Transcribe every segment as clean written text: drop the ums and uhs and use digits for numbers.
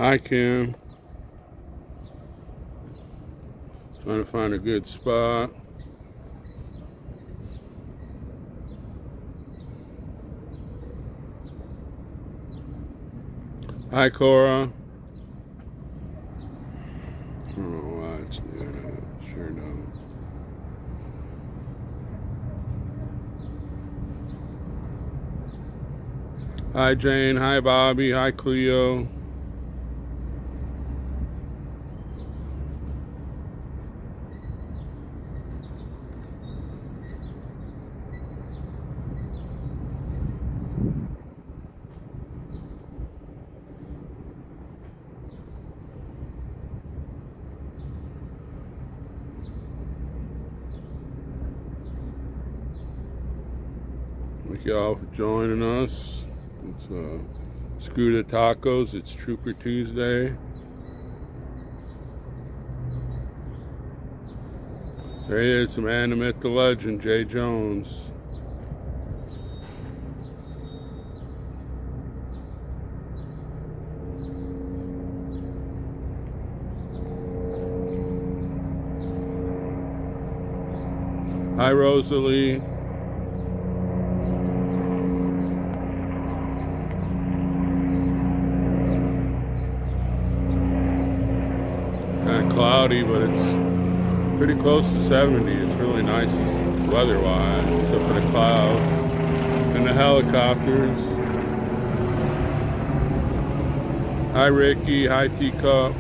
Hi, Kim. Trying to find a good spot. Hi, Cora. I don't know why it's doing that. Sure don't. Hi, Jane. Hi, Bobby. Hi, Cleo. Thank y'all for joining us. It's Scooter Tacos. It's Trooper Tuesday. There he is, the man, the myth, the legend, Jay Jones. Hi, Rosalie. Kind of cloudy, but it's pretty close to 70. It's really nice weather-wise, except for the clouds and the helicopters. Hi, Ricky. Hi, Teacup.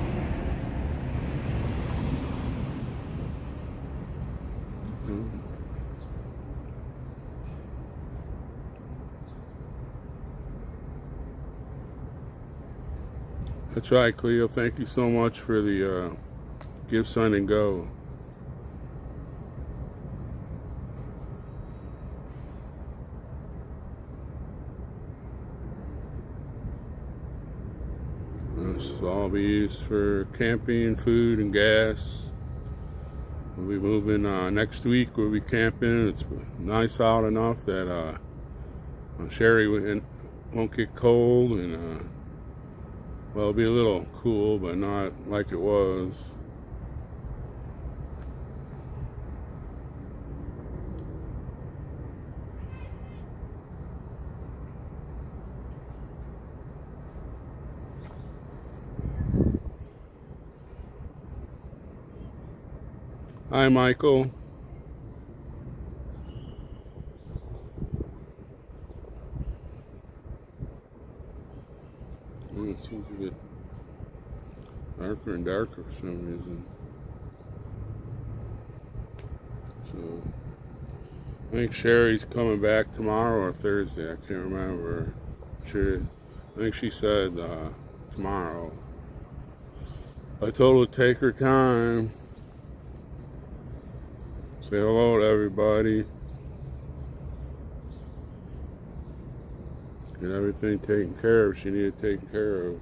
That's right, Cleo. Thank you so much for the Give, Sign, and Go. This will all be used for camping, food, and gas. We'll be moving next week. We'll be camping. It's nice out enough that Sherry won't get cold, and well, it'll be a little cool, but not like it was. Hi, Michael. It seems to get darker and darker for some reason. So, I think Sherry's coming back tomorrow or Thursday. I can't remember. Sure, I think she said tomorrow. I told her to take her time. Say hello to everybody. Get everything taken care of she needed taken care of.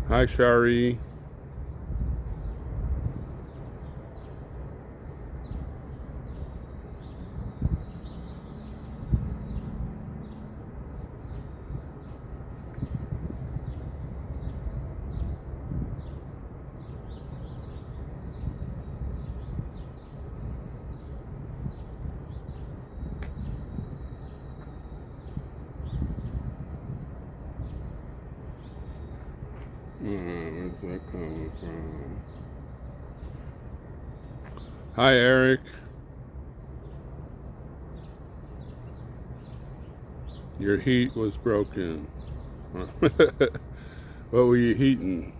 Hi, Shari. Where's that coming from? Hi, Eric. Your heat was broken. What were you heating?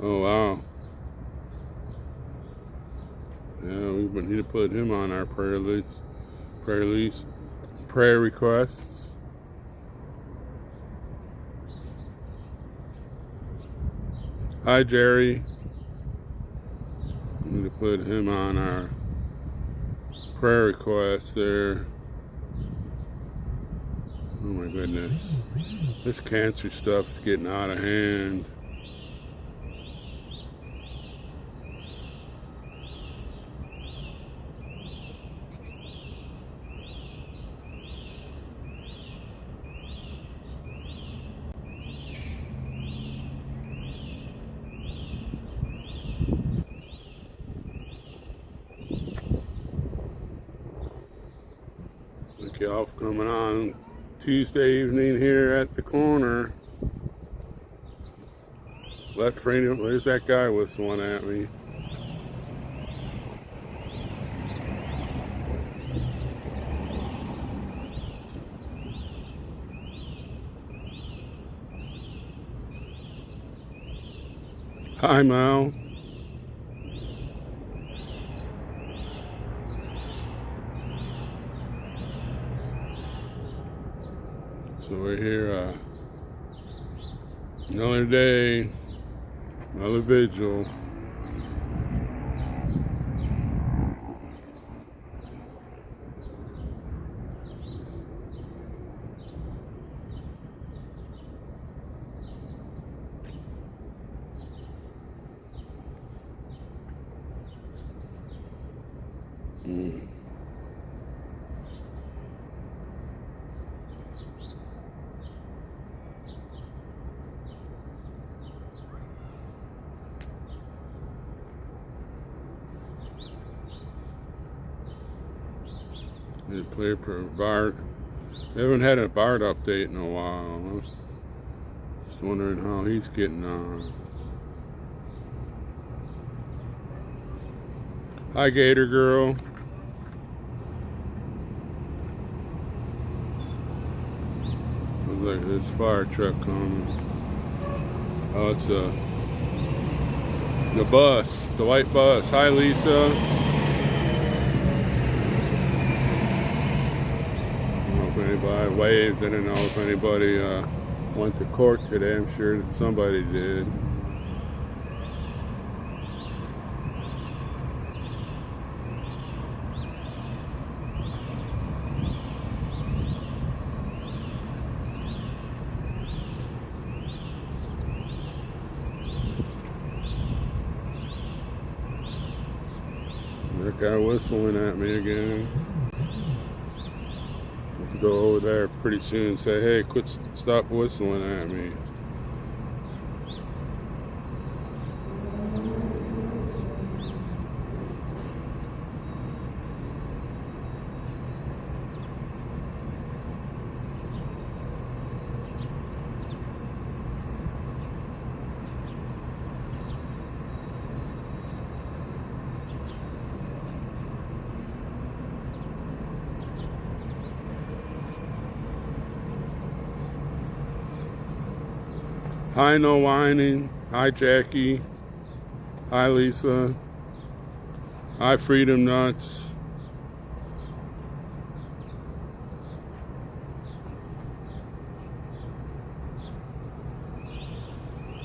Oh, wow. Yeah, we need to put him on our prayer list. Prayer requests. Hi, Jerry. We need to put him on our prayer requests there. Oh my goodness. This cancer stuff is getting out of hand. Look y'all coming on Tuesday evening here at the corner. Let freedom. There's that guy whistling at me. Hi, Mal. So we're here, another day, another vigil. They play for Bart. They haven't had a Bart update in a while. Just wondering how he's getting on. Hi, Gator Girl. Looks like this fire truck coming. Oh, it's the bus, the white bus. Hi, Lisa. Anybody waved. I didn't know if anybody went to court today. I'm sure that somebody did. That guy whistling at me again. To go over there pretty soon and say, hey, stop whistling at me. Hi, No Whining. Hi, Jackie. Hi, Lisa. Hi, Freedom Nuts.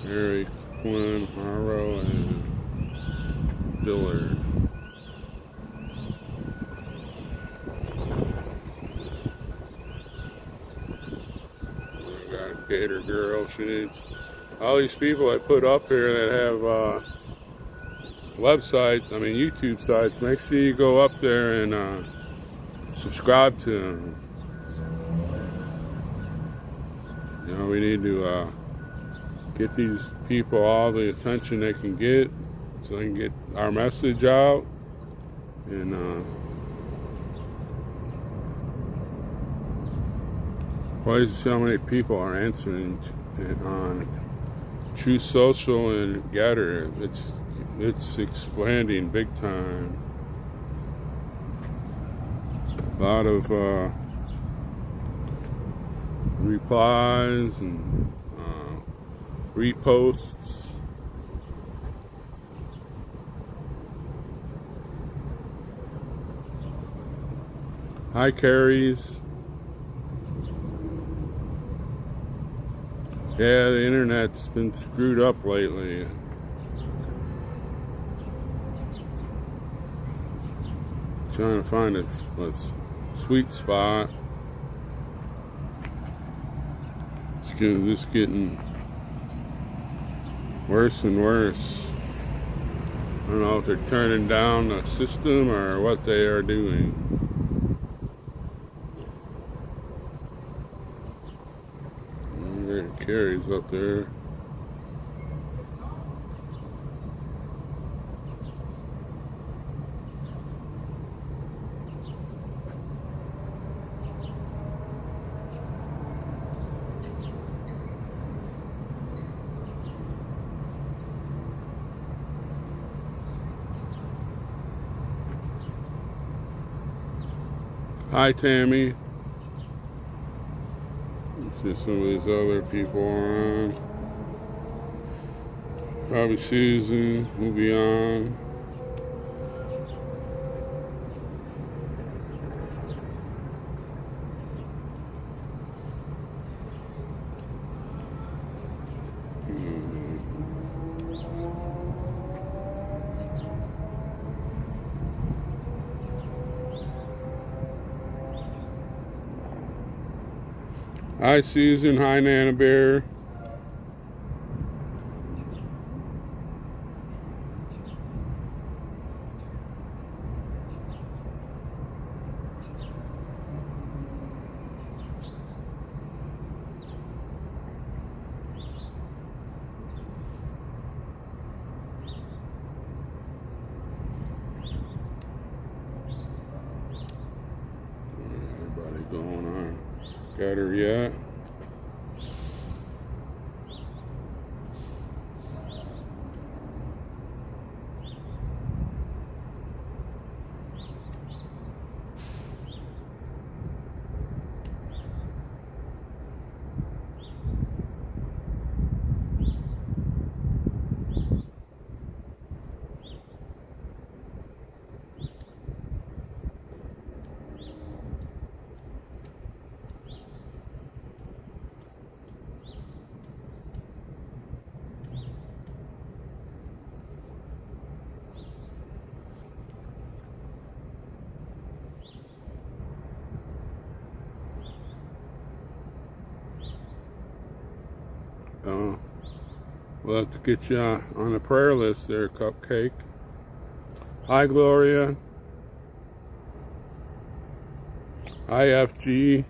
Eric, Quinn, Haro, and Dillard. I got Gator Girl. She needs all these people I put up here that have websites, YouTube sites. Make sure you go up there and subscribe to them. You know, we need to get these people all the attention they can get so they can get our message out. And why so many people are answering on True Social and Getter. It's expanding big time. A lot of replies and reposts. Hi, Carries. Yeah, the internet's been screwed up lately. Trying to find a sweet spot. just getting worse and worse. I don't know if they're turning down the system or what they are doing. There carries up there. Hi, Tammy. See some of these other people on. Probably Susan will be on. Hi, Susan. Hi, Nana Bear. Everybody going on. Got her yet? We'll have to get you on the prayer list there, Cupcake. Hi, Gloria. Hi, FG.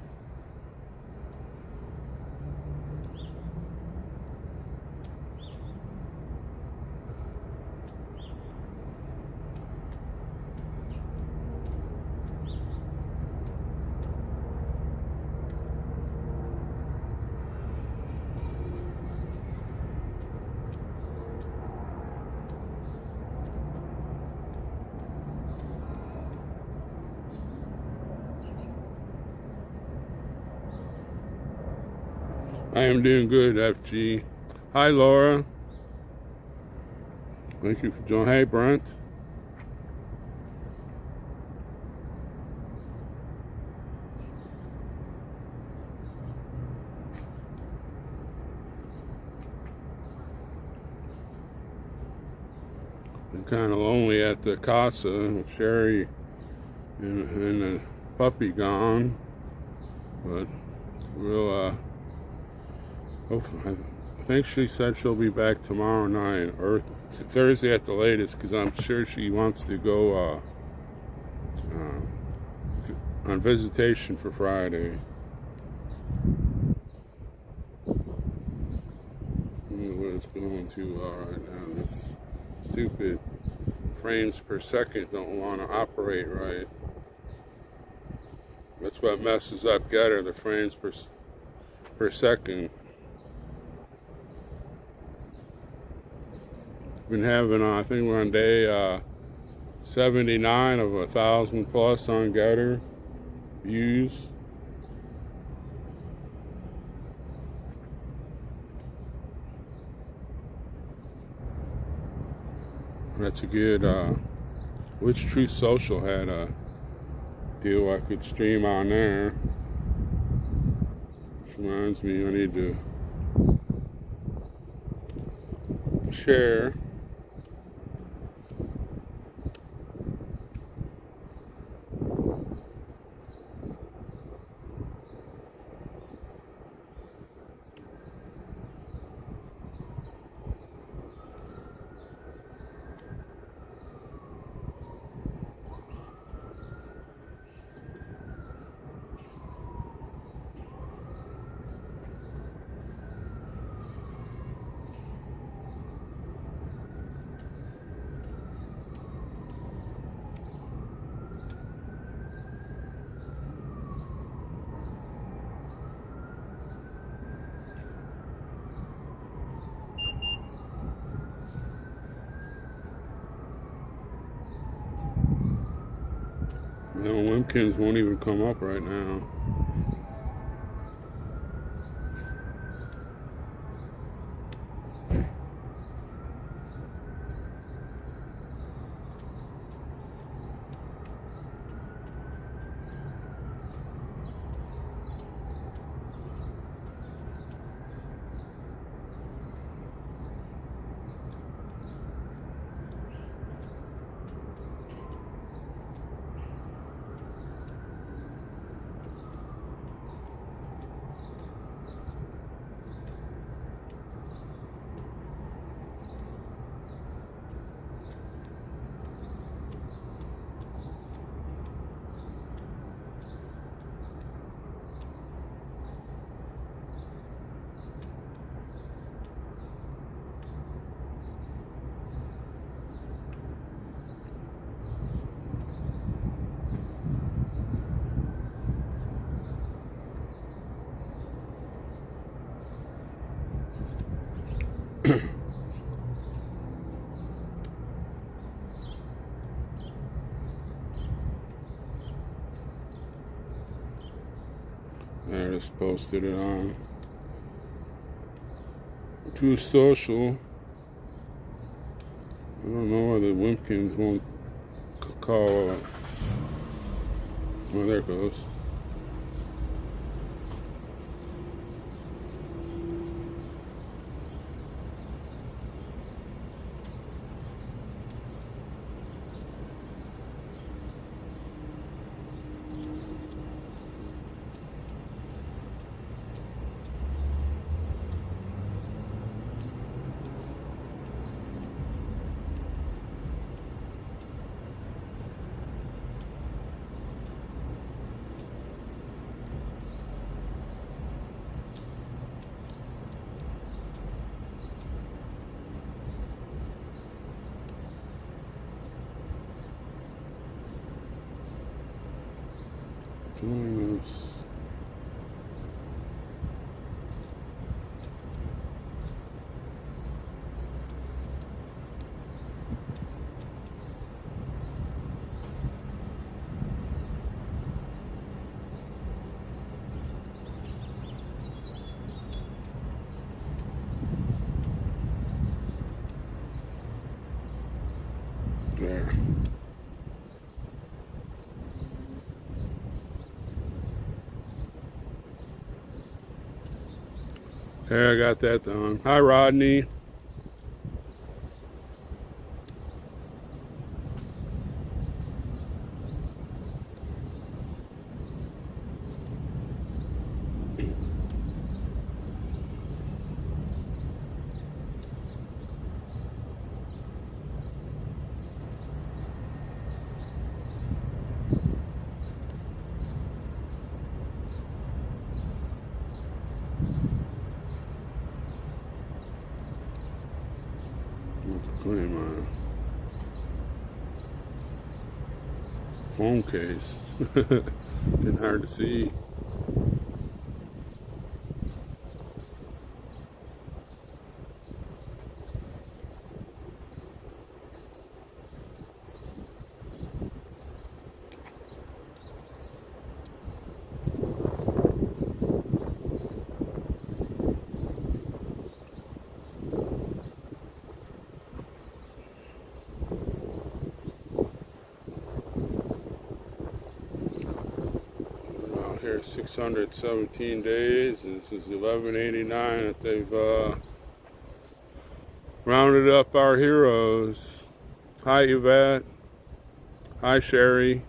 I am doing good, FG. Hi, Laura. Thank you for joining. Hey, Brent. I'm kind of lonely at the casa with Sherry and the puppy gone, but we'll hopefully, I think she said she'll be back tomorrow night or Thursday at the latest, because I'm sure she wants to go on visitation for Friday. What it's going to right now. This stupid frames per second don't want to operate right. That's what messes up Getter, the frames per second. Been having, I think we're on day 79 of 1,000 plus on Getter views. That's a good, which Truth Social had a deal I could stream on there. Which reminds me, I need to share. Wimpkins won't even come up right now. I just posted it on Truth Social. I don't know why the Wimpkins won't call. Oh, there it goes. Join us. There. There, I got that done. Hi, Rodney. Put in my phone case. Getting hard to see. Here 617 days. This is 1189 that they've rounded up our heroes. Hi, Yvette. Hi, Sherry.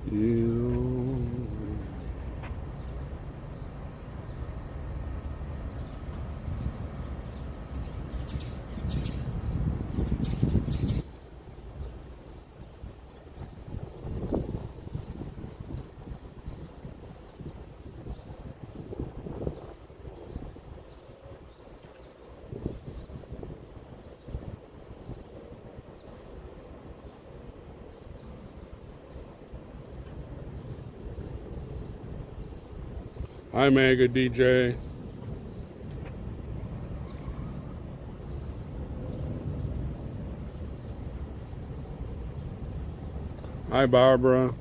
You. Hi, Mega DJ. Hi, Barbara.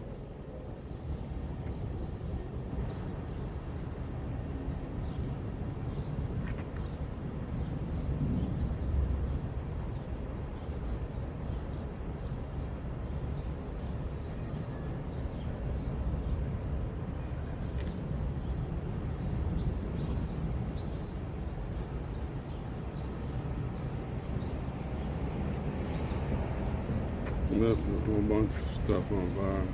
Left a whole bunch of stuff on fire.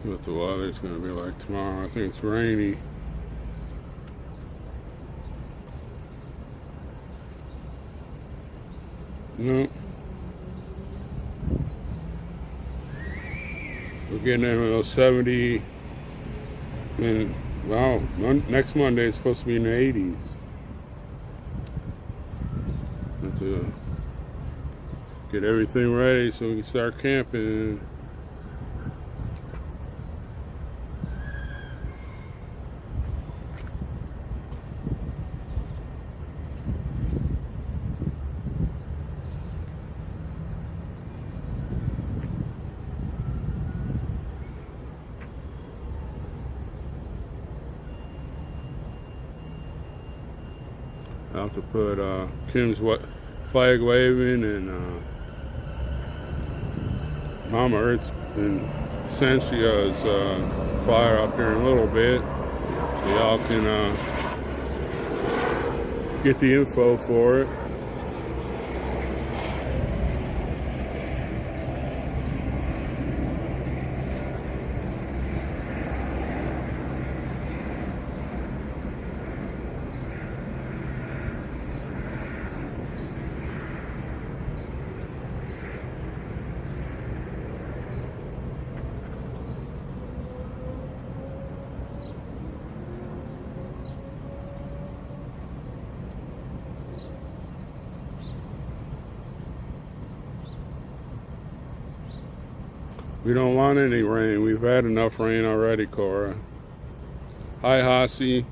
What the weather's going to be like tomorrow. I think it's rainy. No. We're getting in 70, and wow, next Monday is supposed to be in the 80s. Have to get everything ready so we can start camping. I have to put Kim's flag waving and Mama Earth's and Sensia's flyer up here in a little bit, so y'all can get the info for it. We don't want any rain. We've had enough rain already, Cora. Hi, Hasi.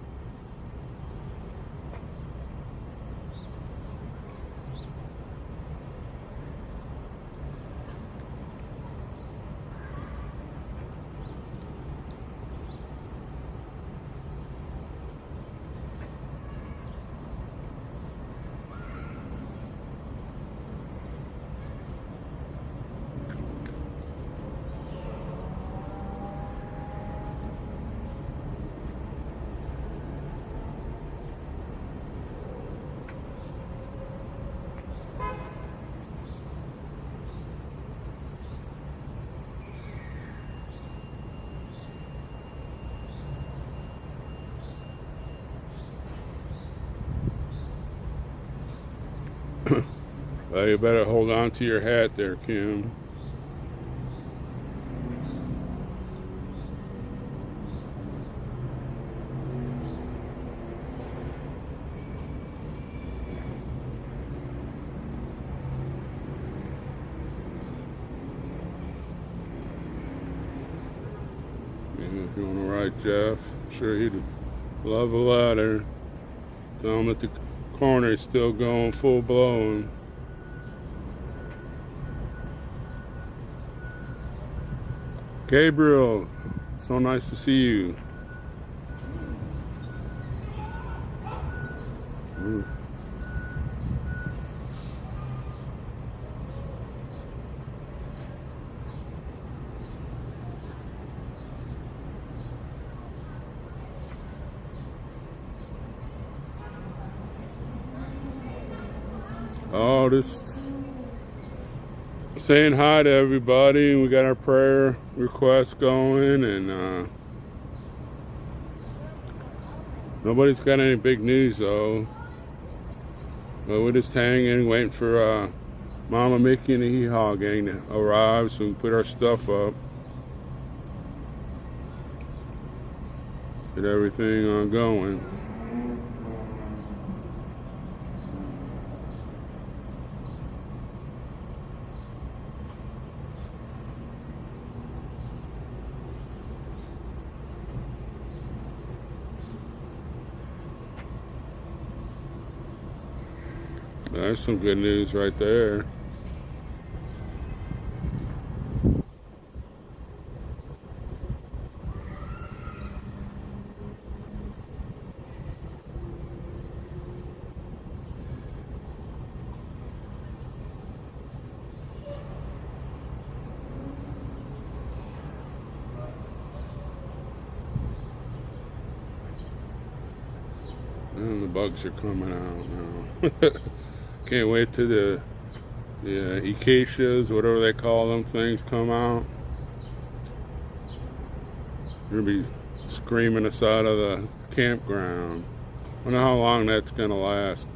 Well, you better hold on to your hat there, Kim. And if you want to write Jeff, I'm sure he'd love a letter. Tell him that the corner is still going full blown. Gabriel, so nice to see you. Oh, just saying hi to everybody. We got our prayer requests going, and nobody's got any big news though. But we're just hanging, waiting for Mama Mickey and the Hee-Haw gang to arrive so we can put our stuff up. Get everything going. That's some good news right there. And the bugs are coming out now. Can't wait till the acacias, whatever they call them things, come out. You're gonna be screaming us out of the campground. I don't know how long that's gonna last.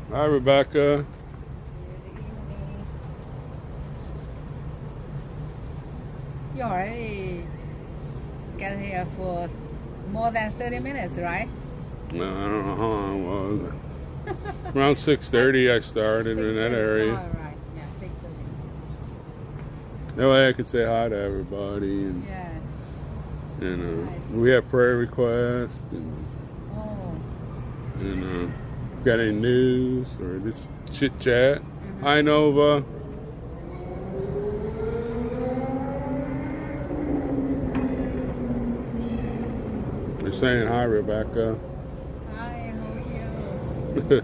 Hi, Rebecca. Good evening. You already got here for more than 30 minutes, right? No, I don't know how long it was. Around 6:30 I started in that area. Oh, right. Yeah, 6:30. That way I could say hi to everybody. And, Yes. nice. We have prayer requests Oh. and got any news or just chit chat. Hi, Nova. They're saying hi, Rebecca. Hi, how are you?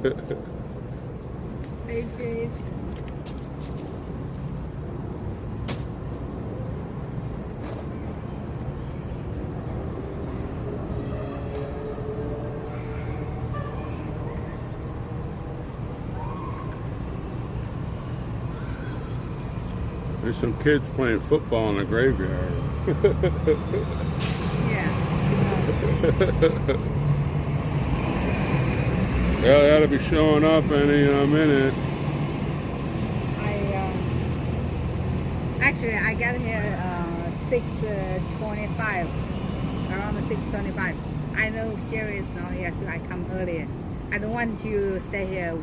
Hey, Faith. There's some kids playing football in the graveyard. Yeah. Yeah, they ought to be showing up any minute. Actually, I got here 6:25, around 6:25. I know Sherry is not here, so I come earlier. I don't want you to stay here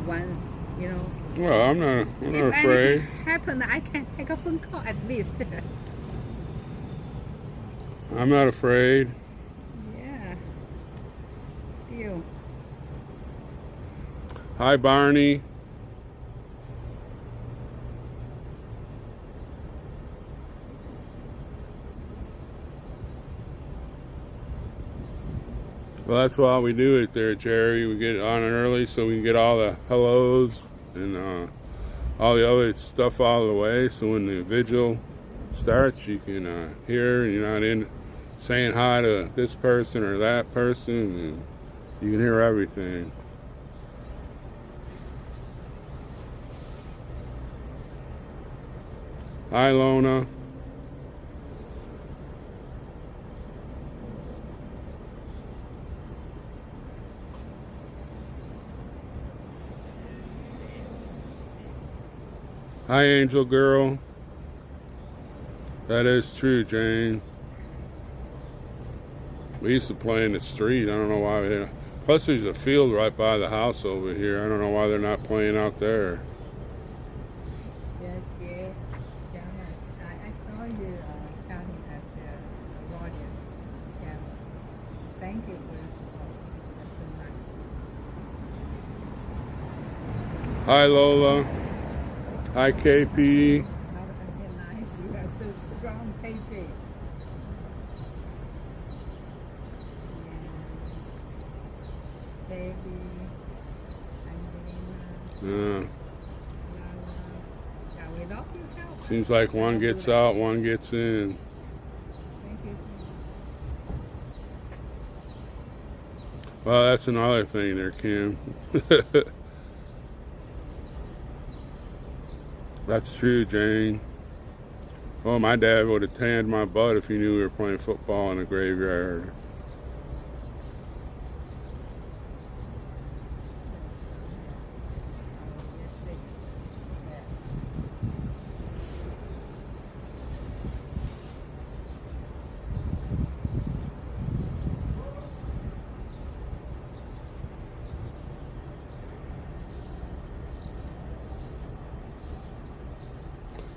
you know. Well, I'm not If afraid. anything happen, I can take a phone call at least. I'm not afraid. Yeah. Still. Hi, Barney. Well, that's why we do it there, Jerry. We get on early so we can get all the hellos and all the other stuff out of the way. So when the vigil starts, you can hear, and you're not in saying hi to this person or that person, and you can hear everything. Hi, Lona. Hi, Angel Girl. That is true, Jane. We used to play in the street. I don't know why. Plus, there's a field right by the house over here. I don't know why they're not playing out there. Yeah, I saw you chatting at Roger's channel. Thank you for your support. That's so nice. Hi Lola. Hi KP. Nice. You are so strong, KP. Baby, Angelina, Lala. Yeah, we love you, help. Seems like one gets out, one gets in. Thank you so much. Well, that's another thing there, Kim. That's true, Jane. Oh, my dad would have tanned my butt if he knew we were playing football in a graveyard.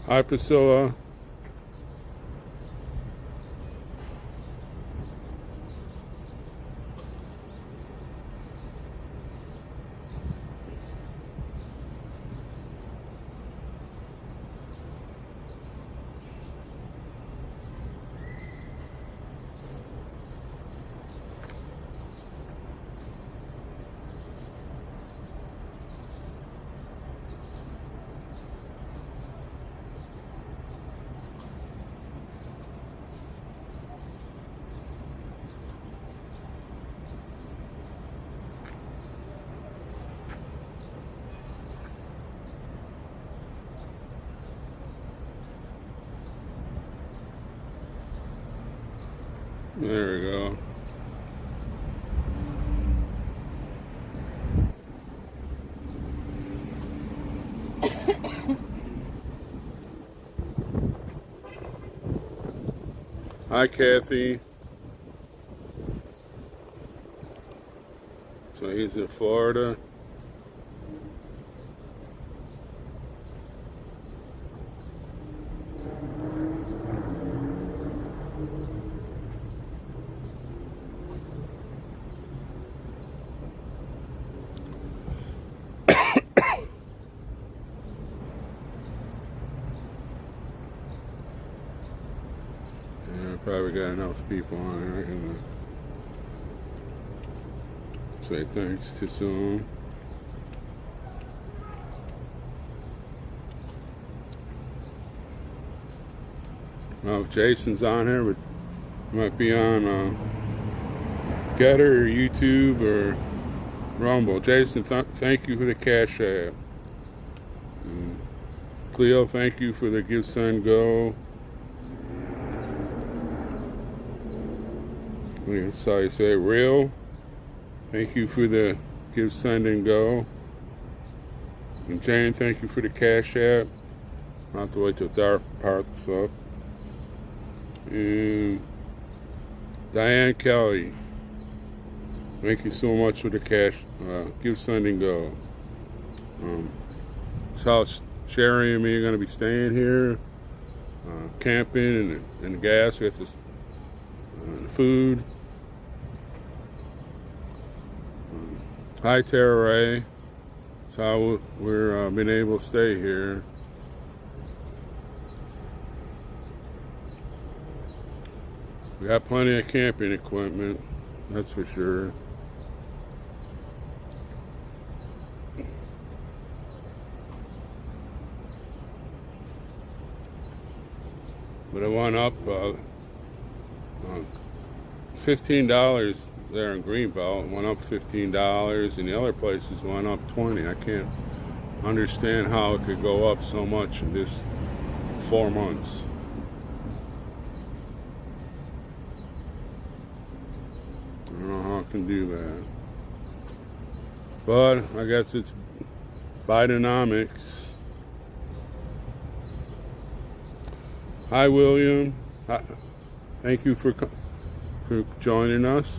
Hi, Priscilla. There we go. Hi, Kathy. So he's in Florida. Probably got enough people on there. I can say thanks to some. Well, if Jason's on here, but might be on Getter or YouTube or Rumble. Jason, thank you for the Cash App. Cleo, thank you for the Give Send Go. That's how you say it. Real, thank you for the Give Send and Go. And Jane, thank you for the Cash App. I'll have to wait till dark to power this up. And Diane Kelly, thank you so much for the cash. Give Send and Go. So Sherry and me are going to be staying here, camping, and the gas. We got this food. Hi, Tara Ray. That's how we're been able to stay here. We got plenty of camping equipment, that's for sure. But it went up $15 there in Greenbelt. It went up $15, and the other places went up $20. I can't understand how it could go up so much in just 4 months. I don't know how it can do that. But I guess it's Bidenomics. Hi, William. Thank you for joining us.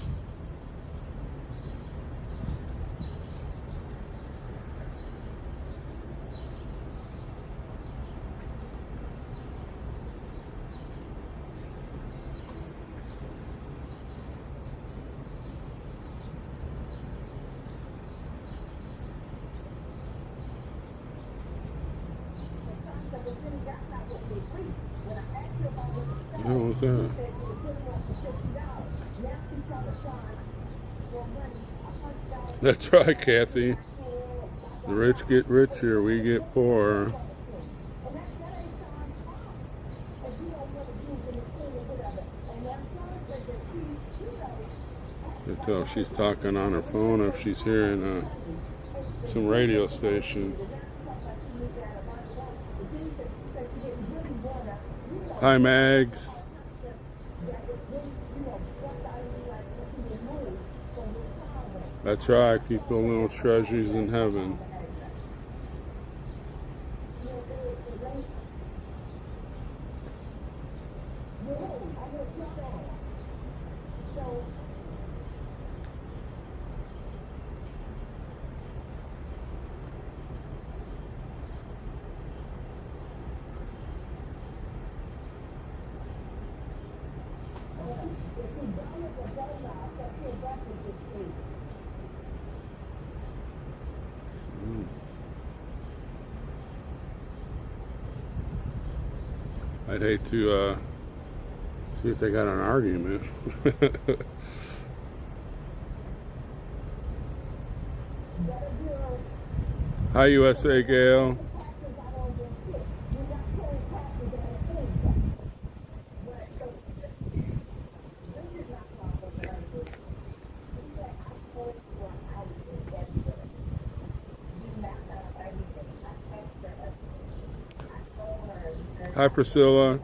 What's that? That's right, Kathy. The rich get richer, we get poorer. I can tell she's talking on her phone if she's hearing some radio station. Hi, Mags. That's right, keep the little treasures in heaven. I'd hate to see if they got an argument. Hi, USA Gail. Hi, Priscilla.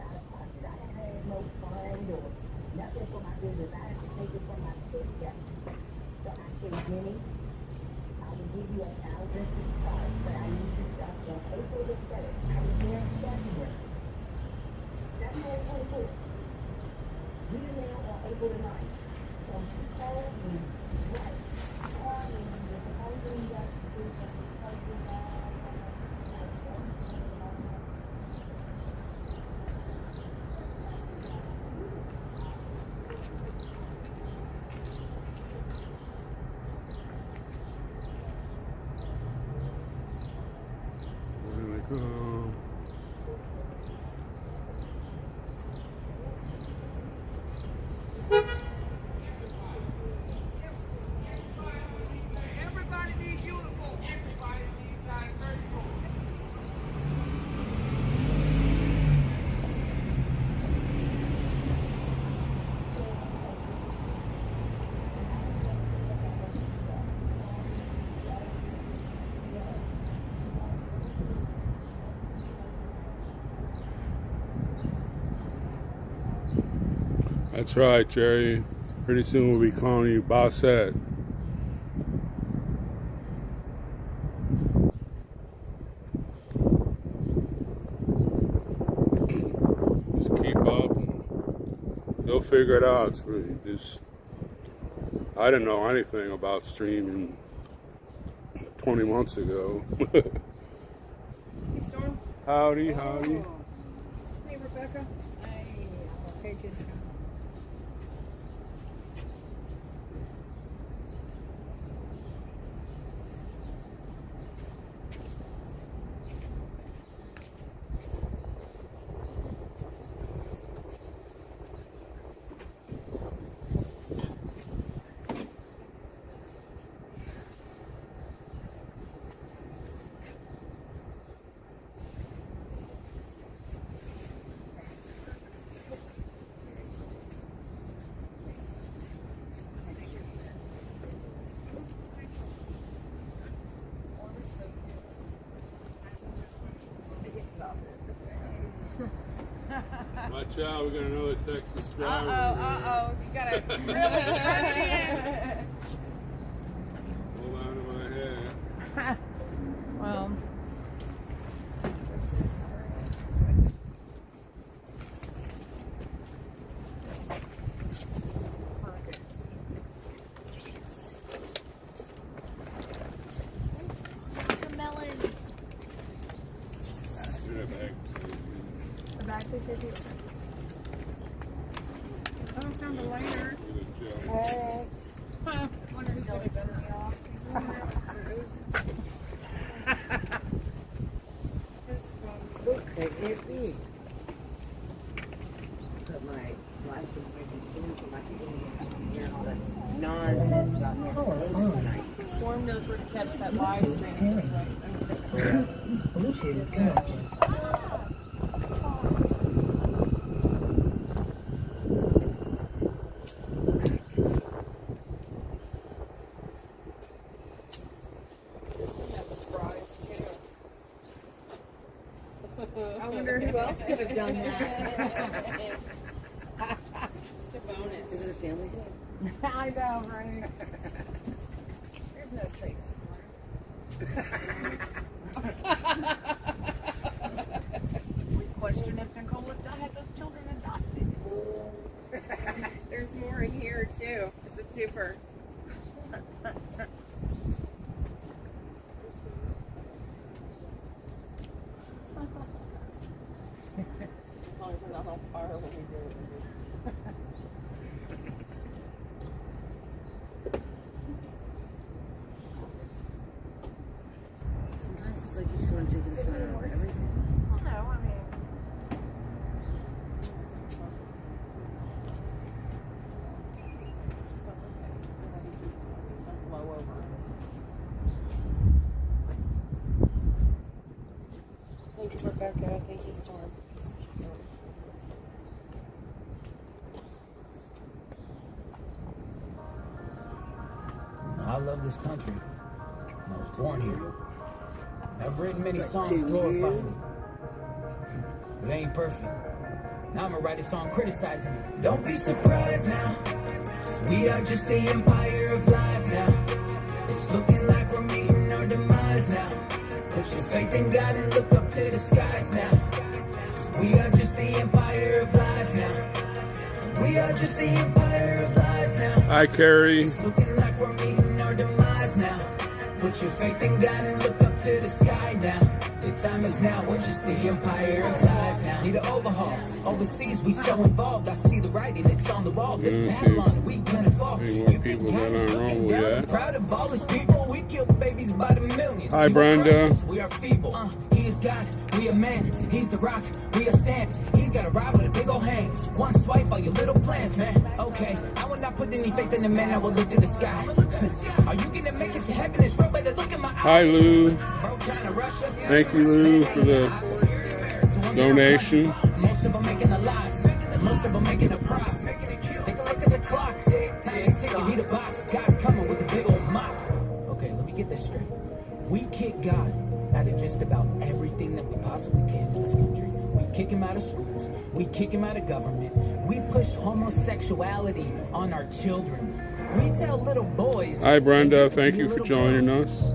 That's right, Jerry. Pretty soon we'll be calling you Bossette. Just keep up and they'll figure it out. It's really just, I didn't know anything about streaming 20 months ago. Howdy, howdy. Hey, Rebecca. Hey, okay, just come. Watch out, we got another Texas driver. Uh-oh. You gotta really turn it in. Hold on to my head. Well. The melons. The back is oh, found the lighter. Oh. Wonder who's gonna bend me off. Look, they can't be. But my knows where to catch that live stream this way. Bluetooth connected. I wonder who else could have done that. It's a bonus. Is it a family thing? I know, right? There's no trace. We question if Nicole had those children adopted. There's more in here too. It's a twofer. As long as we're not on fire when we do it. Sometimes it's like you just want to take the fun out of everything. No, I mean. Blow over. Thank you, Rebecca. Thank you, Storm. I love this country. I was born here. I've written many songs glorifying it. But it ain't perfect. Now I'm gonna write a song criticizing it. Don't be surprised now. We are just the empire of lies now. It's looking like we're meeting our demise now. Put your faith in God and look up to the skies now. We are just the empire of lies now. We are just the empire of lies now. Hi, Carrie. It's looking like we're meeting our demise now. Put your faith in God and look up to the sky now. The time is now, we're just the empire of lies now. Need an overhaul. Overseas, we so involved. I see the writing, it's on the wall. This Babylon, we gonna fall. Any more people that aren't wrong with that? Proud of all his people, we kill babies by the millions. Hi, Brenda. We are feeble. He is God, we are man. He's the rock, we are sand. He's got a ride with a big old hand. One swipe, all your little plans, man. Okay, I will not put any faith in the man, I will look to the sky. Are you gonna make it to heaven? It's real, better look in my eyes. Hi, Lou. Thank you, Lou, for the donation. Most of them making a loss, most of them making a profit. Take a look at the clock. Time is ticking, need a boss. God's coming with a big old mop. Okay, let me get this straight. We kick God out of just about everything that we possibly can in this country. We kick him out of schools. We kick him out of government. We push homosexuality on our children. We tell little boys. Hi, Brenda. Thank you for joining us.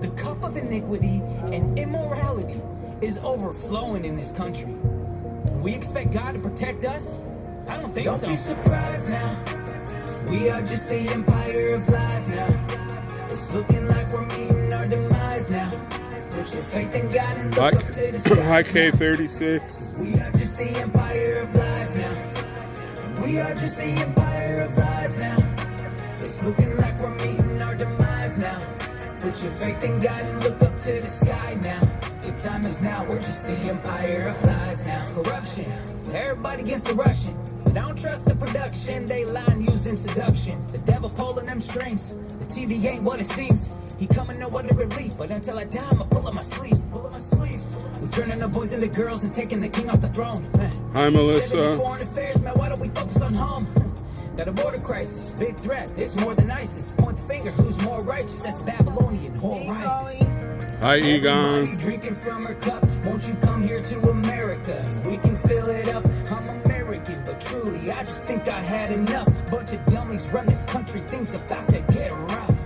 The cup of iniquity and immorality is overflowing in this country. We expect God to protect us? I don't think so. Don't be surprised now. We are just the empire of lies now. It's looking like we're meeting our demise now. Put your faith in God and look up to the sky. Hi, K36. We are just the empire of lies now. We are just the empire of lies now. It's looking like we're meeting our demise now. Put your faith in God and look up to the sky now. The time is now, we're just the empire of lies now. Corruption, everybody gets the Russian. But I don't trust the production, they line using seduction. The devil pulling them strings, the TV ain't what it seems. He coming no other relief, but until I die, I'ma pull up my sleeves. We're turning the boys into girls and taking the king off the throne. Hi, Melissa. Foreign affairs, man, why don't we focus on home? Got a border crisis, big threat, it's more than ISIS. Point the finger, who's more righteous? That's Babylonian whore rises. Hi, Egon. Drinking from her cup, won't you come here to America? We can fill it up. I'm American, but truly, I just think I had enough. Bunch of dummies run this country, things about to get rough.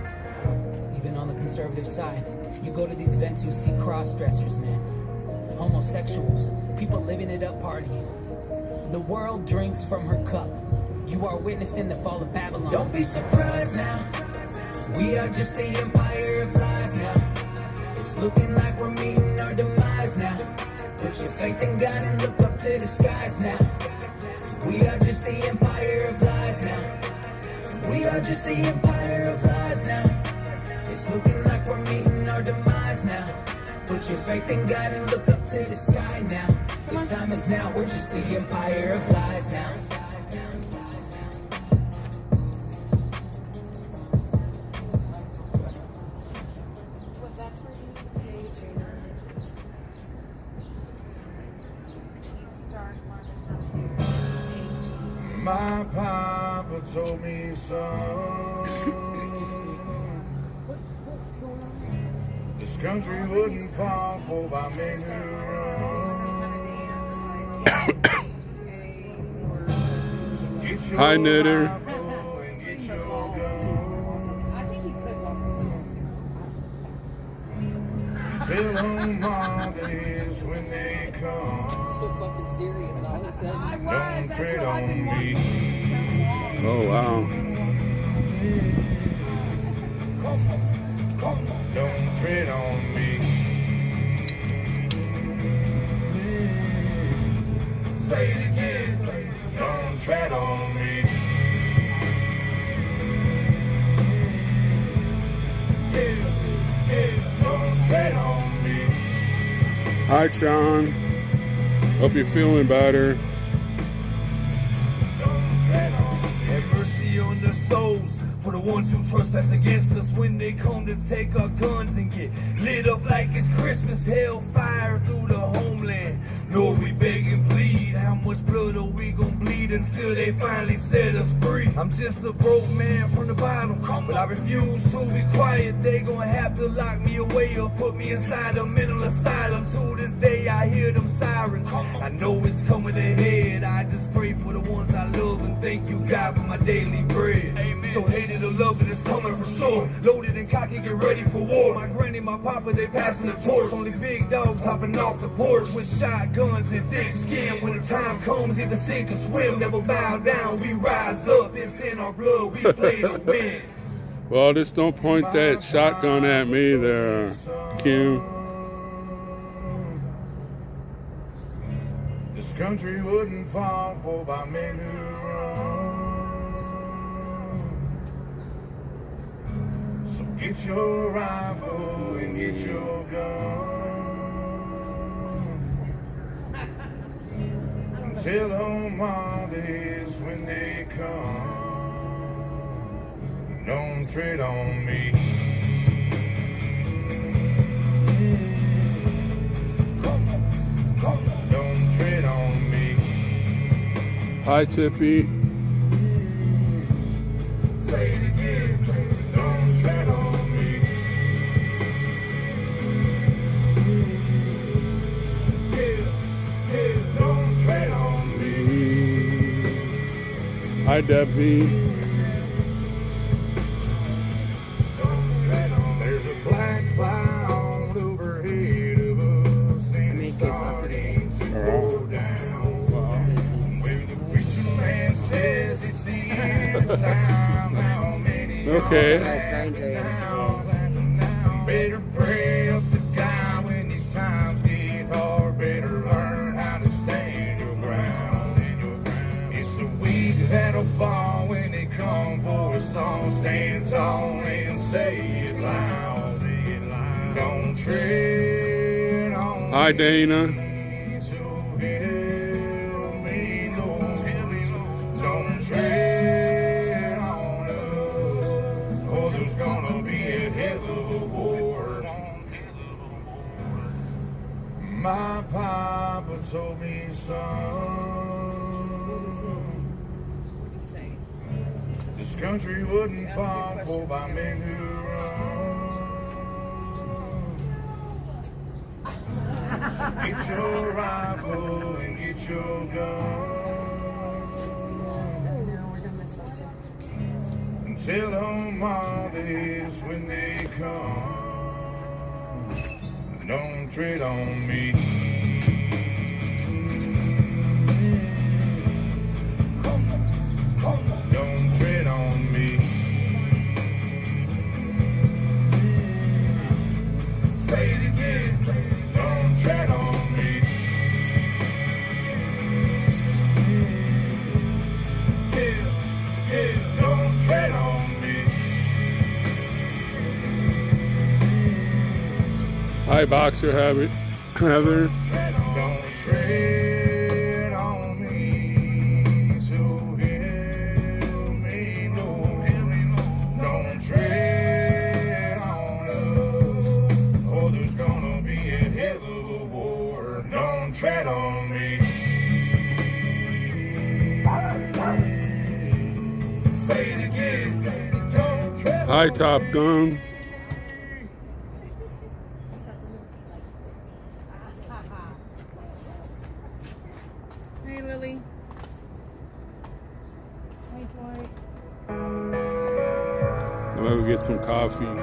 Even on the conservative side, you go to these events, you see cross-dressers, man. Homosexuals, people living it up, partying. The world drinks from her cup. You are witnessing the fall of Babylon. Don't be surprised now. We are just the empire of lies now. It's looking like we're meeting our demise now. Put your faith in God and look up to the skies now. We are just the empire of lies now. We are just the empire of lies now. It's looking like we're meeting our demise now. Put your faith in God and look up to the sky now. The time is now, we're just the empire of lies now. My papa told me, son, this country wouldn't fall for by men who run. Get your Hi, Knitter. rifle and get your gun. Tell them all this when they come. So fucking serious all of a sudden. Don't tread on me. Oh, wow. Don't tread on me. Say it again. Don't tread on me. Don't tread on me. Hi, Sean. Hope you're feeling better. Have mercy on their souls for the ones who trespass against us when they come to take our guns and get lit up like it's Christmas. Hellfire through the homeland. Lord, we beg and plead. How much blood are we gonna bleed until they finally set us free? I'm just a broke man from the bottom, but I refuse to be quiet. They gonna have to lock me away or put me inside a mental asylum. To this day I hear them sirens. I know it's coming ahead. I just pray for the ones I love and thank you God for my daily bread. Amen. So hated or love it is coming for sure. Loaded and cocky, get ready for war. My granny, my papa, they passing the torch. Only big dogs hopping off the porch with shotguns and thick skin. When the time comes, either sink or swim. Never bow down, we rise up. It's in our blood, we play to win. Well, just don't point that shotgun at me there, Kim. This country wouldn't fall for by men who run. So get your rifle and get your gun. And tell them all this when they come. Don't tread on me. Don't tread on me. Hi, Tippy. Say it again. Don't tread on me. Don't tread on me. Hi, Debbie. Don't tread on me. There's a black cloud overhead of us and it's starting to go down. When the preacher man says it's the end of time, how many Okay. better pray up to God when these times get hard. Better learn how to stand your ground. It's the weak that'll fall when they come for us all. Stand tall and say it loud. Don't tread on Hi, Dana. me, so help me, Lord. Don't tread on us, or there's gonna be a hell of a war. My papa told me, son, this country wouldn't fall for by men who run. Get your rifle and get your gun. And tell them all this when they come. Don't tread on me. Don't tread on me. Say it again. Don't tread on me. Don't tread on me. Hi, Boxer Habit. Heather. Don't tread on me. So help me, Lord. Don't tread on us, or there's gonna be a hell of a war. Don't tread on me. Hi, Top Gun. Hey, Lily. Hey, Dwight. I'm gonna get some coffee.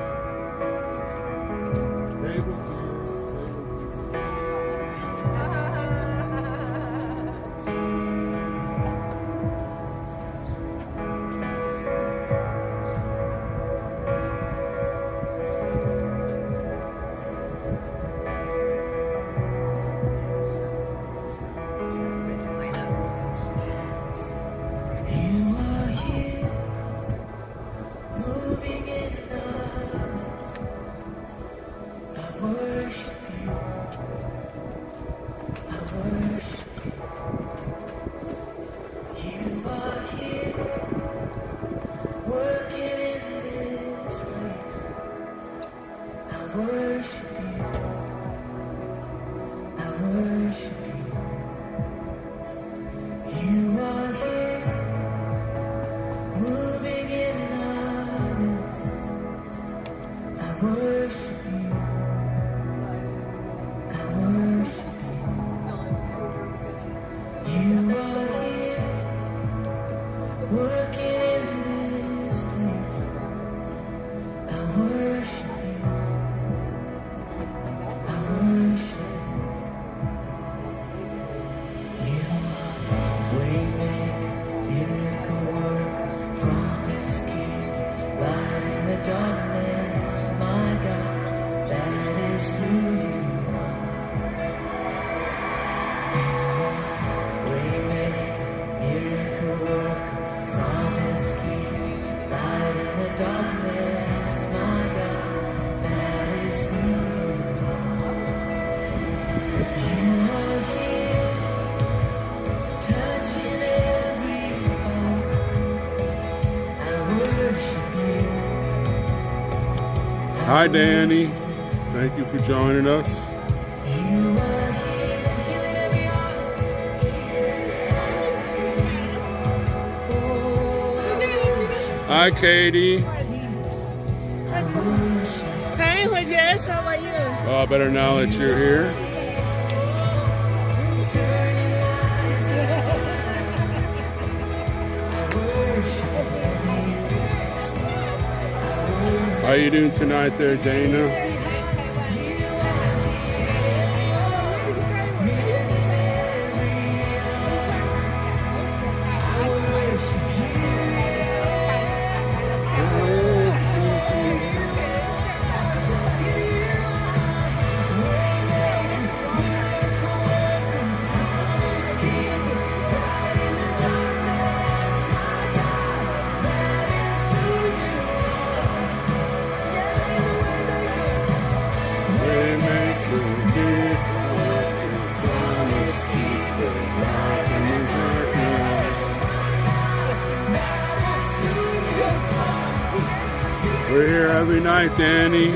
You are here, moving in the midst. I worship you. I worship you. You are here, working in this place. I worship you. I worship you. You are here, moving in our midst. I worship you. I worship you. You are here, working in this place. I worship you. I worship you. Waymaker, miracle worker, promise keeper, light in the darkness, my God, that is who you are. Waymaker, miracle worker, promise keeper, light in the darkness, my God, that is who you are. You are here, touching every heart. I worship you. Hi, Danny. Thank you for joining us. You are here, healing every heart. Hi, Katie. Hey, Jess, how are you? Oh, better now that you're here. How you doing tonight there, Dana? We're here every night, Danny.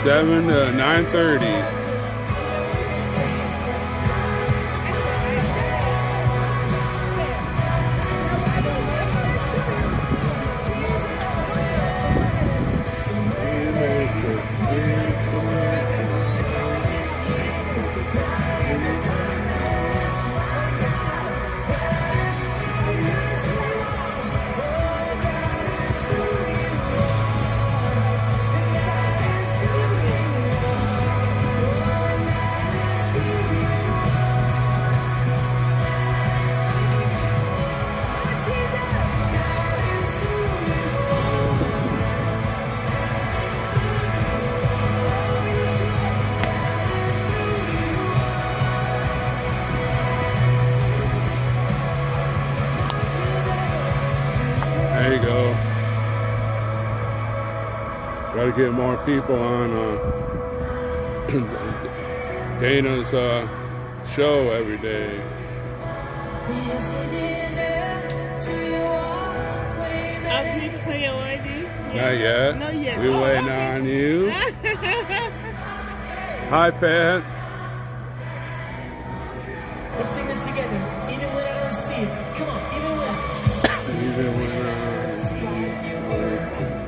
7 to 9:30. There you go. Try to get more people on Dana's show every day. Have you prayed already? Not yet. Not yet. We're waiting on you. Hi, Pat. Let's sing this together, even when I don't see it. Come on, even when. Even when See you working.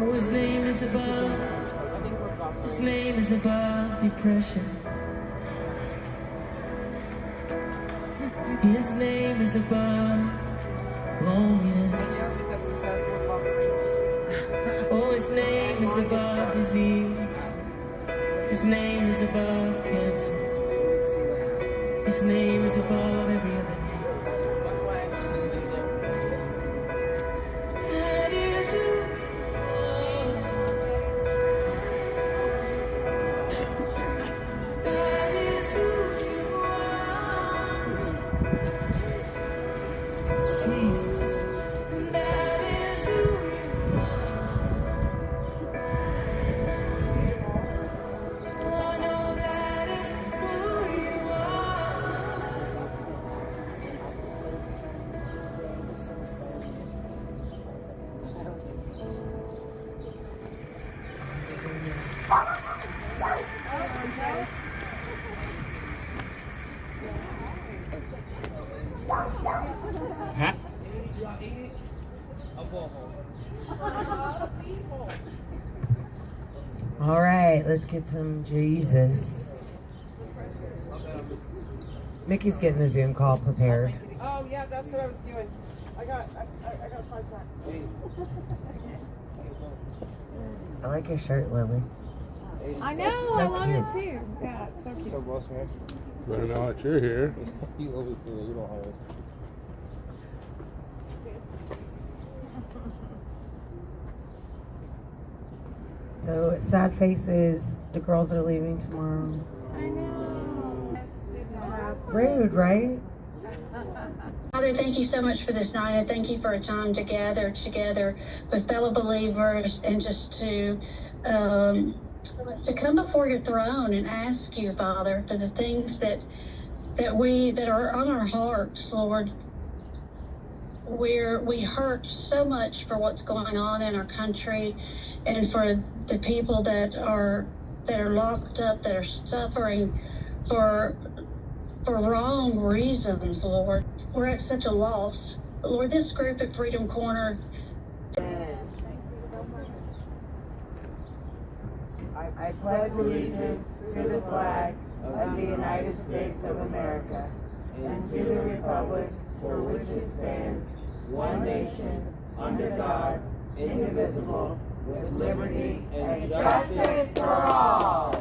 Oh, his name is above. His name is above depression. His name is above loneliness. Oh, his name is above disease. His name is above cancer. His name is above every other name. That is who you are. That is who you are. Jesus. And that is who you are. Oh, I know that is who you are. All right, let's get some Jesus. Mickey's getting the Zoom call prepared. Oh yeah, that's what I was doing. I got sidetracked. I like your shirt, Lily. I know, I love it too. Yeah, it's so cute. So, boss man, Better now that you're here. you always say that you don't have it. So, sad faces. The girls are leaving tomorrow. I know. Rude, right? Father, thank you so much for this night. I thank you for a time to gather together with fellow believers and just to come before your throne and ask you, Father, for the things that are on our hearts, Lord. We hurt so much for what's going on in our country and for the people that are locked up, that are suffering for wrong reasons, Lord. We're at such a loss. But Lord, this group at Freedom Corner. I pledge allegiance to the flag of the United States of America and to the republic for which it stands, one nation, under God, indivisible, with liberty and justice for all.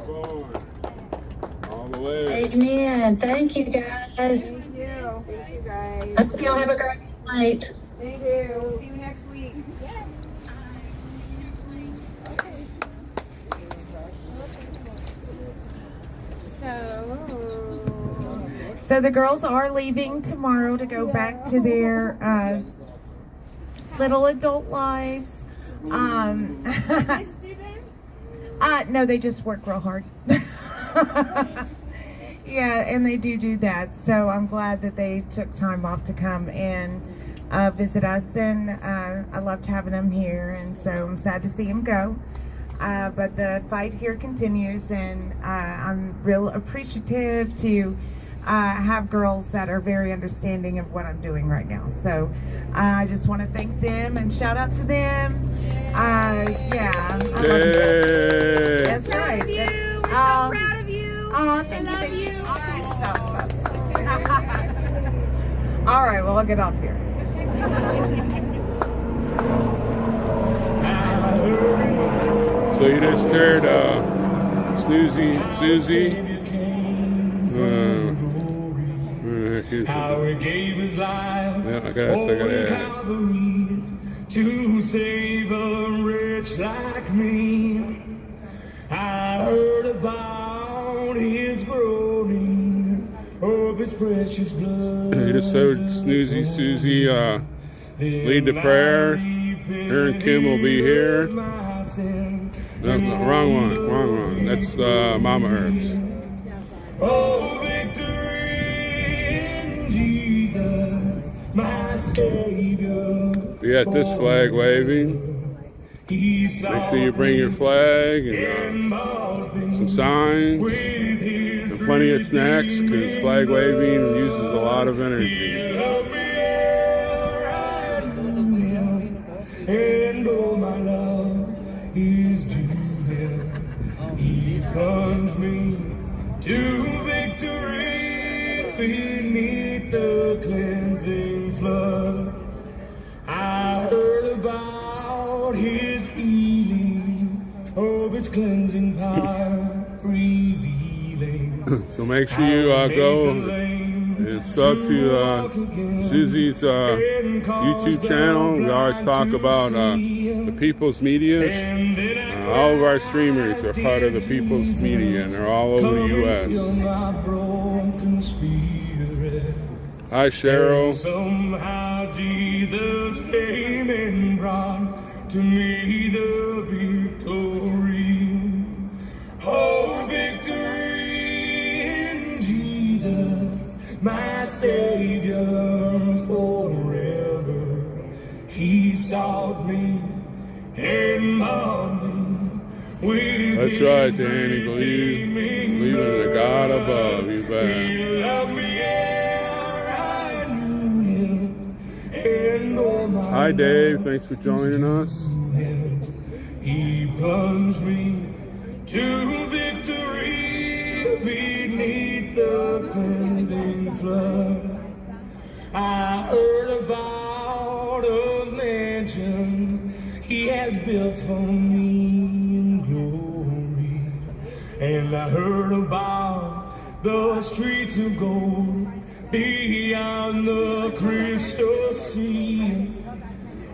All the way. Amen. Thank you, guys. Thank you. Thank you guys. I hope y'all have a great night. Thank you. See you next week. So the girls are leaving tomorrow to go back to their little adult lives. No, they just work real hard. Yeah, and they do that. So I'm glad that they took time off to come and visit us, and I loved having them here, and so I'm sad to see them go. But the fight here continues, and I'm real appreciative to have girls that are very understanding of what I'm doing right now. So I just want to thank them and shout out to them. Yeah. I love you. That's right. Proud of you. We're so proud of you. Oh, thank you. Love you. All right, stop. All right, well, I'll get off here. So you just heard Susie. How he gave his life I gotta Calvary to save a wretch like me. I heard about his groaning of his precious blood. You just heard Susie lead the prayers. Her and Kim will be here. No, wrong one. That's Mama Herbs. Oh, victory in Jesus, my Savior. We got this flag waving. Make sure you bring your flag and some signs and plenty of snacks, because flag waving uses a lot of energy. And all my love is due him. He plunged me to victory beneath the cleansing flood. I heard about his healing, of his cleansing power revealing. So make sure you go and sub to Susie's YouTube channel. We always talk about the People's Media. All of our streamers are part of the People's Media, and they're all over the U.S. Hi, Cheryl. Somehow Jesus came and brought to me the victory. Oh, victory in Jesus, my Savior forever. He sought me and bought me with That's right, Danny. Believe in the God above. You bet. He loved me ere I knew him, and all my Hi, Dave. Thanks for joining us. He plunged me to victory beneath the cleansing flood. I heard about a mansion he has built for me in glory, and I heard about the streets of gold beyond the crystal sea.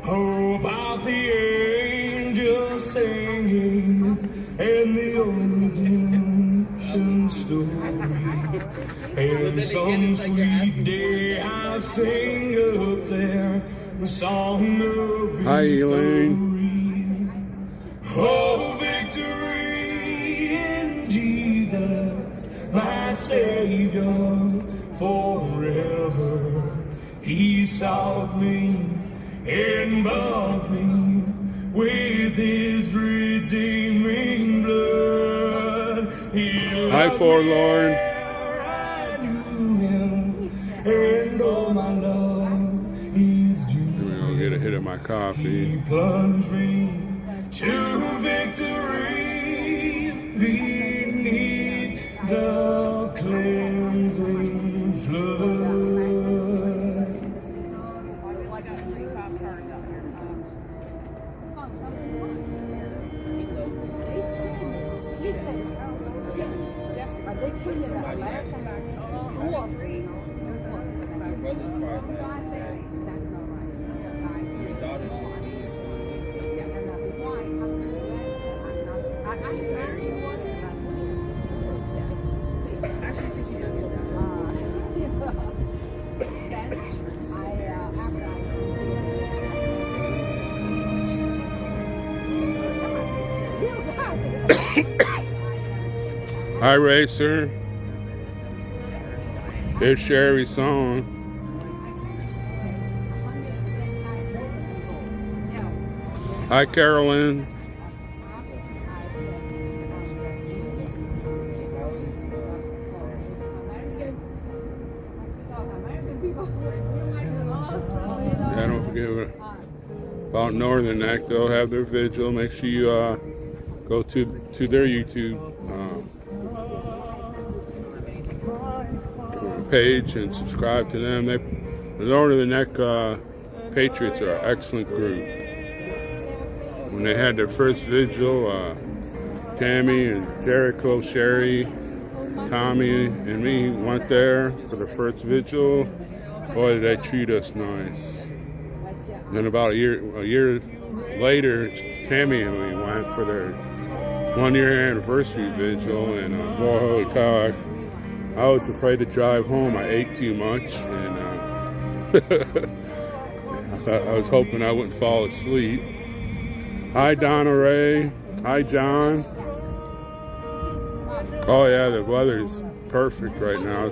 Oh, about the angels singing and the old redemption story. And some sweet day I sing up there the song of victory. Hi, Elaine. Oh, victory in Jesus, my Savior forever. He sought me and bought me with his redeeming blood. Hi, Forlorn. I knew him, and all my love is due. I'm gonna get a hit of my coffee. He plunged me to victory beneath the cleansing flood. They changed it up. Hi, Racer. It's Sherry's song. Hi, Carolyn. Yeah, don't forget about Northern Neck. They'll have their vigil. Make sure you go to their YouTube page and subscribe to them. The Northern Neck Patriots are an excellent group. When they had their first vigil, Tammy and Jericho, Sherry, Tommy, and me went there for the first vigil. Boy, did they treat us nice. Then about a year later, Tammy and we went for their 1-year anniversary vigil, and boy, holy cow, I was afraid to drive home. I ate too much, and I was hoping I wouldn't fall asleep. Hi, Donna Ray. Hi, John. Oh yeah, the weather's perfect right now.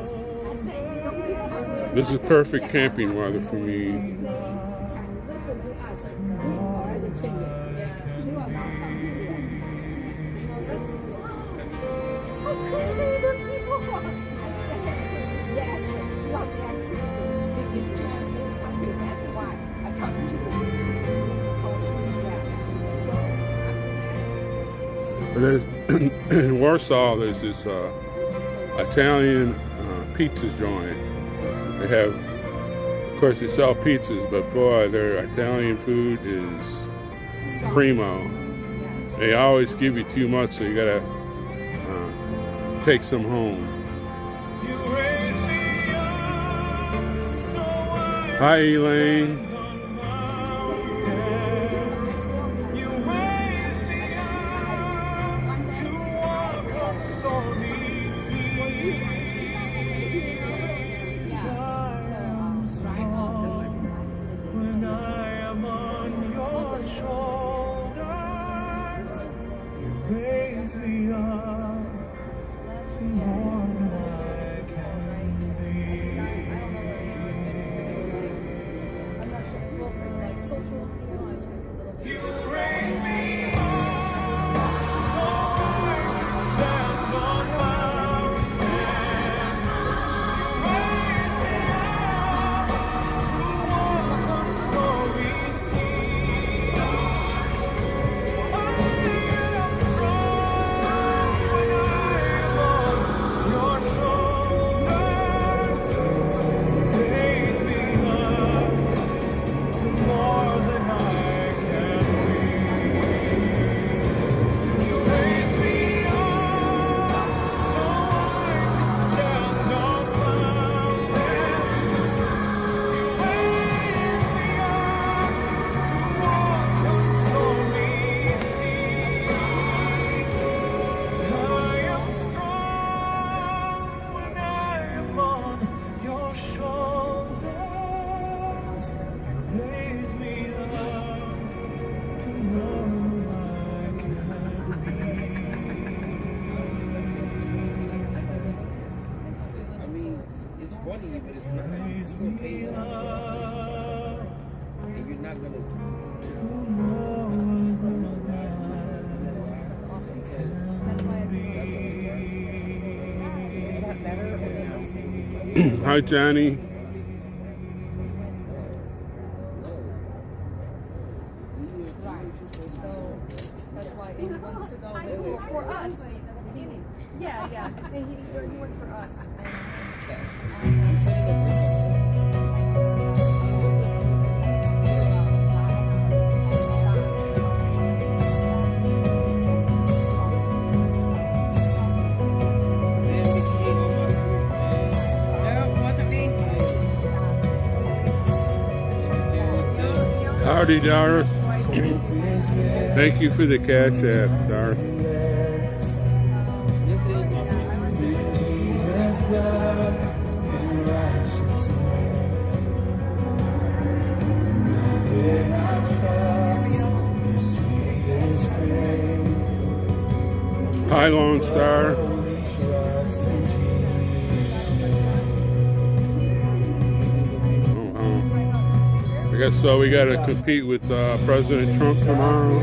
This is perfect camping weather for me. There's in Warsaw. There's this Italian pizza joint. They have, of course, they sell pizzas, but boy, their Italian food is primo. They always give you too much, so you gotta take some home. Hi, Elaine. Hi, Johnny. So that's why he wants to go for us. Yeah. He went for us. Howdy, Darth. Thank you for the cash app, Darth. Hi, Lone Star. I guess so. We got to compete with President Trump tomorrow.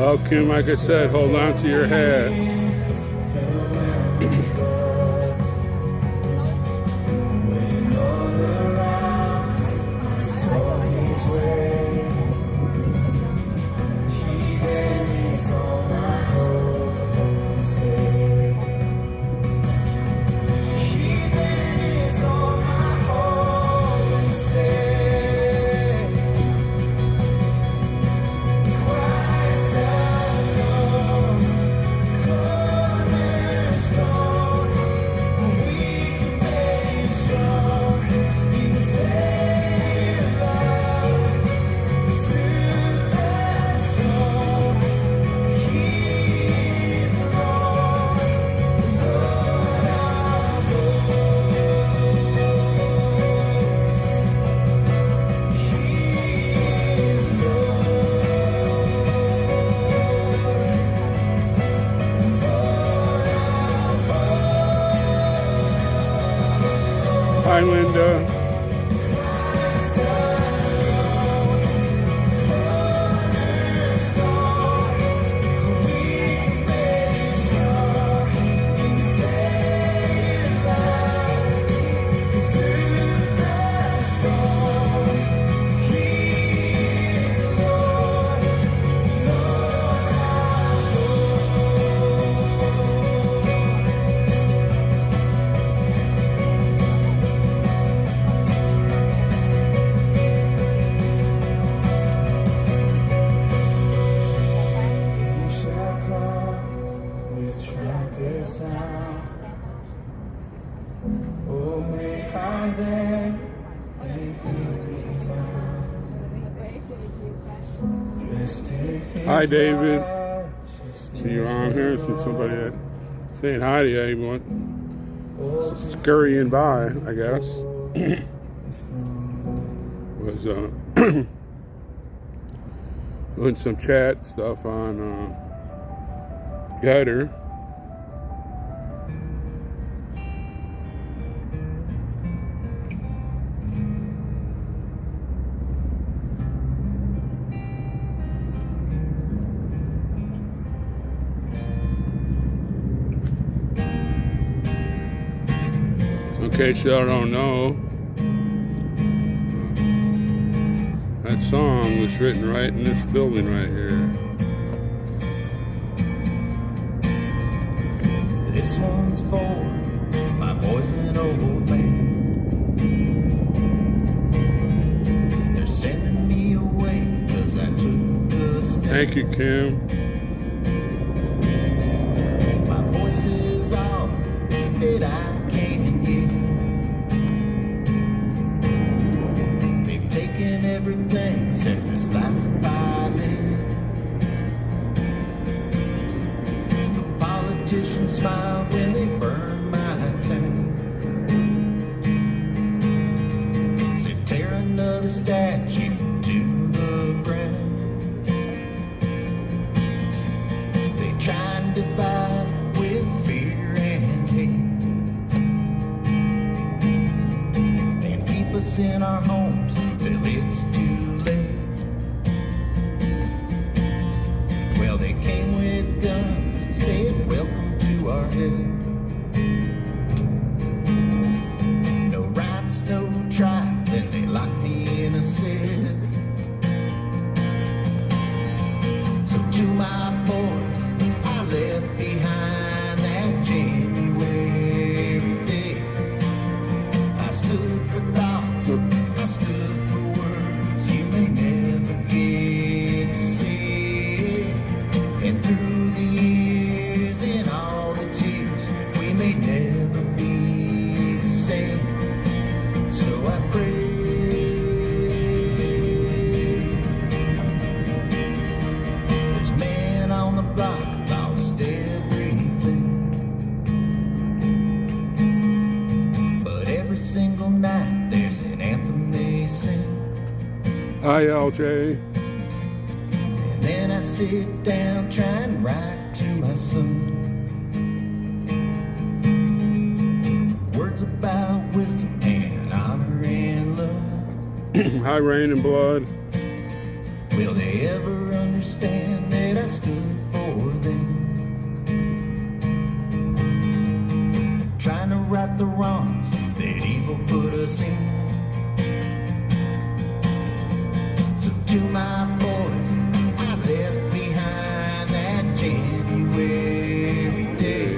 Well, Kim, like I said, hold on to your hat. Hi, Linda. Hi, David. See you on here. See somebody saying hi to you. Everyone scurrying by, I guess. Was doing some chat stuff on Gutter. In case y'all don't know, that song was written right in this building right here. This one's for my boys and old man. They're sending me away 'cause I took a step. Thank you, Kim. My voice is all that I can get. They've taken everything, said this life I live. The politicians smile when they burn my town. Said tear another statue to the ground. They try and divide with fear and hate, and keep us in our homes till it's too late. Well, they came with guns, said welcome to our hood. No rights, no tribe, then they locked me in a cell. So to my boys I left behind that January day, I stood for thoughts, I stood for words you may never get to see. And through the years and all the tears, we may never be the same. So I pray there's man on the block lost everything, but every single night there's an anthem they sing. Hi, LJ. And then I sit down, try and write to my son words about wisdom and honor and love. Hi, Rain and Blood. Will they ever understand that I stood for them. Trying to right the wrongs that evil put us in. So to my boys, I left behind that January day.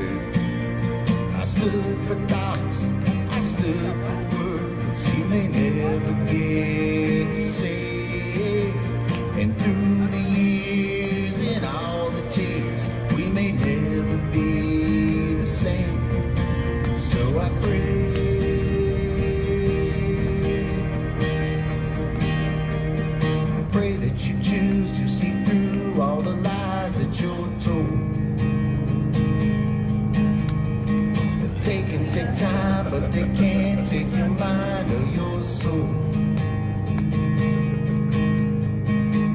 I stood for thoughts, I stood for words you may never get to say. And through the years and all the tears, we may never be the same. So I pray that you choose to see through all the lies that you're told. They can take time, but they can't take your mind or your soul.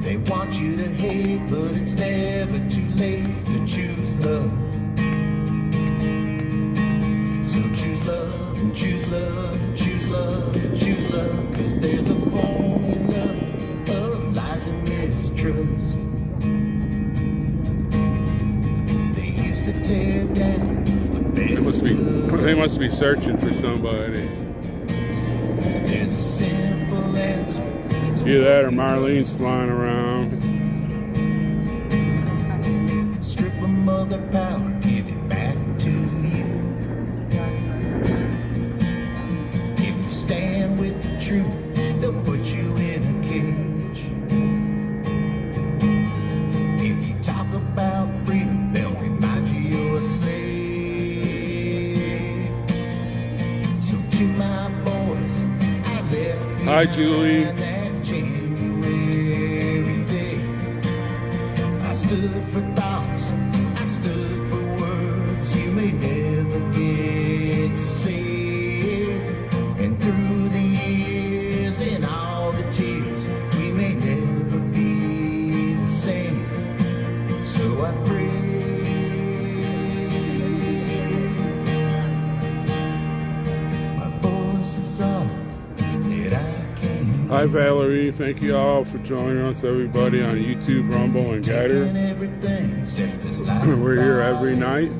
They want you to hate, but it's never too late to choose love. So choose love, and choose love, and choose love, and choose love, 'cause there's a formula of lies and mistrust. They used to tear down. They must be searching for somebody. There's a simple answer. Either that or Marlene's flying around. Strip them of their power, give it back to you. If you stand with the truth, they'll put you in a cage. If you talk about freedom, they'll remind you you're a slave. So to my boys, I left Hi, Julie. that January day. I stood for thoughts, I stood for words you may never get to say. And through the years and all the tears, we may never be the same. So I pray my voice is all that I can. Hi, Valerie. Thank you all for joining us, everybody, on YouTube, Rumble, and Gator. We're here every night,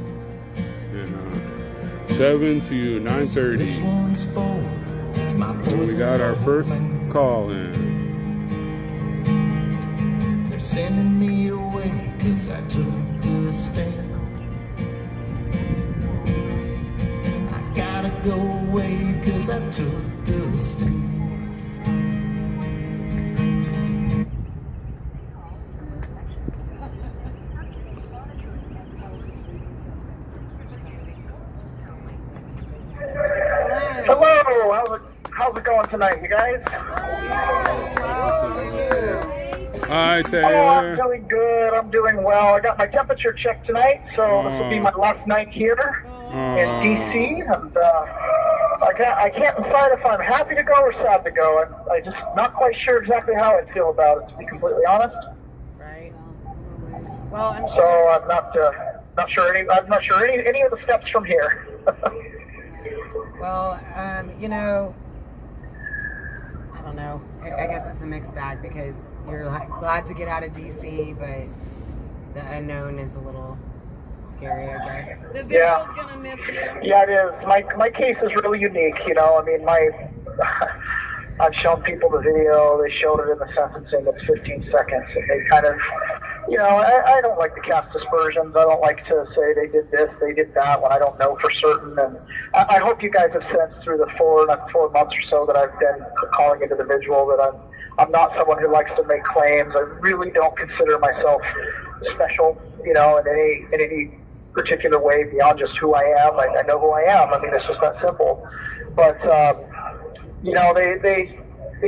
and 7 to 9:30. We got our first call in. They're sending me away 'cause I took the stand. I gotta go away 'cause I took the stand. Hello, how's it going tonight, you guys? Hi, Taylor. Oh, I'm doing good. I'm doing well. I got my temperature checked tonight, so this will be my last night here in DC, and I can't decide if I'm happy to go or sad to go. I'm just not quite sure exactly how I feel about it, to be completely honest. Right. Well, I'm So sure. I'm not sure any of the steps from here. Well, you know, I don't know. I guess it's a mixed bag because you're glad to get out of DC, but the unknown is a little scary, I guess. The video's gonna miss you. Yeah, it is. My case is really unique, you know. I mean, I've shown people the video. They showed it in the sentencing. It's 15 seconds. And they kind of, you know, I don't like to cast aspersions. I don't like to say they did this, they did that when I don't know for certain. And I hope you guys have sensed through the 4 months or so that I've been calling an individual that I'm not someone who likes to make claims. I really don't consider myself special, you know, in any particular way beyond just who I am. I know who I am. I mean, it's just that simple. But you know, they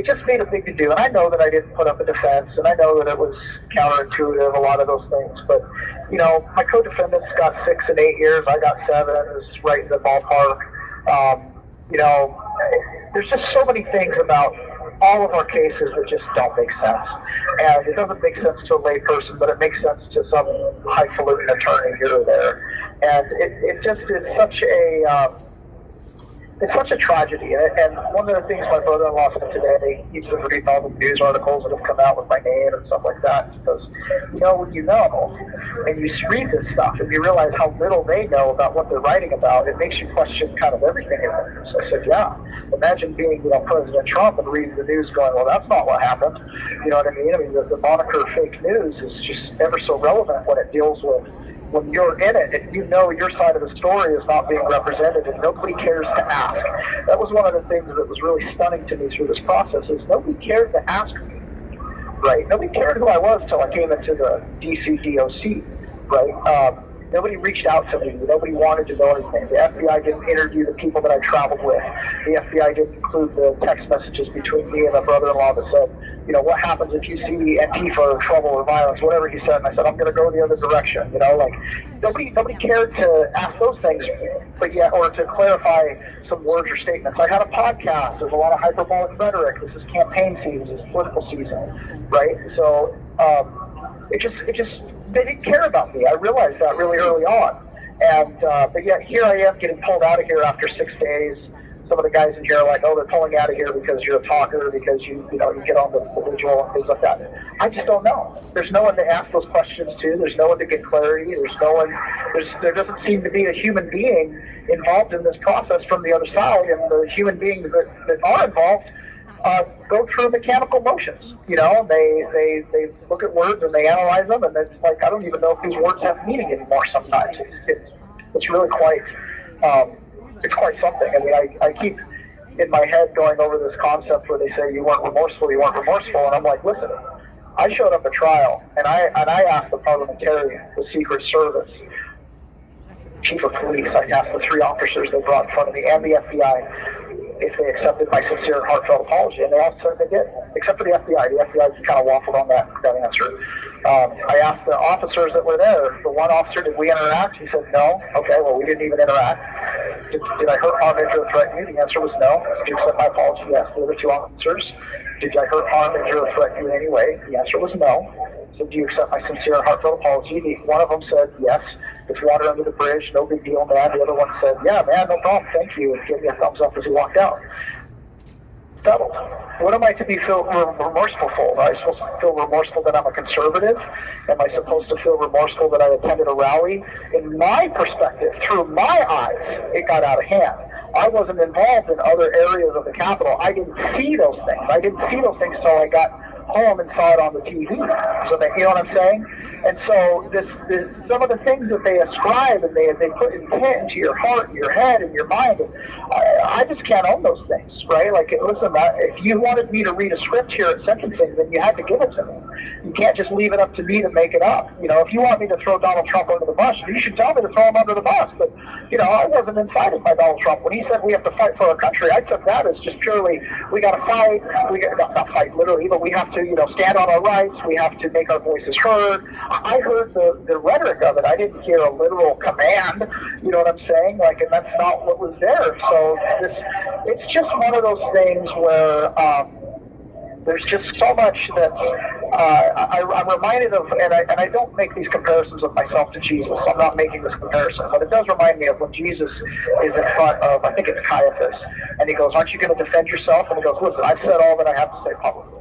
just made a big to do, and I know that I didn't put up a defense, and I know that it was counterintuitive, a lot of those things. But you know, my co-defendants got 6 and 8 years. I got 7. It was right in the ballpark. You know, there's just so many things about all of our cases that just don't make sense. And it doesn't make sense to a layperson, but it makes sense to some highfalutin attorney here or there. And it just is such a it's such a tragedy. And one of the things my brother-in-law said today, he's been reading all the news articles that have come out with my name and stuff like that, because when you know, and you read this stuff and you realize how little they know about what they're writing about, it makes you question kind of everything in it. So I said, yeah, imagine being President Trump and reading the news going, well, that's not what happened. You know what I mean? I mean, the moniker fake news is just ever so relevant when it deals with when you're in it, and you know your side of the story is not being represented, and nobody cares to ask. That was one of the things that was really stunning to me through this process, is nobody cared to ask me, right? Nobody cared who I was till I came into the DC DOC, right? Nobody reached out to me. Nobody wanted to know anything. The FBI didn't interview the people that I traveled with. The FBI didn't include the text messages between me and my brother-in-law that said, what happens if you see Antifa or trouble or violence, whatever he said. And I said, I'm going to go the other direction. Nobody cared to ask those things, but yet, or to clarify some words or statements. I had a podcast. There's a lot of hyperbolic rhetoric. This is campaign season. This is political season, right? So they didn't care about me. I realized that really early on. And but yet here I am getting pulled out of here after 6 days. Some of the guys in here are like, oh, they're pulling out of here because you're a talker, because you get on the visual and things like that. I just don't know. There's no one to ask those questions to. There's no one to get clarity. There doesn't seem to be a human being involved in this process from the other side, and the human beings that are involved go through mechanical motions. They look at words and they analyze them, and it's like, I don't even know if these words have meaning anymore sometimes. It's really quite it's quite something. I mean, I keep in my head going over this concept where they say you weren't remorseful, and I'm like, listen, I showed up at trial, and I asked the parliamentarian, the Secret Service, chief of police, I asked the 3 officers they brought in front of me, and the FBI, if they accepted my sincere and heartfelt apology, and they all said they did, except for the FBI. The FBI just kind of waffled on that answer. I asked the officers that were there, the one officer, did we interact? He said, no. Okay, well, we didn't even interact. Did I hurt, harm, injure, or threaten you? The answer was no. Did you accept my apology? Yes. The other 2 officers, did I hurt, harm, injure, or threaten you in any way? The answer was no. So do you accept my sincere and heartfelt apology? One of them said, yes. It's water under the bridge, no big deal, man. The other one said, yeah, man, no problem, thank you, and gave me a thumbs up as he walked out. Settled. What am I to be feel remorseful for? Am I supposed to feel remorseful that I'm a conservative? Am I supposed to feel remorseful that I attended a rally? In my perspective, through my eyes, it got out of hand. I wasn't involved in other areas of the Capitol. I didn't see those things. I didn't see those things until I got home and saw it on the TV. So that, you know what I'm saying? And so some of the things that they ascribe and they put intent into your heart and your head and your mind, I just can't own those things, right? Like, listen, if you wanted me to read a script here at sentencing, then you had to give it to me. You can't just leave it up to me to make it up. If you want me to throw Donald Trump under the bus, you should tell me to throw him under the bus. But, I wasn't incited by Donald Trump. When he said we have to fight for our country, I took that as just purely, we got to fight. We got not fight literally, but we have to, stand on our rights. We have to make our voices heard. I heard the rhetoric of it. I didn't hear a literal command. You know what I'm saying? And that's not what was there. So it's just one of those things where there's just so much that I'm reminded of, and I don't make these comparisons of myself to Jesus. I'm not making this comparison, but it does remind me of when Jesus is in front of, I think it's Caiaphas, and he goes, aren't you going to defend yourself? And he goes, listen, I've said all that I have to say publicly.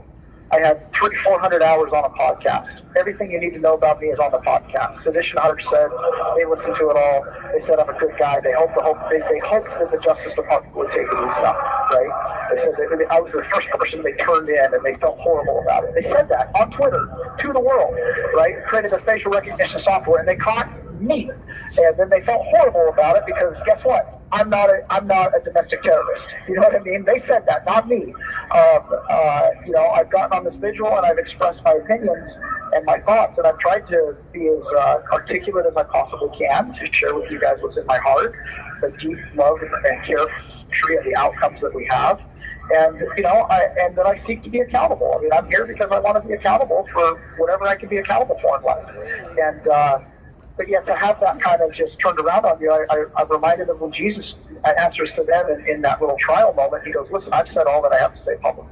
I had 400 hours on a podcast. Everything you need to know about me is on the podcast. Sedition 100%. They listened to it all. They said I'm a good guy. They hoped that the Justice Department would take me stuff, right? They said that I was the first person they turned in, and they felt horrible about it. They said that on Twitter to the world, right? Created a facial recognition software, and they caught me. And then they felt horrible about it because guess what? I'm not a domestic terrorist. You know what I mean? They said that, not me. I've gotten on this vigil and I've expressed my opinions and my thoughts, and I've tried to be as articulate as I possibly can to share with you guys what's in my heart, the deep love and care for the outcomes that we have. And, and that I seek to be accountable. I mean, I'm here because I want to be accountable for whatever I can be accountable for in life. And, but yet to have that kind of just turned around on you, I'm reminded of when Jesus answers to them in that little trial moment. He goes, listen, I've said all that I have to say publicly,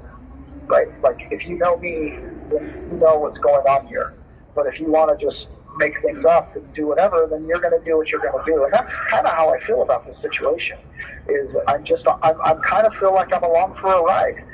right? Like, if you know me, then you know what's going on here. But if you want to just make things up and do whatever, then you're going to do what you're going to do. And that's kind of how I feel about this situation. Is I'm kind of feel like I'm along for a ride.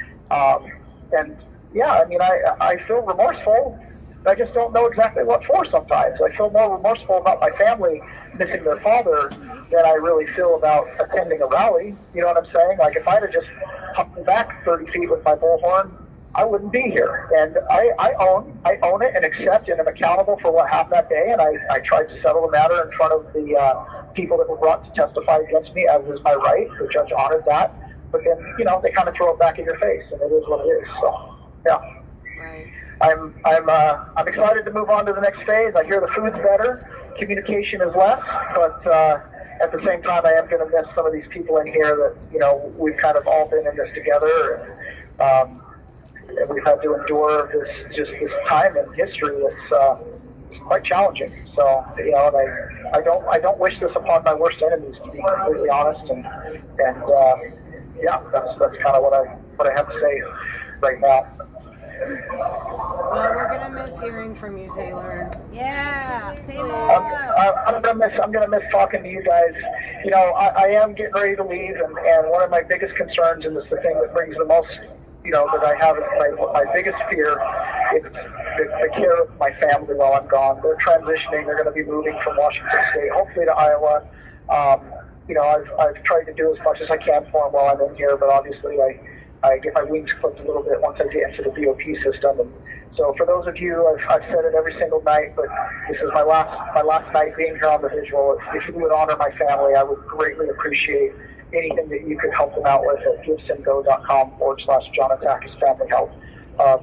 And yeah, I mean, I feel remorseful. I just don't know exactly what for sometimes. I feel more remorseful about my family missing their father than I really feel about attending a rally. You know what I'm saying? Like, if I'd have just hopped back 30 feet with my bullhorn, I wouldn't be here. And I own it and accept and am accountable for what happened that day. And I tried to settle the matter in front of the people that were brought to testify against me, as is my right. The judge honored that. But then, you know, they kind of throw it back in your face, and it is what it is. So, yeah. Right. I'm excited to move on to the next phase. I hear the food's better, communication is less, but at the same time, I am going to miss some of these people in here that, you know, we've kind of all been in this together, and we've had to endure this time in history that's quite challenging. So, you know, and I don't wish this upon my worst enemies, to be completely honest, and yeah, that's kind of what I have to say right now. Well, we're gonna miss hearing from you, Taylor. Yeah, Taylor. I'm gonna miss talking to you guys. You know, I am getting ready to leave, and one of my biggest concerns, and it's the thing that brings the most, you know, that I have is my biggest fear is the care of my family while I'm gone. They're transitioning. They're going to be moving from Washington State, hopefully to Iowa. You know, I've tried to do as much as I can for them while I'm in here, but obviously I get my wings clipped a little bit once I get into the BOP system. And so for those of you, I've said it every single night, but this is my last night being here on the visual. If you would honor my family, I would greatly appreciate anything that you could help them out with at givesendgo.com/JohnAttackis Family Help.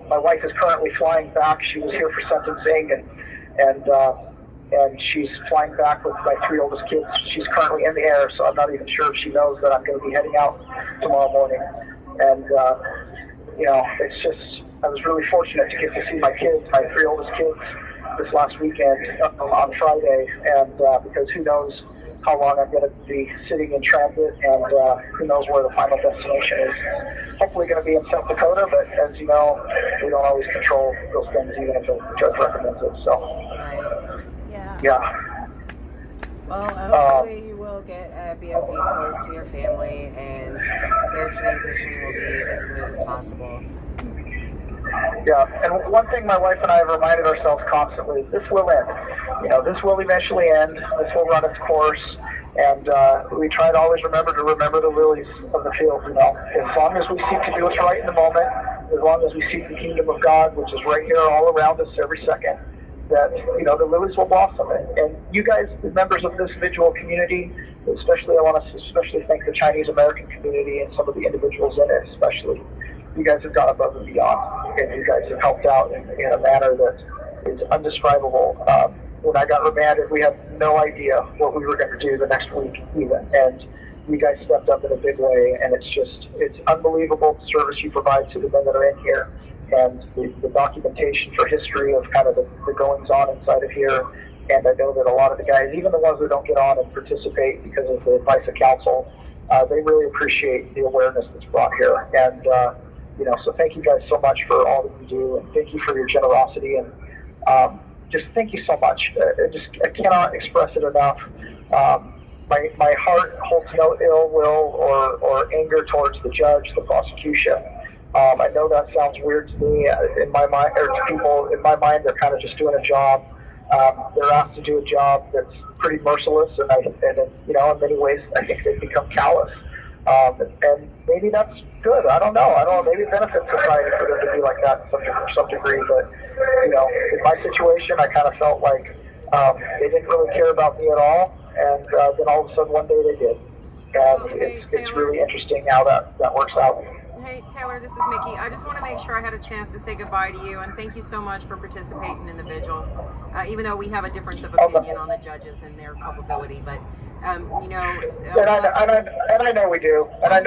My wife is currently flying back. She was here for sentencing, and she's flying back with my 3 oldest kids. She's currently in the air, so I'm not even sure if she knows that I'm going to be heading out tomorrow morning. And, you know, it's just, I was really fortunate to get to see my kids, my 3 oldest kids, this last weekend on Friday, and because who knows how long I'm going to be sitting in transit, and who knows where the final destination is. Hopefully going to be in South Dakota, but as you know, we don't always control those things, even if the judge recommends it. So, yeah. Well, hopefully you will get BOP close to your family, and their transition will be as smooth as possible. Yeah, and one thing my wife and I have reminded ourselves constantly is this will end. You know, this will eventually end. This will run its course. And we try to always remember the lilies of the field, you know. As long as we seek to do what's right in the moment, as long as we seek the kingdom of God, which is right here all around us every second, that, you know, the lilies will blossom. And you guys, the members of this visual community, especially, I want to especially thank the Chinese American community and some of the individuals in it especially. You guys have gone above and beyond, and you guys have helped out in a manner that is undescribable. When I got remanded, we had no idea what we were going to do the next week even, and you guys stepped up in a big way, and it's unbelievable the service you provide to the men that are in here, and the documentation for history of kind of the goings-on inside of here. And I know that a lot of the guys, even the ones that don't get on and participate because of the advice of counsel, they really appreciate the awareness that's brought here. And you know, so thank you guys so much for all that you do, and thank you for your generosity, and just thank you so much. I cannot express it enough. My heart holds no ill will or anger towards the judge, the prosecution. I know that sounds weird to me. In my mind, or to people in my mind, they're kind of just doing a job. They're asked to do a job that's pretty merciless, and you know, in many ways, I think they've become callous. And maybe that's good. I don't know. Maybe it benefits society for them to be like that to some degree. But, you know, in my situation, I kind of felt like they didn't really care about me at all. And then all of a sudden, one day they did. And it's really interesting how that works out. Hey, Taylor, this is Mickey. I just want to make sure I had a chance to say goodbye to you, and thank you so much for participating in the vigil, even though we have a difference of opinion on the judges and their culpability. But, you know... And I know we do, and I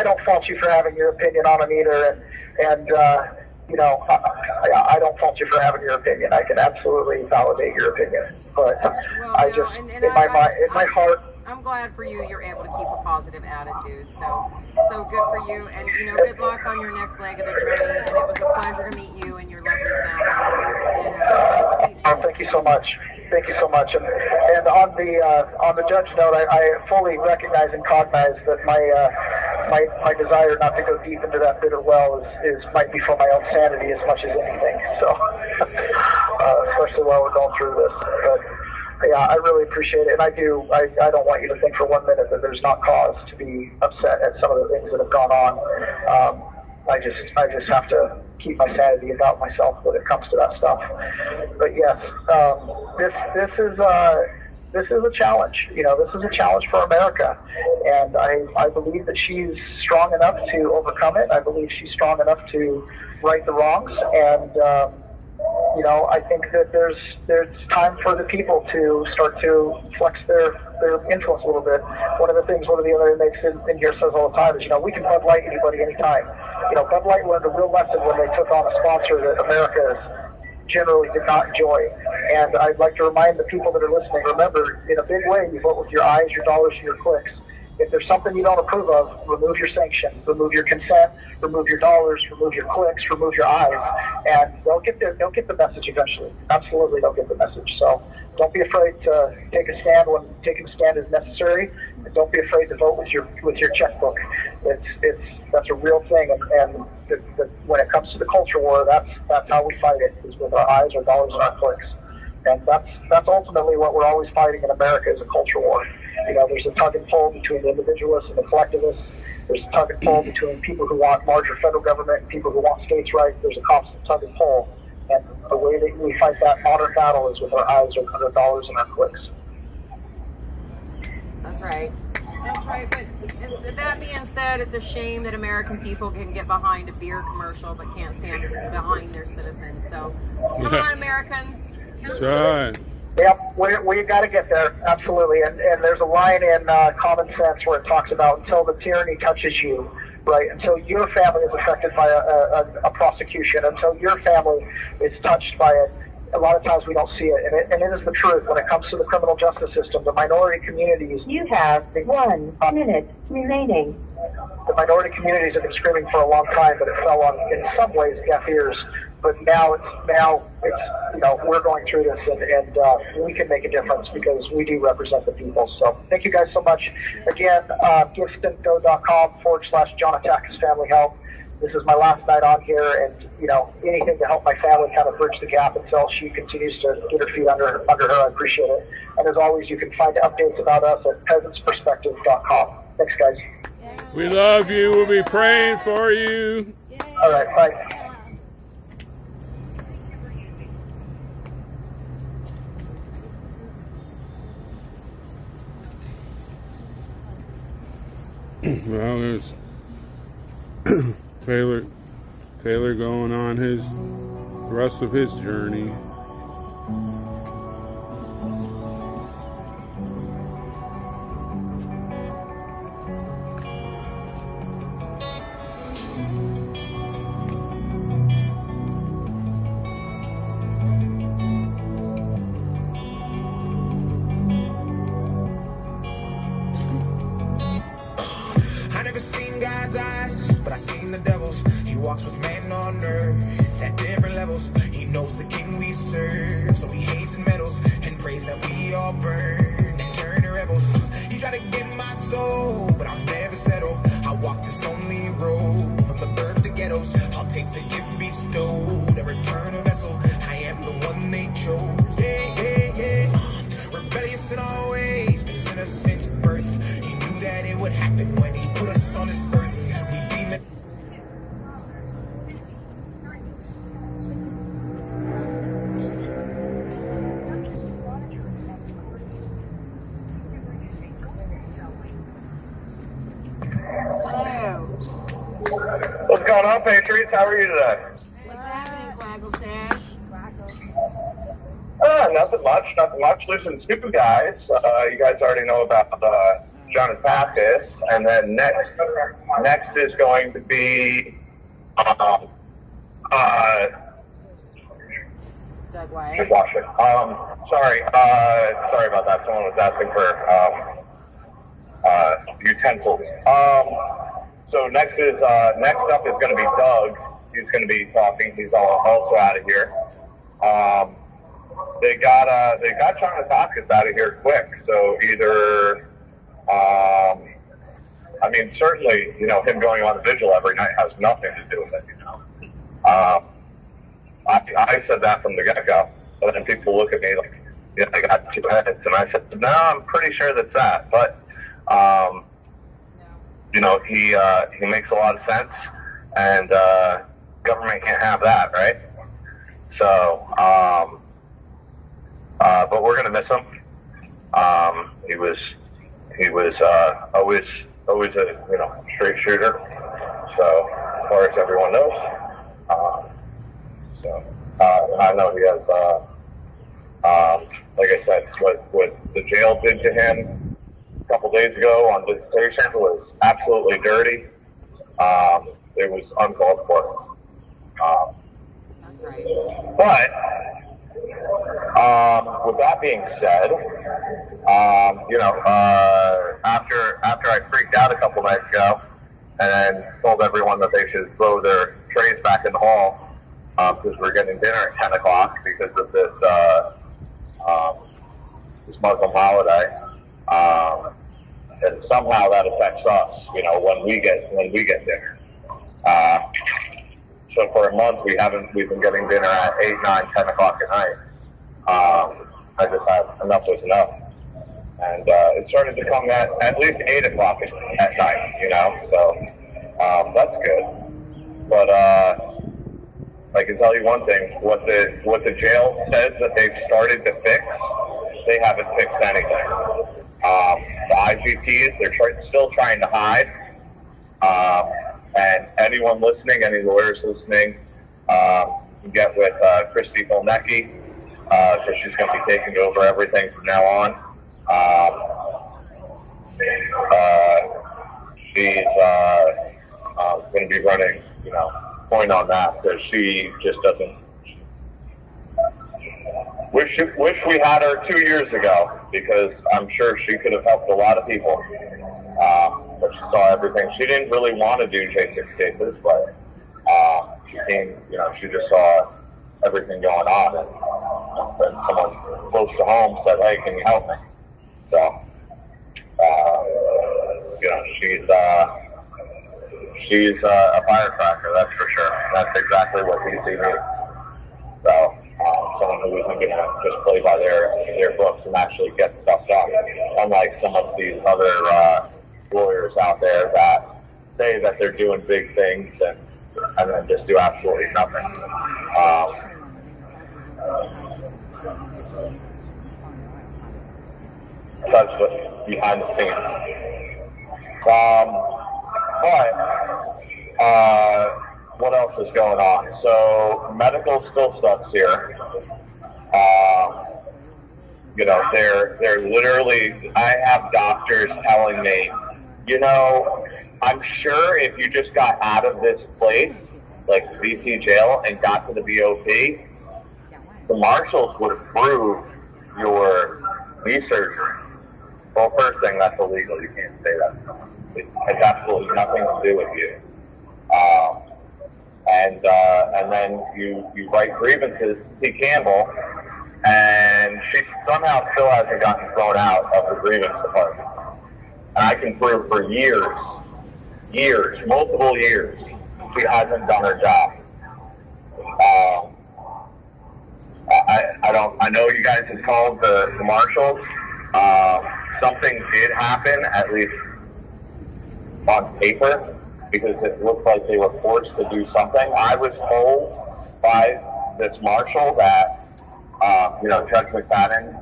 don't fault you for having your opinion on them either, and you know, I don't fault you for having your opinion. I can absolutely validate your opinion, but well, I just, in my heart... I'm glad for you. You're able to keep a positive attitude. So good for you. And, you know, good luck on your next leg of the journey. And it was a pleasure to meet you and your lovely family. And, thank Thank you so much. Thank you so much. And on the judge note, I fully recognize and cognize that my desire not to go deep into that bitter well is might be for my own sanity as much as anything. So, especially while we're going through this. But yeah, I really appreciate it, and I don't want you to think for 1 minute that there's not cause to be upset at some of the things that have gone on. I just have to keep my sanity about myself when it comes to that stuff. But yes, this is a challenge. You know, this is a challenge for America, and I believe that she's strong enough to overcome it. I believe she's strong enough to right the wrongs, and you know, I think that there's time for the people to start to flex their influence a little bit. One of the other inmates in here says all the time is, you know, we can Bud Light anybody anytime. You know, Bud Light learned a real lesson when they took on a sponsor that America generally did not enjoy. And I'd like to remind the people that are listening, remember, in a big way, you vote with your eyes, your dollars, and your clicks. If there's something you don't approve of, remove your sanction, remove your consent, remove your dollars, remove your clicks, remove your eyes, and they'll get the message eventually. Absolutely, they'll get the message. So don't be afraid to take a stand when taking a stand is necessary, and don't be afraid to vote with your checkbook. That's a real thing, and when it comes to the culture war, that's how we fight it, is with our eyes, our dollars, and our clicks. And that's ultimately what we're always fighting in America, is a culture war. You know, there's a tug and pull between the individualists and the collectivists. There's a tug and pull between people who want larger federal government and people who want states' rights. There's a constant tug and pull. And the way that we fight that modern battle is with our eyes, our dollars, and our clicks. That's right. That's right. But that being said, it's a shame that American people can get behind a beer commercial but can't stand behind their citizens. So come on, Americans. That's right. Yep, we got to get there, absolutely. And there's a line in Common Sense where it talks about until the tyranny touches you, right? Until your family is affected by a prosecution, until your family is touched by it. A lot of times we don't see it, and it is the truth when it comes to the criminal justice system. The minority communities. You have 1 minute remaining. The minority communities have been screaming for a long time, but it fell on, in some ways, deaf ears. But now it's you know, we're going through this, and we can make a difference because we do represent the people. So thank you guys so much. Again, giftandgo.com/JohnAttackis Family Help. This is my last night on here, and you know, anything to help my family kind of bridge the gap until she continues to get her feet under her, I appreciate it. And as always, you can find updates about us at peasantsperspective.com. Thanks, guys. We love you. We'll be praying for you. All right, bye. Well, there's Taylor going on the rest of his journey. But I seen the devils. He walks with man on earth at different levels. He knows the king we serve, so he hates and meddles and prays that we all burn and turn to rebels. He tried to get my soul, but I'll never settle. I walk this lonely road from the birth to ghettos. I'll take the gift bestowed, a return a vessel. I am the one they chose. Yeah. Rebellious in all ways, been sinner since birth. He knew that it would happen when he put us on this earth. What's going on, Patriots? How are you today? What's happening, Quaggle Stash? Nothing much. Listen, two guys. You guys already know about John Attackis, and then next is going to be Doug Wyatt. Washington. Sorry about that. Someone was asking for utensils. So next up is going to be Doug. He's going to be talking. He's also out of here. they got Thanatakis out of here quick. So either, I mean, certainly, you know, him going on a vigil every night has nothing to do with it, you know. I said that from the get-go, but then people look at me like, yeah, I got 2 heads, and I said, no, I'm pretty sure that's that. But, you know, he makes a lot of sense, and government can't have that, right? So, but we're gonna miss him. He was always a, you know, straight shooter. So, as far as everyone knows. And I know he has, like I said, what the jail did to him a couple days ago on visitation was absolutely dirty. It was uncalled for. That's right. But with that being said, you know, after I freaked out a couple nights ago and told everyone that they should throw their trays back in the hall because we're getting dinner at 10 o'clock because of this Muslim holiday, and somehow that affects us, you know, when we get dinner. So for a month we've been getting dinner at 8, 9, 10 o'clock at night. I just had enough was enough. And it started to come at least 8 o'clock at night, you know, so that's good. But I can tell you one thing, what the jail says that they've started to fix, they haven't fixed anything. The IGTs, they're still trying to hide. And anyone listening, any lawyers listening, can get with Christy Thematic, so she's going to be taking over everything from now on. She's going to be running, you know, point on that, because she just doesn't. Wish we had her 2 years ago, because I'm sure she could have helped a lot of people. But she saw everything. She didn't really want to do J6 cases, but she came, you know, she just saw everything going on, and someone close to home said, "Hey, can you help me?" So, you know, she's a firecracker, that's for sure. That's exactly what DC needs. So, someone who isn't going to just play by their books and actually get stuff done, unlike some of these other lawyers out there that say that they're doing big things and then just do absolutely nothing. That's what's behind the scenes. But what else is going on? So medical still sucks here. You know, they're literally, I have doctors telling me, you know, I'm sure if you just got out of this place, like DC jail, and got to the BOP, the marshals would approve your knee surgery. Well, first thing, that's illegal. You can't say that. It has absolutely nothing to do with you. And then you write grievances to T. Campbell, and she somehow still hasn't gotten thrown out of the grievance department. And I can prove for years, multiple years, she hasn't done her job. I know you guys have called the marshals. Something did happen, at least on paper, because it looked like they were forced to do something. I was told by this marshal that, you know, Judge McFadden,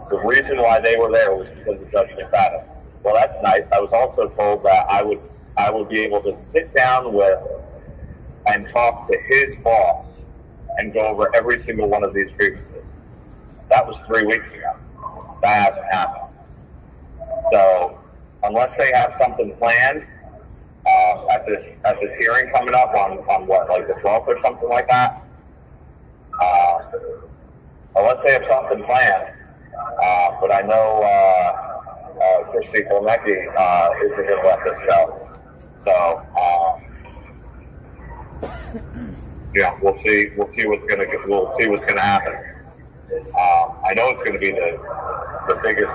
the reason why they were there was because of Judge McFadden. Well, that's nice. I was also told that I would be able to sit down with and talk to his boss and go over every single one of these grievances. That was 3 weeks ago. That hasn't happened. So, unless they have something planned at this hearing coming up on what, like the 12th or something like that, unless they have something planned, but I know Christy Thematic isn't going to let this go. So, yeah, we'll see what's going to happen. I know it's going to be the biggest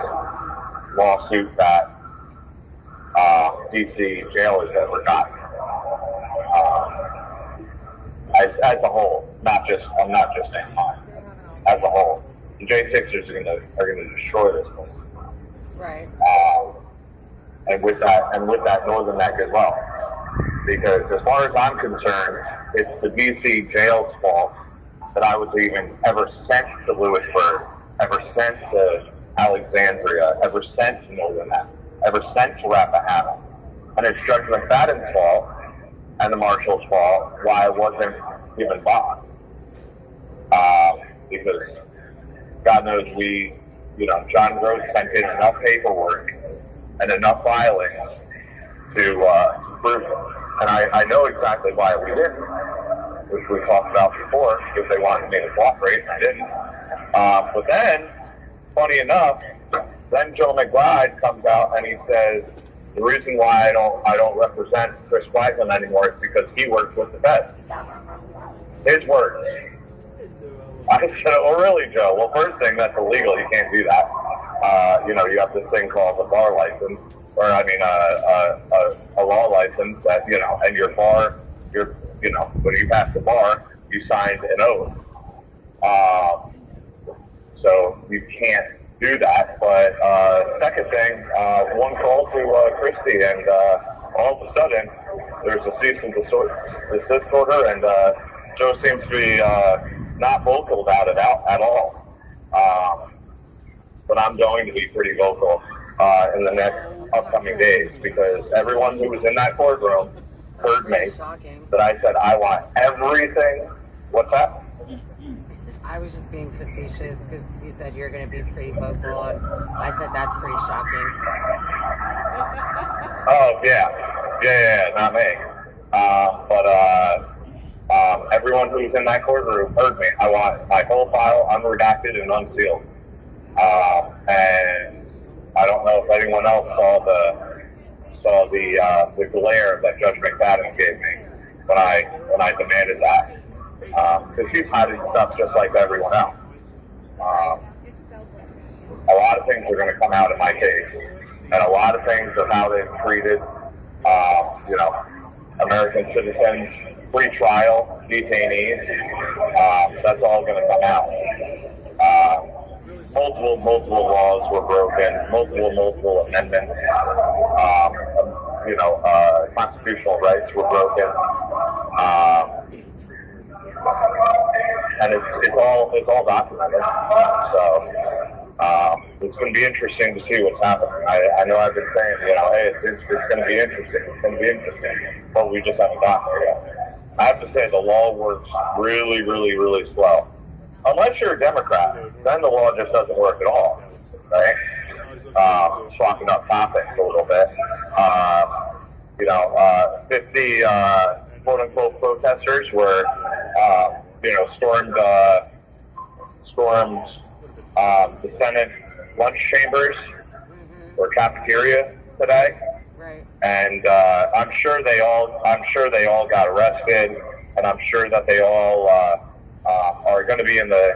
lawsuit that DC jail has ever gotten. As a whole, I'm not just saying mine. As a whole, the J6ers are going to destroy this place. Right. And with that Northern Neck as well, because as far as I'm concerned, it's the DC jail's fault that I was even ever sent to Lewisburg, ever sent to Alexandria, ever sent to Northern Neck, ever sent to Rappahannock. And it's Judge McFadden's fault and the marshal's fault why I wasn't given bond. Because God knows John Gross sent in enough paperwork and enough filings to prove it. And I know exactly why we didn't, which we talked about before, because they wanted me to cooperate and I didn't. But then, funny enough, then Joe McBride comes out and he says, the reason why I don't represent Chris Franklin anymore is because he works with the Fed. His words. I said, oh really, Joe? Well, first thing, that's illegal. You can't do that. You have this thing called a bar license, or a law license that, and your bar, when you pass the bar, you signed an oath. So you can't do that. But second thing, one call to Christie, and all of a sudden there's a cease and desist order, and Joe seems to be not vocal about it at all. But I'm going to be pretty vocal in the next upcoming days, because everyone who was in that courtroom heard me that I said I want everything. What's that? I was just being facetious because you said you're going to be pretty vocal. I said that's pretty shocking. Oh, yeah, not me. But everyone who's in that courtroom heard me. I want my whole file unredacted and unsealed. And I don't know if anyone else saw the glare that Judge McFadden gave me when I demanded that. Because he's hiding stuff just like everyone else. A lot of things are going to come out in my case, and a lot of things of how they've treated, American citizens, pre-trial detainees. That's all going to come out. Multiple laws were broken, multiple amendments. Constitutional rights were broken. And it's all documented. So it's going to be interesting to see what's happening. I know I've been saying, hey, it's going to be interesting. It's going to be interesting, but we just haven't gotten there yet. I have to say the law works really, really, really slow. Unless you're a Democrat, then the law just doesn't work at all, right? Swapping up topics a little bit. 50 quote-unquote protesters were, stormed the Senate lunch chambers or cafeteria today. Right. And I'm sure they all got arrested, and I'm sure that they all are going to be in the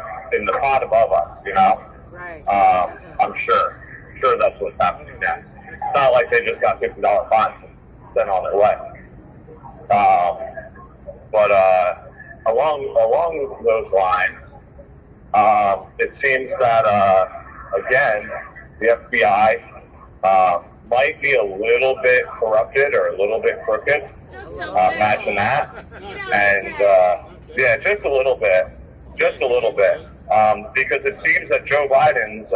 pot above us, Right. I'm sure that's what's happening next. It's not like they just got $50 fines sent on their way. But along those lines, it seems that again the FBI might be a little bit corrupted or a little bit crooked. Imagine that. And just a little bit, because it seems that Joe Biden's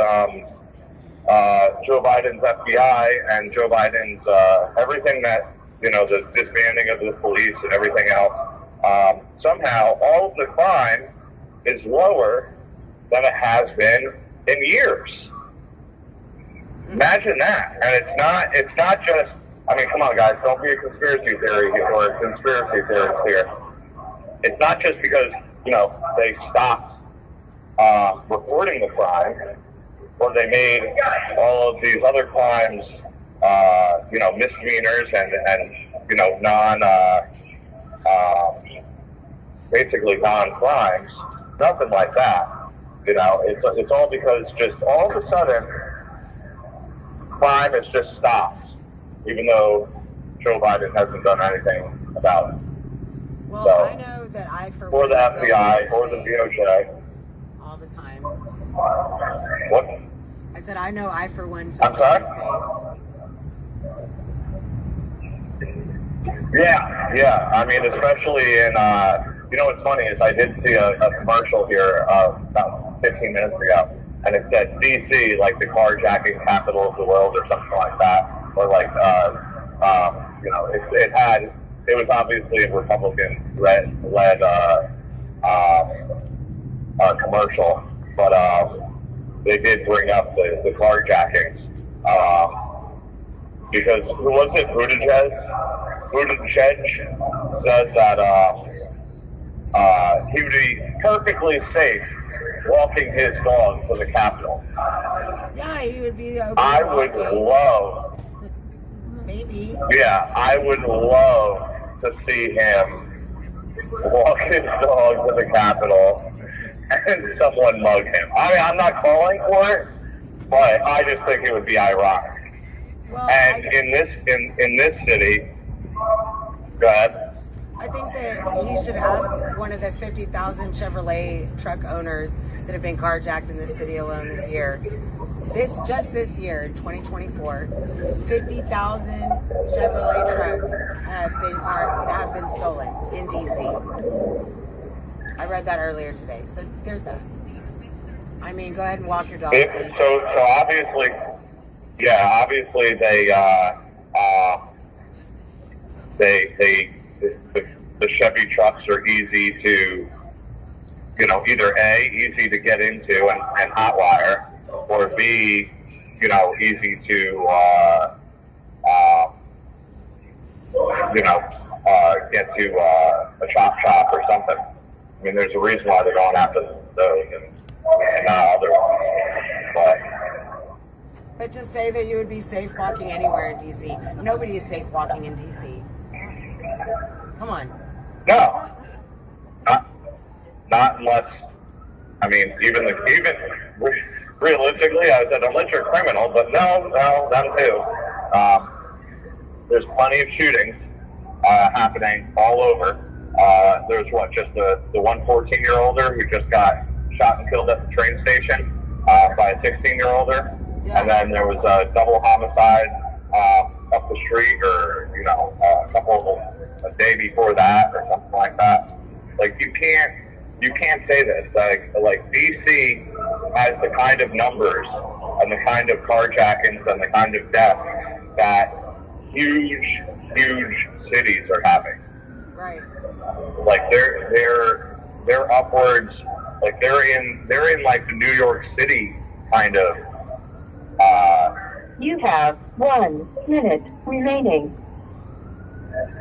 FBI and Joe Biden's everything that the disbanding of the police and everything else, somehow all of the crime is lower than it has been in years. Imagine that. And it's not just, come on guys, don't be a conspiracy theory or a conspiracy theorist here. It's not just because, they stopped reporting the crime, or they made all of these other crimes, misdemeanors and basically non-crimes. Nothing like that. You know, it's all because just all of a sudden crime has just stopped, even though Joe Biden hasn't done anything about it. Well, so, I know that I, for or the FBI, or the DOJ. all the time. What? I said, I know I, for one, I'm sorry? Yeah. I mean, especially in, you know what's funny is I did see a commercial here about 15 minutes ago, and it said D.C., like the carjacking capital of the world or something like that, or like, you know, it was obviously a Republican-led commercial, but they did bring up the carjackings. Because, who was it, Buttigieg says that he would be perfectly safe walking his dog to the Capitol. Yeah, he would be okay. I would love... Maybe. Yeah, I would love to see him walk his dog to the Capitol and someone mug him. I mean, I'm not calling for it, but I just think it would be ironic. Well, and in this city, go ahead. I think that he should ask one of the 50,000 Chevrolet truck owners that have been carjacked in this city alone this year. Just this year, in 2024, 50,000 Chevrolet trucks have been stolen in DC. I read that earlier today. So there's that. I mean, go ahead and walk your dog. So obviously, yeah, obviously the Chevy trucks are easy to, you know, either A, easy to get into and hotwire, or B, you know, easy to, you know, get to a chop shop or something. I mean, there's a reason why they're going after those and not other ones. But to say that you would be safe walking anywhere in DC, nobody is safe walking in DC. Come on. No, not unless. I mean, even realistically, I said unless you're a criminal, but no, them too. There's plenty of shootings happening all over. There's just the one 14-year-older who just got shot and killed at the train station by a 16-year-older. Yeah. And then there was a double homicide up the street, or a day before that, or something like that. Like you can't say this. Like DC has the kind of numbers and the kind of carjackings and the kind of deaths that huge cities are having. Right. Like they're upwards. Like they're in like the New York City kind of. You have 1 minute remaining.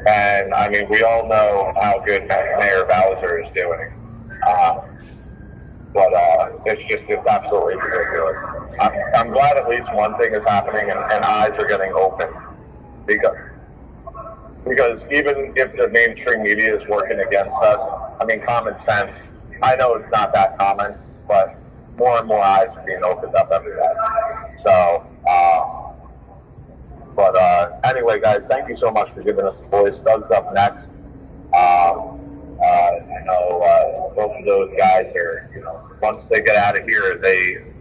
And I mean, we all know how good Mayor Bowser is doing. But it's absolutely ridiculous. I'm glad at least one thing is happening and eyes are getting open. Because even if the mainstream media is working against us, I mean, common sense, I know it's not that common, but more and more eyes are being opened up every day. So, anyway, guys, thank you so much for giving us a voice. Doug's up next. I know both of those guys are, once they get out of here,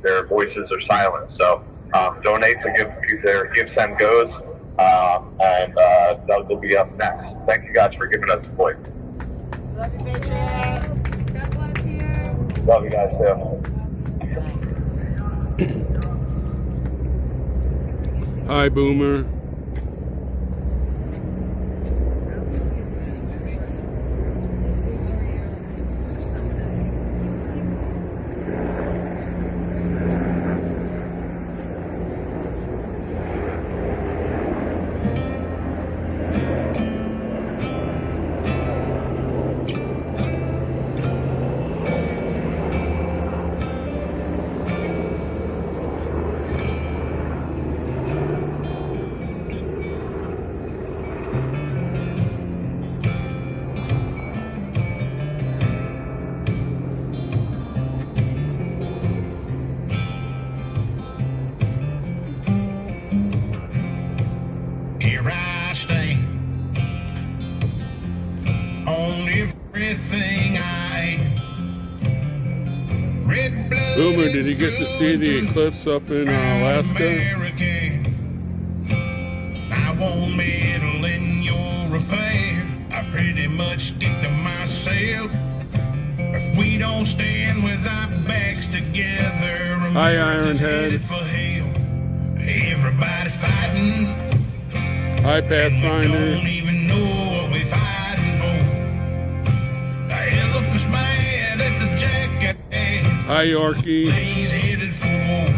their voices are silent. So donate to Give Send Goes, and Doug will be up next. Thank you guys for giving us a voice. Love you, Patriot. God bless you. Love you guys too. Hi, Boomer. Boomer, did you get to see the eclipse up in Alaska? I won't meddle in your affair. I pretty much stick to myself. If we don't stand with our backs together, hi, Ironhead. Everybody's fighting. Hi, Pathfinder. Don't even know what we're fighting for. The elephant's mad at the jackass. Hi, Yorkie. He's headed for war.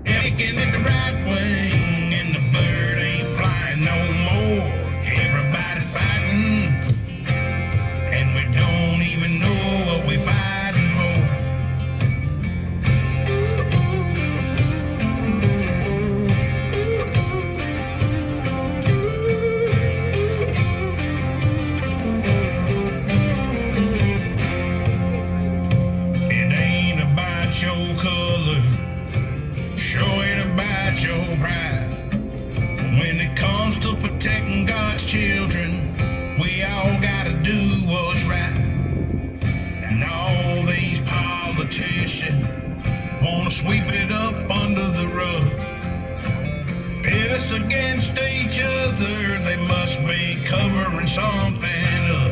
Making it the right way, and the bird ain't flying no more. Everybody's fighting, and we don't even know what we're fighting for. It ain't about your color, sure ain't about your pride. When it comes to protecting God's children, we all gotta do what's right. And all these politicians wanna sweep it up under the rug. Pit us against each other, they must be covering something up.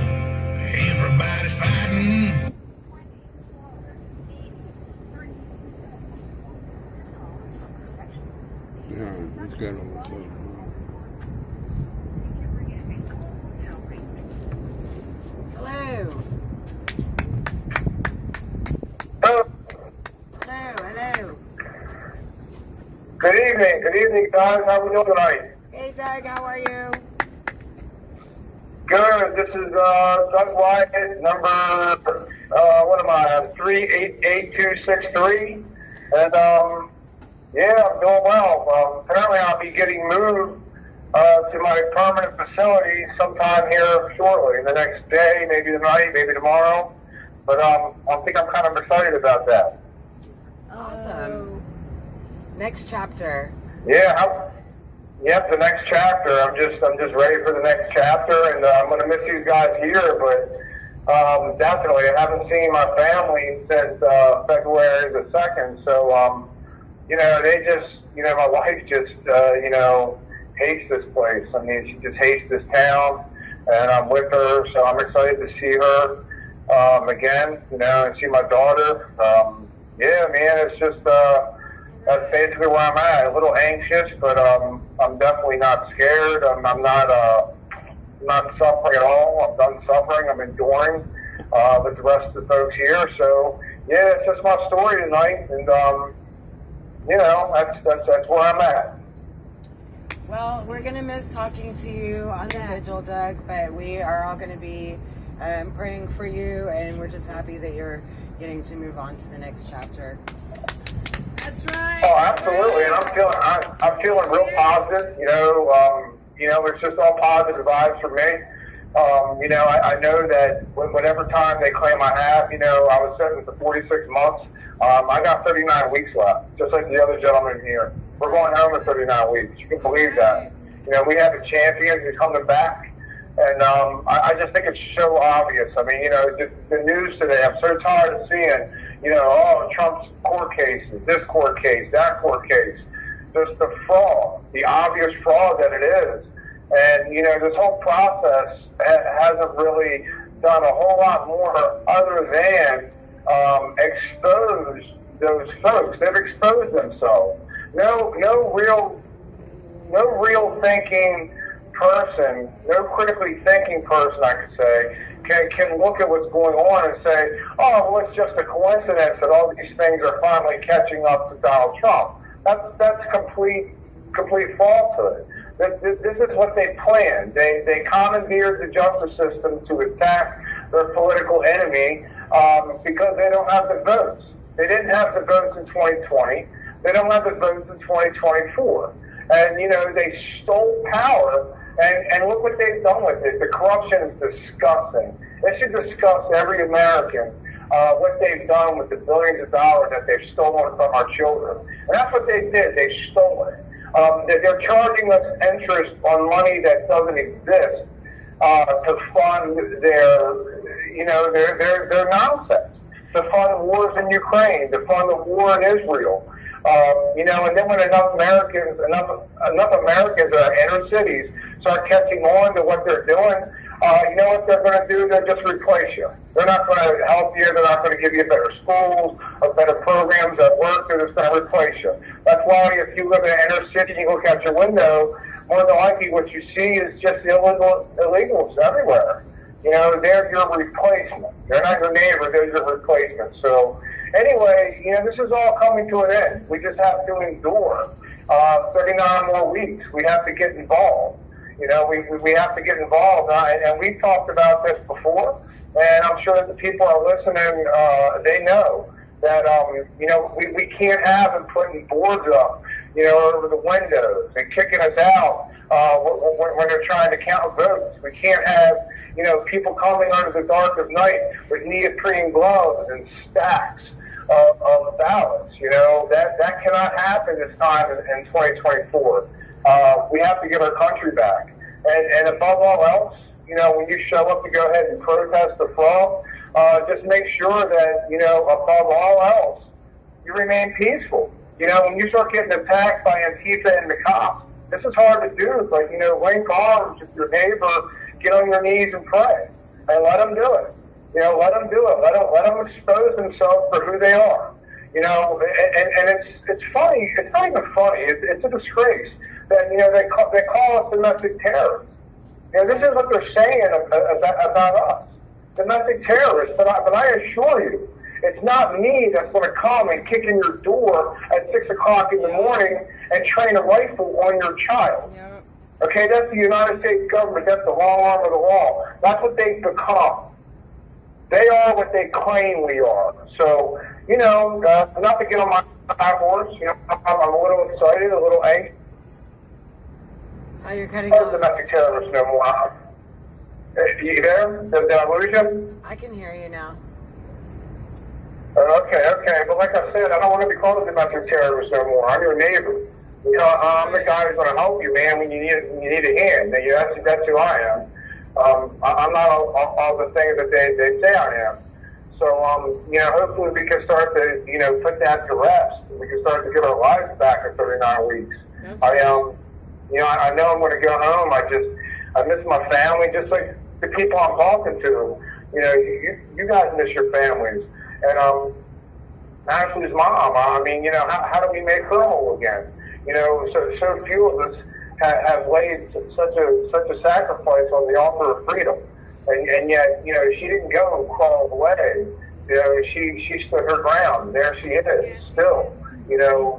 Everybody's fighting. Yeah, he's got all this stuff. Hello. Hello. Good evening, guys. How we doing tonight? Hey, Doug, how are you? Good. This is Doug Wyatt, number 388263, and yeah, I'm doing well. Apparently, I'll be getting moved to my permanent facility sometime here shortly, the next day, maybe tonight, maybe tomorrow. But I think I'm kind of excited about that. Awesome. Next chapter. Yeah. Yep, the next chapter. I'm just ready for the next chapter, and I'm going to miss you guys here. But definitely, I haven't seen my family since February the 2nd. So they just, my wife just, hates this place. I mean, she just hates this town, and I'm with her, so I'm excited to see her again, and see my daughter. Yeah, man, it's just, that's basically where I'm at. A little anxious, but I'm definitely not scared. I'm not suffering at all. I'm done suffering. I'm enduring with the rest of the folks here. So, yeah, it's just my story tonight, and, that's where I'm at. Well, we're going to miss talking to you on the vigil, Doug, but we are all going to be praying for you, and we're just happy that you're getting to move on to the next chapter. That's right. Oh, absolutely, and I'm feeling real positive. It's just all positive vibes for me. I know that whatever time they claim I have, I was sentenced to 46 months. I got 39 weeks left, just like the other gentleman here. We're going home in 39 weeks. You can believe that. We have a champion who's coming back. And I just think it's so obvious. I mean, the news today, I'm so tired of seeing, Trump's court cases, this court case, that court case. Just the fraud, the obvious fraud that it is. And, this whole process hasn't really done a whole lot more other than expose those folks. They've exposed themselves. No real thinking person, no critically thinking person, I could say, can look at what's going on and say, oh, well, it's just a coincidence that all these things are finally catching up to Donald Trump. That's complete falsehood. This is what they planned. They commandeered the justice system to attack their political enemy because they don't have the votes. They didn't have the votes in 2020. They don't have the votes in 2024. And, they stole power, and look what they've done with it. The corruption is disgusting. They should discuss, every American, what they've done with the billions of dollars that they've stolen from our children. And that's what they did. They stole it. They're charging us interest on money that doesn't exist to fund their nonsense. to fund wars in Ukraine, to fund the war in Israel. And then when enough Americans that are inner cities start catching on to what they're doing, you know what they're going to do? They'll just replace you. They're not going to help you. They're not going to give you better schools or better programs at work. They're just going to replace you. That's why if you live in an inner city and you look out your window, more than likely what you see is just illegals everywhere. They're your replacement. They're not your neighbor. They're your replacement. So anyway, this is all coming to an end. We just have to endure 39 more weeks. We have to get involved. We have to get involved. And we've talked about this before, and I'm sure that the people are listening, they know that, we can't have them putting boards up, over the windows and kicking us out when they're trying to count votes. We can't have, people coming under the dark of night with neoprene gloves and stacks of ballots. That cannot happen this time in 2024. We have to get our country back. And above all else, when you show up to go ahead and protest the fraud, just make sure that, above all else, you remain peaceful. When you start getting attacked by Antifa and the cops, this is hard to do, but, link arms with your neighbor, get on your knees and pray, and let them do it. Let them do it. Let them expose themselves for who they are. And it's funny. It's not even funny. It's a disgrace that, they call us domestic terrorists. This is what they're saying about us, domestic terrorists. But I assure you, it's not me that's going to come and kick in your door at 6 o'clock in the morning and train a rifle on your child. Okay, that's the United States government. That's the long arm of the law. That's what they've become. They are what they claim we are. So, not to get on my high horse, I'm a little excited, a little angry. Oh, you're cutting off. Domestic terrorists no more. You there? Did I lose you? I can hear you now. Okay. But like I said, I don't want to be called a domestic terrorist no more. I'm your neighbor. I'm the guy who's going to help you, man, when you need a hand. That's who I am. I'm not all the things that they say I am. So, hopefully we can start to, put that to rest. We can start to get our lives back in 39 weeks. I know I'm going to go home. I miss my family, just like the people I'm talking to. You guys miss your families. And Ashley's mom, how do we make her whole again? So few of us have laid such a sacrifice on the altar of freedom, and yet she didn't go and crawl away. She stood her ground. There she is, still.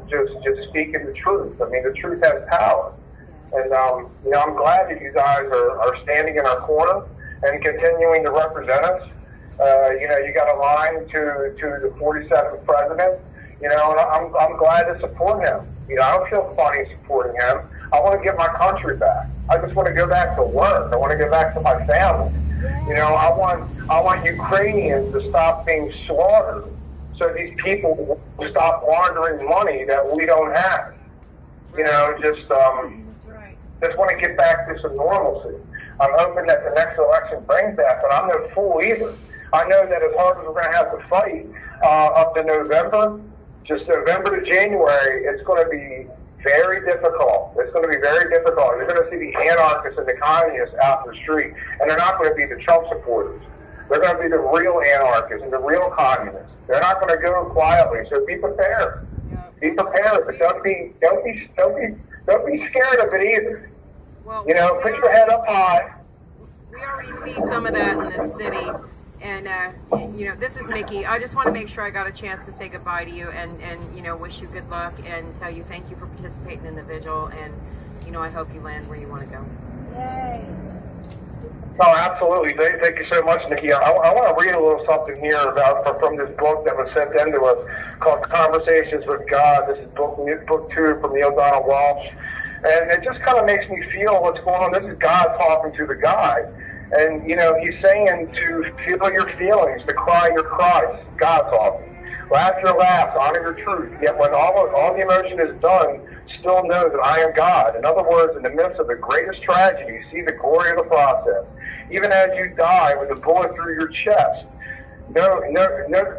Just speaking the truth. The truth has power, and I'm glad that you guys are standing in our corner and continuing to represent us. You got a line to the 47th president. And I'm glad to support him. I don't feel funny supporting him. I want to get my country back. I just want to go back to work. I want to go back to my family. I want Ukrainians to stop being slaughtered, so these people will stop laundering money that we don't have. Just want to get back to some normalcy. I'm hoping that the next election brings that, but I'm no fool either. I know that as hard as we're going to have to fight up to November, just November to January, it's going to be very difficult. It's going to be very difficult. You're going to see the anarchists and the communists out in the street, and they're not going to be the Trump supporters. They're going to be the real anarchists and the real communists. They're not going to go quietly. So be prepared. Be prepared, but don't be scared of it either. Well, put your head up high. We already see some of that in the city. And, this is Mickey. I just want to make sure I got a chance to say goodbye to you and wish you good luck and tell you thank you for participating in the vigil. And, I hope you land where you want to go. Yay. Oh, absolutely. Thank you so much, Nikki. I want to read a little something here from this book that was sent in to us called Conversations with God. This is book 2 from Neil Donald Walsh. And it just kind of makes me feel what's going on. This is God talking to the guy. And, he's saying to feel your feelings, to cry your cries. God talking. Laugh your laughs, honor your truth. Yet when all the emotion is done, still know that I am God. In other words, in the midst of the greatest tragedy, see the glory of the process. Even as you die with a bullet through your chest, No,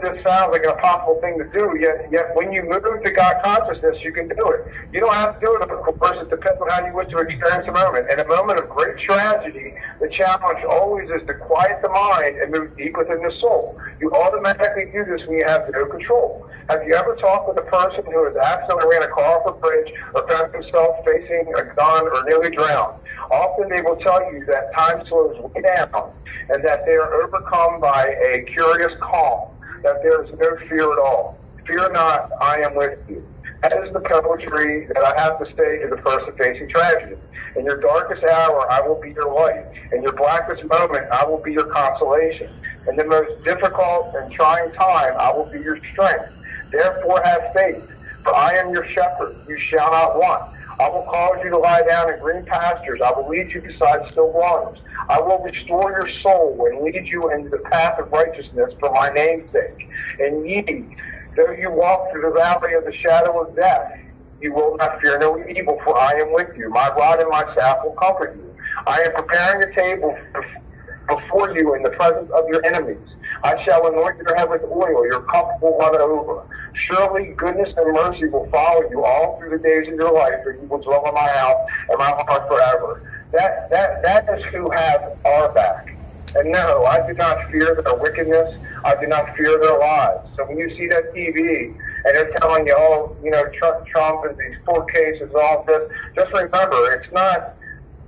this sounds like an impossible thing to do, yet when you move to God consciousness, you can do it. You don't have to do it, of course. It depends on how you wish to experience a moment. In a moment of great tragedy, the challenge always is to quiet the mind and move deep within the soul. You automatically do this when you have no control. Have you ever talked with a person who has accidentally ran a car off a bridge or found himself facing a gun or nearly drowned? Often they will tell you that time slows way down and that they are overcome by a curious calm, that there is no fear at all. Fear not, I am with you. That is the poetry that I have to say to the person facing tragedy. In your darkest hour, I will be your light. In your blackest moment, I will be your consolation. In the most difficult and trying time, I will be your strength. Therefore have faith, for I am your shepherd. You shall not want. I will cause you to lie down in green pastures. I will lead you beside still waters. I will restore your soul and lead you into the path of righteousness for my name's sake. And ye, though you walk through the valley of the shadow of death, you will not fear no evil, for I am with you. My rod and my staff will comfort you. I am preparing a table before you in the presence of your enemies. I shall anoint your head with oil, your cup will run over. Surely goodness and mercy will follow you all through the days of your life, and you will dwell in my house and my heart forever. That is who has our back. And no, I do not fear their wickedness. I do not fear their lies. So when you see that TV and they're telling you, oh, you know, Trump and these court cases and all this, just remember, it's not,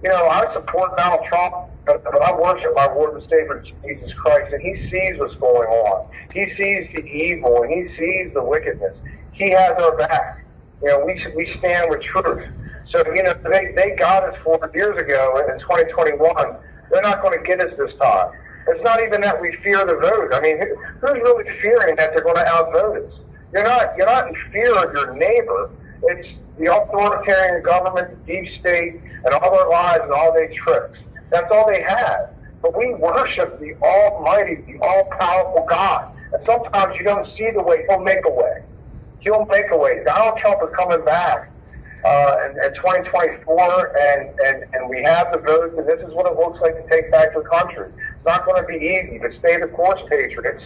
you know, I support Donald Trump, but I worship my Lord and Savior Jesus Christ, and he sees what's going on. He sees the evil, and he sees the wickedness. He has our back. You know, we stand with truth. So, you know, they got us 4 years ago in 2021. They're not going to get us this time. It's not even that we fear the vote. I mean, who's really fearing that they're going to outvote us? You're not in fear of your neighbor. It's the authoritarian government, deep state, and all their lies and all their tricks. That's all they have. But we worship the almighty, the all-powerful God. And sometimes you don't see the way. He'll make a way. He'll make a way. Donald Trump is coming back in 2024, and we have the votes, and this is what it looks like to take back the country. It's not going to be easy, but stay the course, patriots.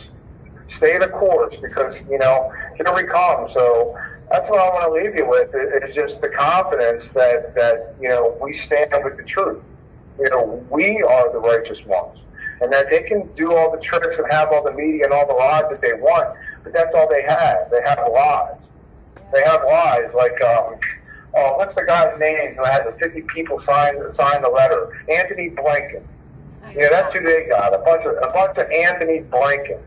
Stay the course, because, you know, here we come. So that's what I want to leave you with, is just the confidence that, you know, we stand with the truth. You know, we are the righteous ones. And that they can do all the tricks and have all the media and all the lies that they want, but that's all they have. They have lies. They have lies like, what's the guy's name who had the 50 people sign the letter? Anthony Blinken. Yeah, that's who they got. A bunch of Anthony Blinkens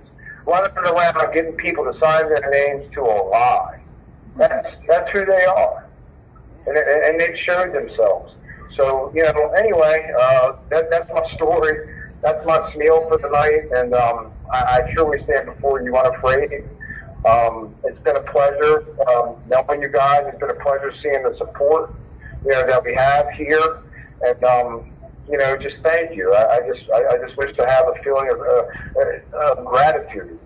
running around getting people to sign their names to a lie. That's who they are, and they've showed themselves. So, you know, anyway, that's my story. That's my smeal for the night, and I truly stand before you unafraid. It's been a pleasure knowing you guys. It's been a pleasure seeing the support, you know, that we have here, and you know, just thank you. I just wish to have a feeling of gratitude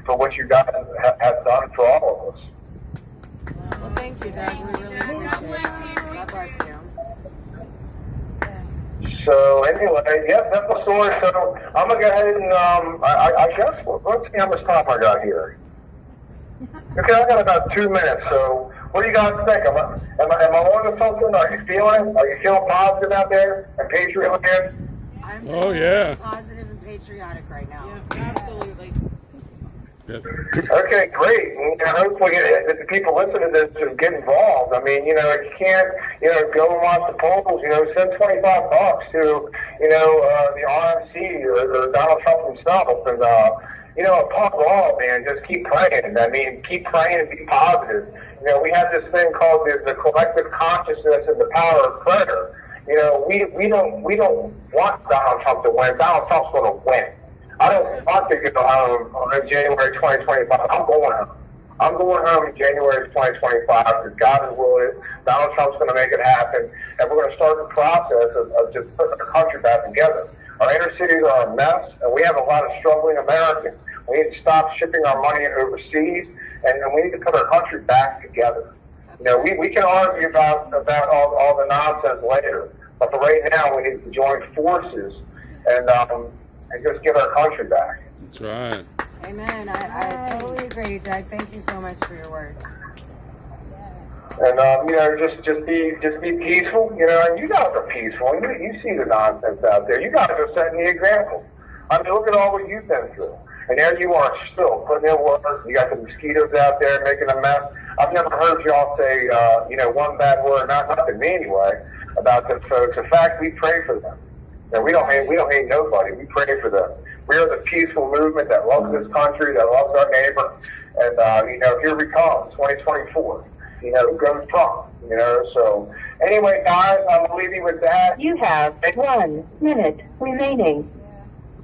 for what you guys have done for all of us. Well, thank you, Doug. We really appreciate it. God bless you. So anyway, yeah, that's the story. So I'm gonna go ahead and I guess let's see how much time I got here. Okay, I got about 2 minutes. So what do you guys think? Am I on to something? Are you feeling positive out there and patriotic? I'm positive and patriotic right now. Yeah, absolutely. Yes. Okay, great. And hopefully the people listening to this just get involved. I mean, you know, you can't, you know, go and watch the polls. You know, send $25 to, you know, the RNC or Donald Trump himself. And, you know, above all, man, just keep praying. I mean, keep praying and be positive. You know, we have this thing called the collective consciousness and the power of prayer. You know, we don't want Donald Trump to win. Donald Trump's going to win. I don't want to go home on January 2025. I'm going home. I'm going home in January 2025 because God is willing. Donald Trump's going to make it happen, and we're going to start the process of just putting our country back together. Our inner cities are a mess, and we have a lot of struggling Americans. We need to stop shipping our money overseas, and we need to put our country back together. You know, we can argue about all the nonsense later, but for right now, we need to join forces and just get our country back. That's right. Amen. I totally agree, Doug. Thank you so much for your words. And just be peaceful. And you guys are peaceful. You see the nonsense out there. You guys are setting the example. I mean, look at all what you've been through. And there you are, still putting in work. You got the mosquitoes out there making a mess. I've never heard y'all say, one bad word, not to me anyway, about them folks. In fact, we pray for them. And we don't hate nobody. We pray for them. We are the peaceful movement that loves this country, that loves our neighbor. And here we come, 2024. Go Trump. So anyway, guys, I'm gonna leave you with that. You have 1 minute remaining.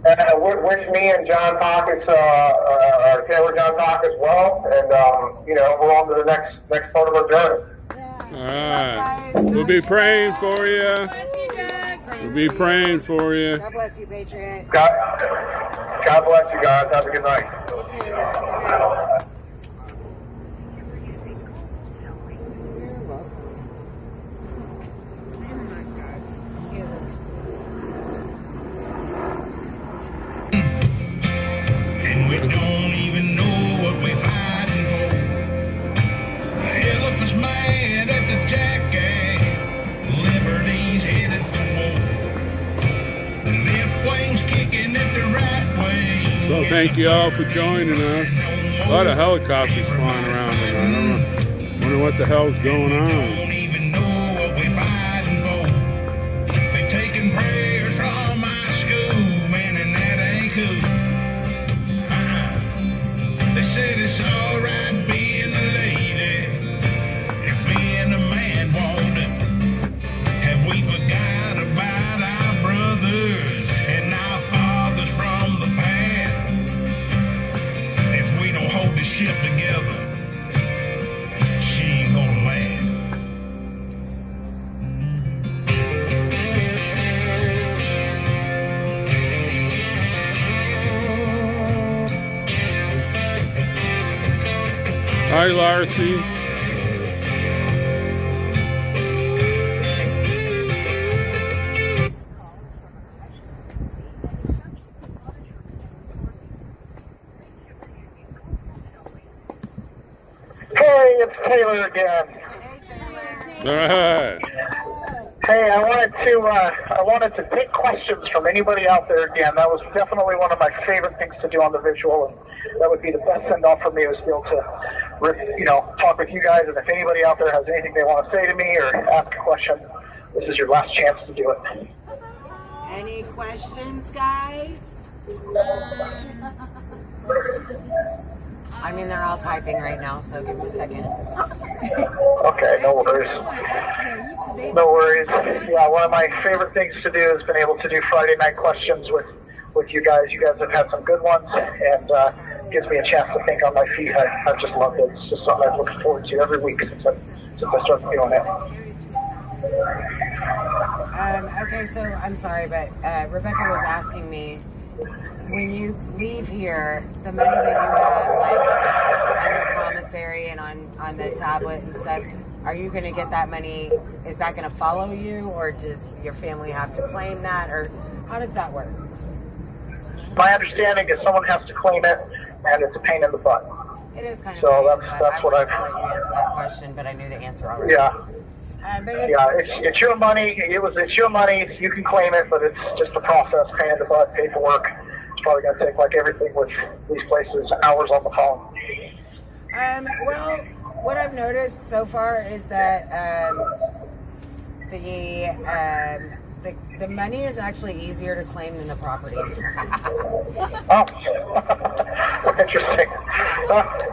Wish me and John Pockets, or Taylor John Pockets well, and we're on to the next part of our journey. All right. We'll be praying for you. We'll be praying for you. God bless you, Patriot. God bless you guys. Have a good night. You too. Good night. And we don't even know what we're fighting for. The elephant's mad at the jackass. Liberty's headed for war. Left wing's kicking it the right way. So thank you all for joining us. A lot of helicopters flying around tonight. I wonder what the hell's going on. Don't even know what we're fighting for. They're taking prayers from my school, man, and that ain't cool. They said it's alright being a lady if being a man won't it. Have we forgot about our brothers and our fathers from the past? If we don't hold this ship together, she ain't gonna last. Hi, Larcy. Hey, it's Taylor again. All right. Hey, I wanted to take questions from anybody out there again. That was definitely one of my favorite things to do on the visual, and that would be the best send off for me, was to be able to, talk with you guys. And if anybody out there has anything they want to say to me or ask a question, this is your last chance to do it. Any questions, guys? I mean, they're all typing right now, so give me a second. Okay, no worries. No worries. Yeah, one of my favorite things to do has been able to do Friday night questions with you guys. You guys have had some good ones, and gives me a chance to think on my feet. I've just loved it. It's just something I've looked forward to every week since I started doing it. Okay, so I'm sorry, but Rebecca was asking me, when you leave here, the money that you have, like on your commissary and on the tablet and stuff, are you going to get that money? Is that going to follow you, or does your family have to claim that, or how does that work? My understanding is someone has to claim it, and it's a pain in the butt. It is kind of. So that's what I've. I wanted to let you answer that question, but I knew the answer already. Yeah. It's your money. It's your money. You can claim it, but it's just a process, pain in the butt, paperwork. It's probably going to take, like everything with these places, hours on the phone. Well, what I've noticed so far is that the money is actually easier to claim than the property. Oh, interesting.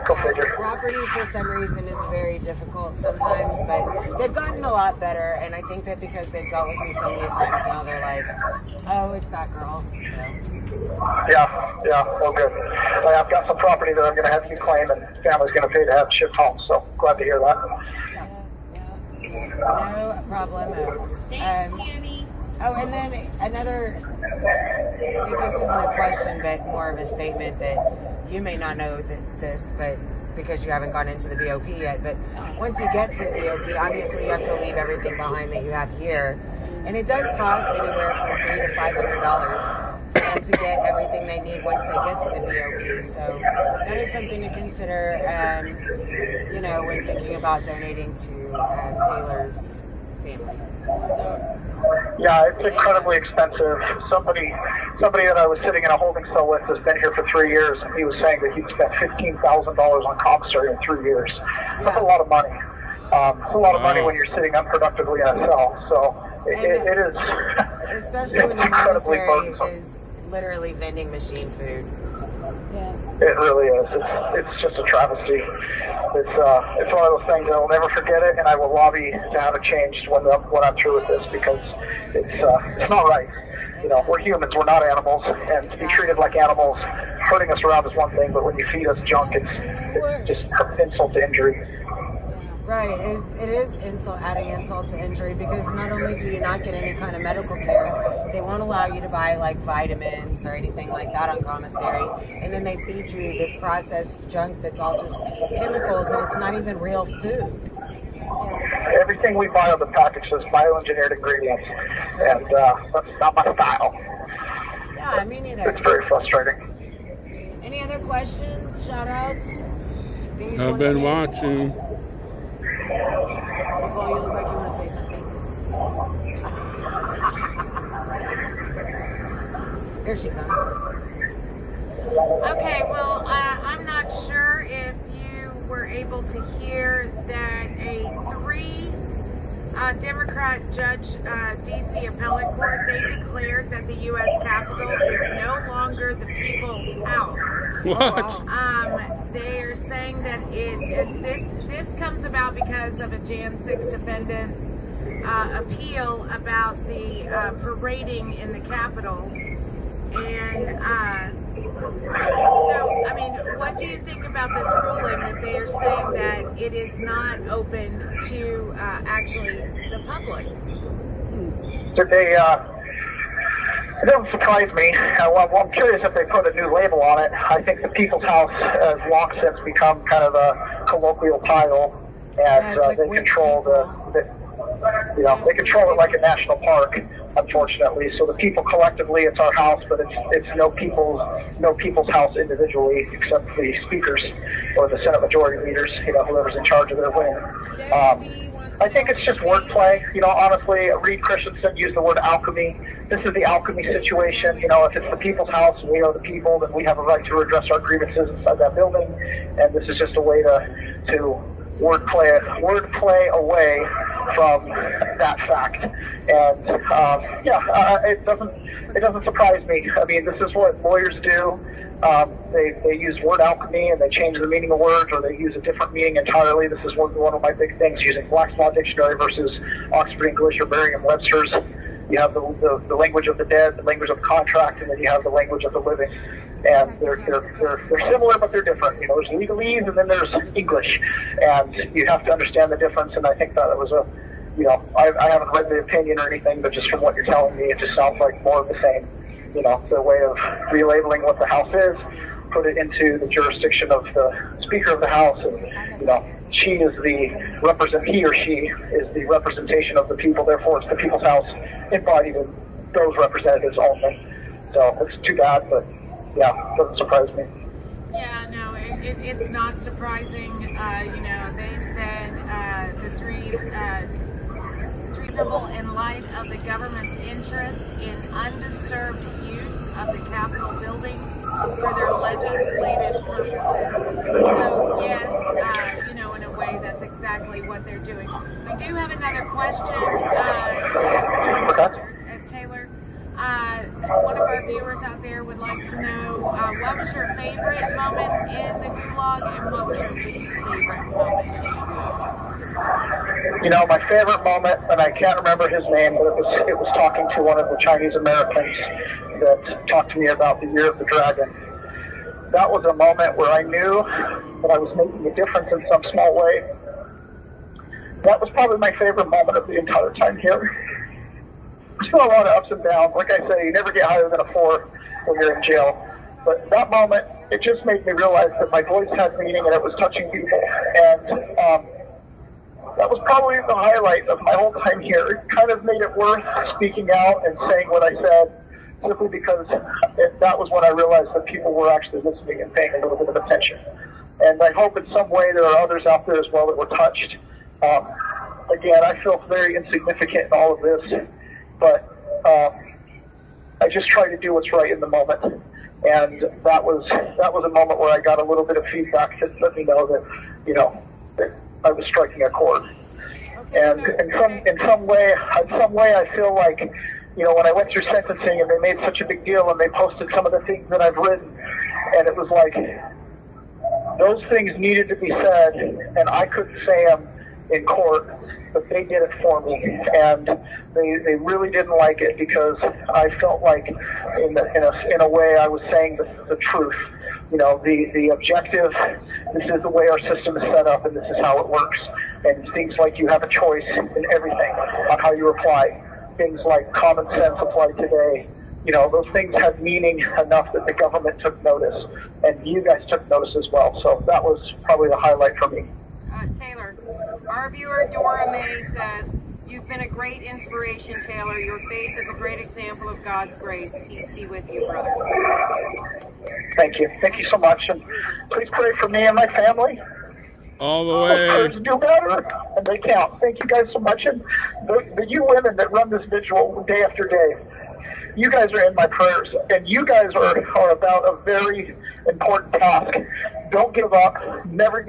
Go figure. Property, for some reason, is very difficult sometimes, but they've gotten a lot better, and I think that because they've dealt with me so many times now, they're like, oh, it's that girl. So. Yeah, well, good. I've got some property that I'm going to have you claim, and family's going to pay to have it shipped home, so glad to hear that. No problem. Thanks, Tammy. Oh, and then another, this isn't a question, but more of a statement that you may not know this, but because you haven't gone into the BOP yet, but once you get to the BOP, obviously you have to leave everything behind that you have here. And it does cost anywhere from $300 to $500. able to get everything they need once they get to the BOP. So that is something to consider, you know, when thinking about donating to Taylor's family. Yeah, it's incredibly expensive. Somebody that I was sitting in a holding cell with has been here for 3 years, and he was saying that he'd spent $15,000 on commissary in 3 years. That's a lot of money. It's a lot of money when you're sitting unproductively in a cell. So it is especially when the commissary is literally vending machine food. Yeah. It really is. It's just a travesty. It's one of those things I'll never forget it, and I will lobby to have it changed when I'm through with this, because it's not right. You know, we're humans, we're not animals, and to be treated like animals, hurting us around is one thing, but when you feed us junk, it's just insult to injury. Right, it is adding insult to injury, because not only do you not get any kind of medical care, they won't allow you to buy like vitamins or anything like that on commissary, and then they feed you this processed junk that's all just chemicals, and it's not even real food. Everything we buy on the package says bioengineered ingredients, and that's not my style. Yeah, me neither. It's very frustrating. Any other questions, shout outs? I've been watching. Nicole, you look like you want to say something. Here she comes. Okay, well, I'm not sure if you were able to hear that a 3 Democrat judge, D.C. appellate court, they declared that the U.S. Capitol is no longer the people's house. What? They are saying that this comes about because of a Jan 6 defendant's appeal about the parading in the Capitol. And so, I mean, what do you think about this ruling that they are saying that it is not open to actually the public? Did they, it doesn't surprise me. Well, I'm curious if they put a new label on it. I think the People's House has long since become kind of a colloquial title, and they control they control it like a national park, unfortunately. So the people collectively, it's our house, but it's no people's house individually, except the speakers or the Senate Majority Leaders, you know, whoever's in charge of their wing. I think it's just wordplay. You know, honestly, Reed Christensen used the word alchemy. This is the alchemy situation. You know, if it's the people's house and we are the people, then we have a right to redress our grievances inside that building. And this is just a way to wordplay away from that fact. And it doesn't surprise me. I mean, this is what lawyers do. They use word alchemy and they change the meaning of words, or they use a different meaning entirely. This is one of my big things, using Black's Law Dictionary versus Oxford English or Merriam-Webster's. You have the language of the dead, the language of the contract, and then you have the language of the living. And they're similar, but they're different. You know, there's legalese and then there's English, and you have to understand the difference. And I think that it was I haven't read the opinion or anything, but just from what you're telling me, it just sounds like more of the same. You know, the way of relabeling what the House is, put it into the jurisdiction of the Speaker of the House, and you know, he or she is the representation of the people. Therefore, it's the People's House embodied in those representatives only. So it's too bad, but yeah, it doesn't surprise me. Yeah, no, it's not surprising. You know, they said the three reasonable in light of the government's interest in undisturbed use of the Capitol buildings for their legislative purposes. So yes, you know, in a way, that's exactly what they're doing. We do have another question, Taylor. One of our viewers out there would like to know, what was your favorite moment in the Gulag, and what was your least favorite moment in the Gulag? You know, my favorite moment, and I can't remember his name, but it was talking to one of the Chinese Americans that talked to me about the Year of the Dragon. That was a moment where I knew that I was making a difference in some small way. That was probably my favorite moment of the entire time here. There's still a lot of ups and downs. Like I say, you never get higher than a 4 when you're in jail. But that moment, it just made me realize that my voice had meaning and it was touching people. And that was probably the highlight of my whole time here. It kind of made it worth speaking out and saying what I said, simply because that was when I realized that people were actually listening and paying a little bit of attention. And I hope in some way there are others out there as well that were touched. Again, I feel very insignificant in all of this, but I just try to do what's right in the moment. And that was a moment where I got a little bit of feedback that let me know that, that I was striking a chord. And in some way, I feel like, when I went through sentencing and they made such a big deal and they posted some of the things that I've written, and it was like, those things needed to be said, and I couldn't say them in court, but they did it for me, and they really didn't like it because I felt like, in a way, I was saying the truth. The objective. This is the way our system is set up, and this is how it works. And things like you have a choice in everything on how you apply. Things like common sense applied today. Those things had meaning enough that the government took notice, and you guys took notice as well. So that was probably the highlight for me. Taylor, our viewer Dora May says, "You've been a great inspiration, Taylor. Your faith is a great example of God's grace. Peace be with you, brother." Thank you. Thank you so much. And please pray for me and my family. All the way. Prayers do matter, and they count. Thank you guys so much. And the you women that run this vigil day after day, you guys are in my prayers, and you guys are about a very important task. Don't give up, never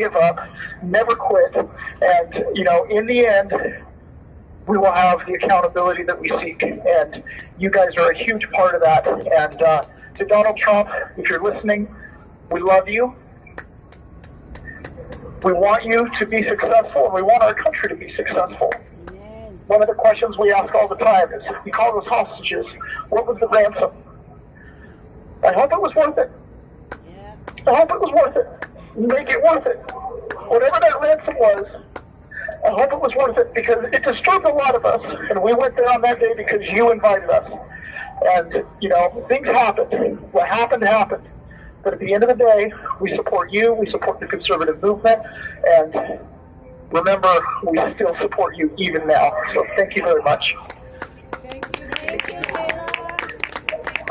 quit, and in the end, we will have the accountability that we seek, and you guys are a huge part of that. And to Donald Trump, if you're listening, we love you. We want you to be successful, and we want our country to be successful. One of the questions we ask all the time is, we call those hostages, what was the ransom? I hope it was worth it. I hope it was worth it. Make it worth it. Whatever that ransom was, I hope it was worth it, because it disturbed a lot of us, and we went there on that day because you invited us. And, things happened. What happened, happened. But at the end of the day, we support you, we support the conservative movement, and remember, we still support you even now. So thank you very much. Thank you, Taylor.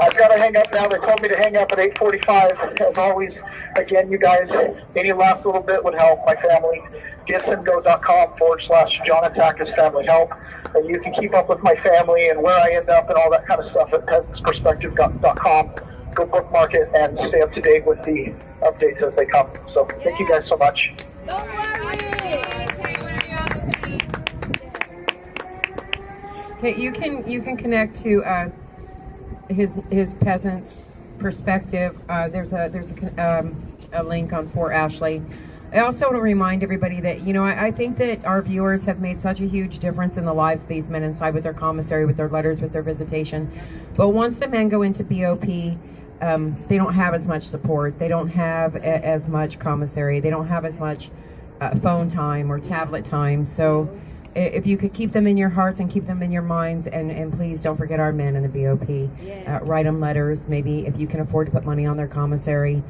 I've got to hang up now. They told me to hang up at 8:45. As always, again, you guys, any last little bit would help my family. getsandgo.com/John Family Help. And you can keep up with my family and where I end up and all that kind of stuff at peasantsperspective.com. Go bookmark it and stay up to date with the updates as they come. So thank you guys so much. Don't worry. Okay, you can connect to his peasant's perspective. There's a link on For Ashley. I also want to remind everybody that I think that our viewers have made such a huge difference in the lives of these men inside with their commissary, with their letters, with their visitation. But once the men go into BOP, they don't have as much support. They don't have as much commissary. They don't have as much phone time or tablet time. So if you could keep them in your hearts and keep them in your minds, and please don't forget our men in the BOP. Yes. Write them letters, maybe if you can afford to put money on their commissary,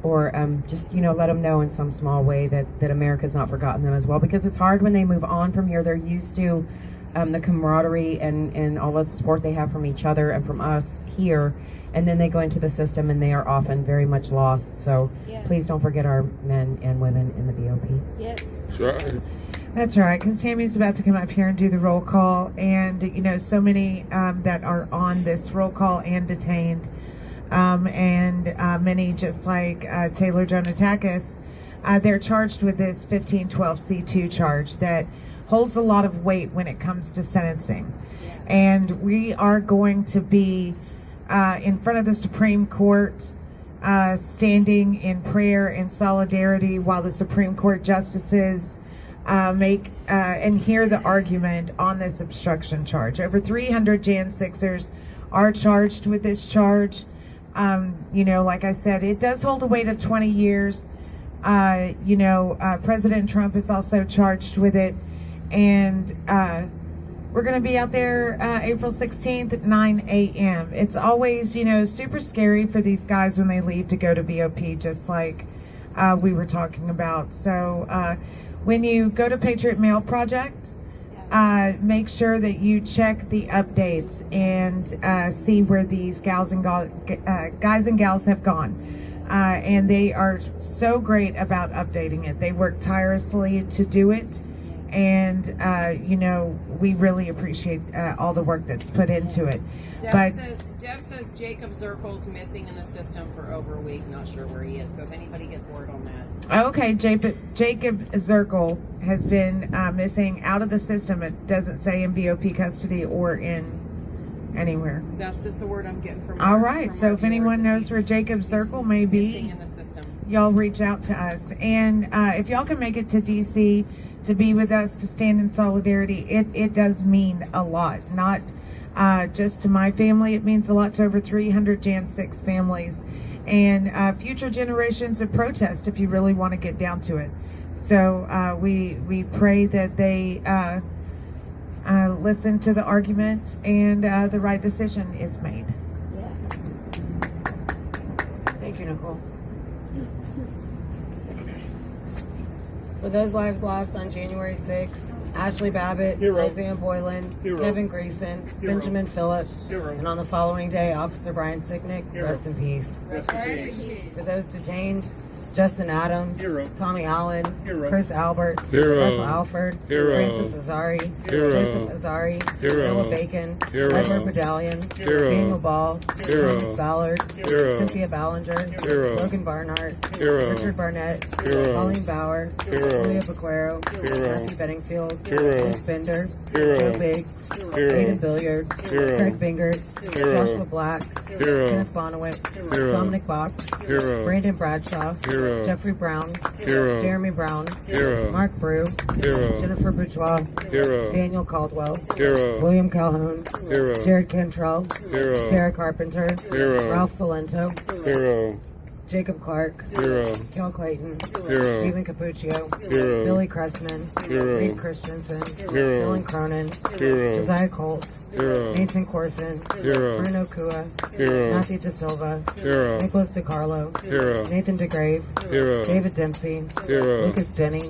or just let them know in some small way that America's not forgotten them as well, because it's hard when they move on from here. They're used to the camaraderie and all the support they have from each other and from us here, and then they go into the system and they are often very much lost. So please don't forget our men and women in the BOP. Yes. Sure. That's right, because Tammy's about to come up here and do the roll call, and so many that are on this roll call and detained, and many just like Taylor Jonatakis, they're charged with this 1512C2 charge that holds a lot of weight when it comes to sentencing. And we are going to be in front of the Supreme Court, standing in prayer and solidarity while the Supreme Court justices make and hear the argument on this obstruction charge. Over 300 Jan 6ers are charged with this charge. Like I said, it does hold a weight of 20 years. President Trump is also charged with it. And we're going to be out there April 16th at 9 a.m. It's always, super scary for these guys when they leave to go to BOP, just like we were talking about. So when you go to Patriot Mail Project, make sure that you check the updates and see where these guys and gals have gone. And they are so great about updating it. They work tirelessly to do it. And, we really appreciate all the work that's put into it. Deb says Jacob Zirkle's missing in the system for over a week. Not sure where he is. So if anybody gets word on that. Okay, Jacob Zirkle has been missing out of the system. It doesn't say in BOP custody or in anywhere. That's just the word I'm getting from. All right. So if anyone knows where Jacob Zirkle may be, in the system, y'all reach out to us. And if y'all can make it to DC to be with us, to stand in solidarity, it does mean a lot. Not just to my family, it means a lot to over 300 Jan 6 families and future generations of protest if you really want to get down to it. So we pray that they listen to the argument and the right decision is made. Thank you, Nicole. For those lives lost on January 6th, Ashley Babbitt, Roseanne Boylan, Kevin Greason, Benjamin Phillips, and on the following day, Officer Brian Sicknick, rest in peace. For those detained, Justin Adams, Tommy Allen, Chris Albert, Russell Alford, Francis Azari, Joseph Azari, Noah Bacon, Edward Medallion, Daniel Ball, Thomas Ballard, Cynthia Ballinger, Logan Barnhart, Richard Barnett, Colleen Bauer, Julia Bequero, Matthew Bedingfield, Chris Bender, Joe Biggs, Aiden Billiard, Craig Bingert, Joshua Black, Kenneth Bonowitz, Dominic Bach, Brandon Bradshaw, Jeffrey Brown, Jeremy Brown, Mark Brew, Jennifer Bourgeois, Daniel Caldwell, William Calhoun, Jared Cantrell, Sarah Carpenter, Ralph Valento, Jacob Clark, Kel Clayton, Stephen Capuccio, Billy Cressman, Reed Christensen, Dylan Cronin, Josiah Colt, Nathan Corson, Bruno Kua, Matthew De Silva, Nicholas DiCarlo, Nathan DeGrave, David Dempsey, Lucas Denny,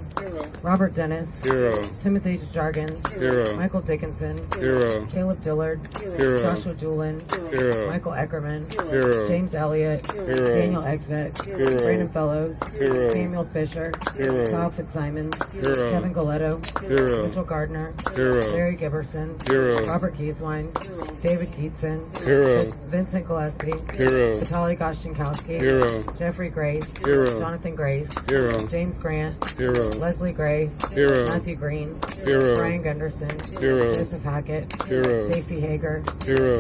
Robert Dennis, Timothy Jargon, Michael Dickinson, Caleb Dillard, Joshua Doolin, Michael Eckerman, James Elliott, Daniel Exvet, Brandon Fellows, Samuel Fisher, Kyle Fitzsimons, Kevin Goletto, Mitchell Gardner, Larry Giberson, Robert Kieswein, David Keatson, Vincent Gillespie, Vitaly Goshchenkowski, Jeffrey Grace, Jonathan Grace, James Grant, Leslie Gray, Matthew Green, Brian Gunderson, Joseph Hackett, Stacey Hager,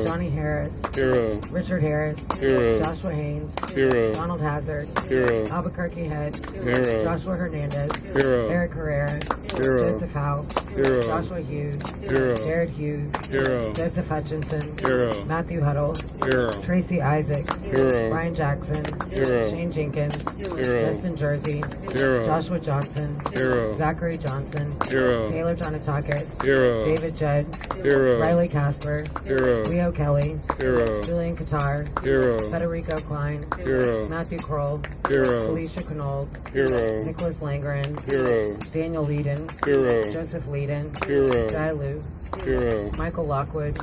Johnny Harris, Richard Harris, Joshua Haynes, Donald Hazard, Albuquerque Head, Joshua Hernandez, Eric Herrera, Joseph Howe, Joshua Hughes, Jared Hughes, Joseph Hutchinson, Matthew Huddle, Tracy Isaacs, Brian Jackson, Shane Jenkins, Justin Jersey, Joshua Johnson, Zachary Johnson, Taylor Jonatakis, David Judd, Riley Casper, Leo Kelly, Julian Qatar, Federico Klein, Matthew Kroll, Alicia Knoll, Nicholas Langren, Daniel Leeden, Joseph Leeden, Guy Luke, Michael Lockwood,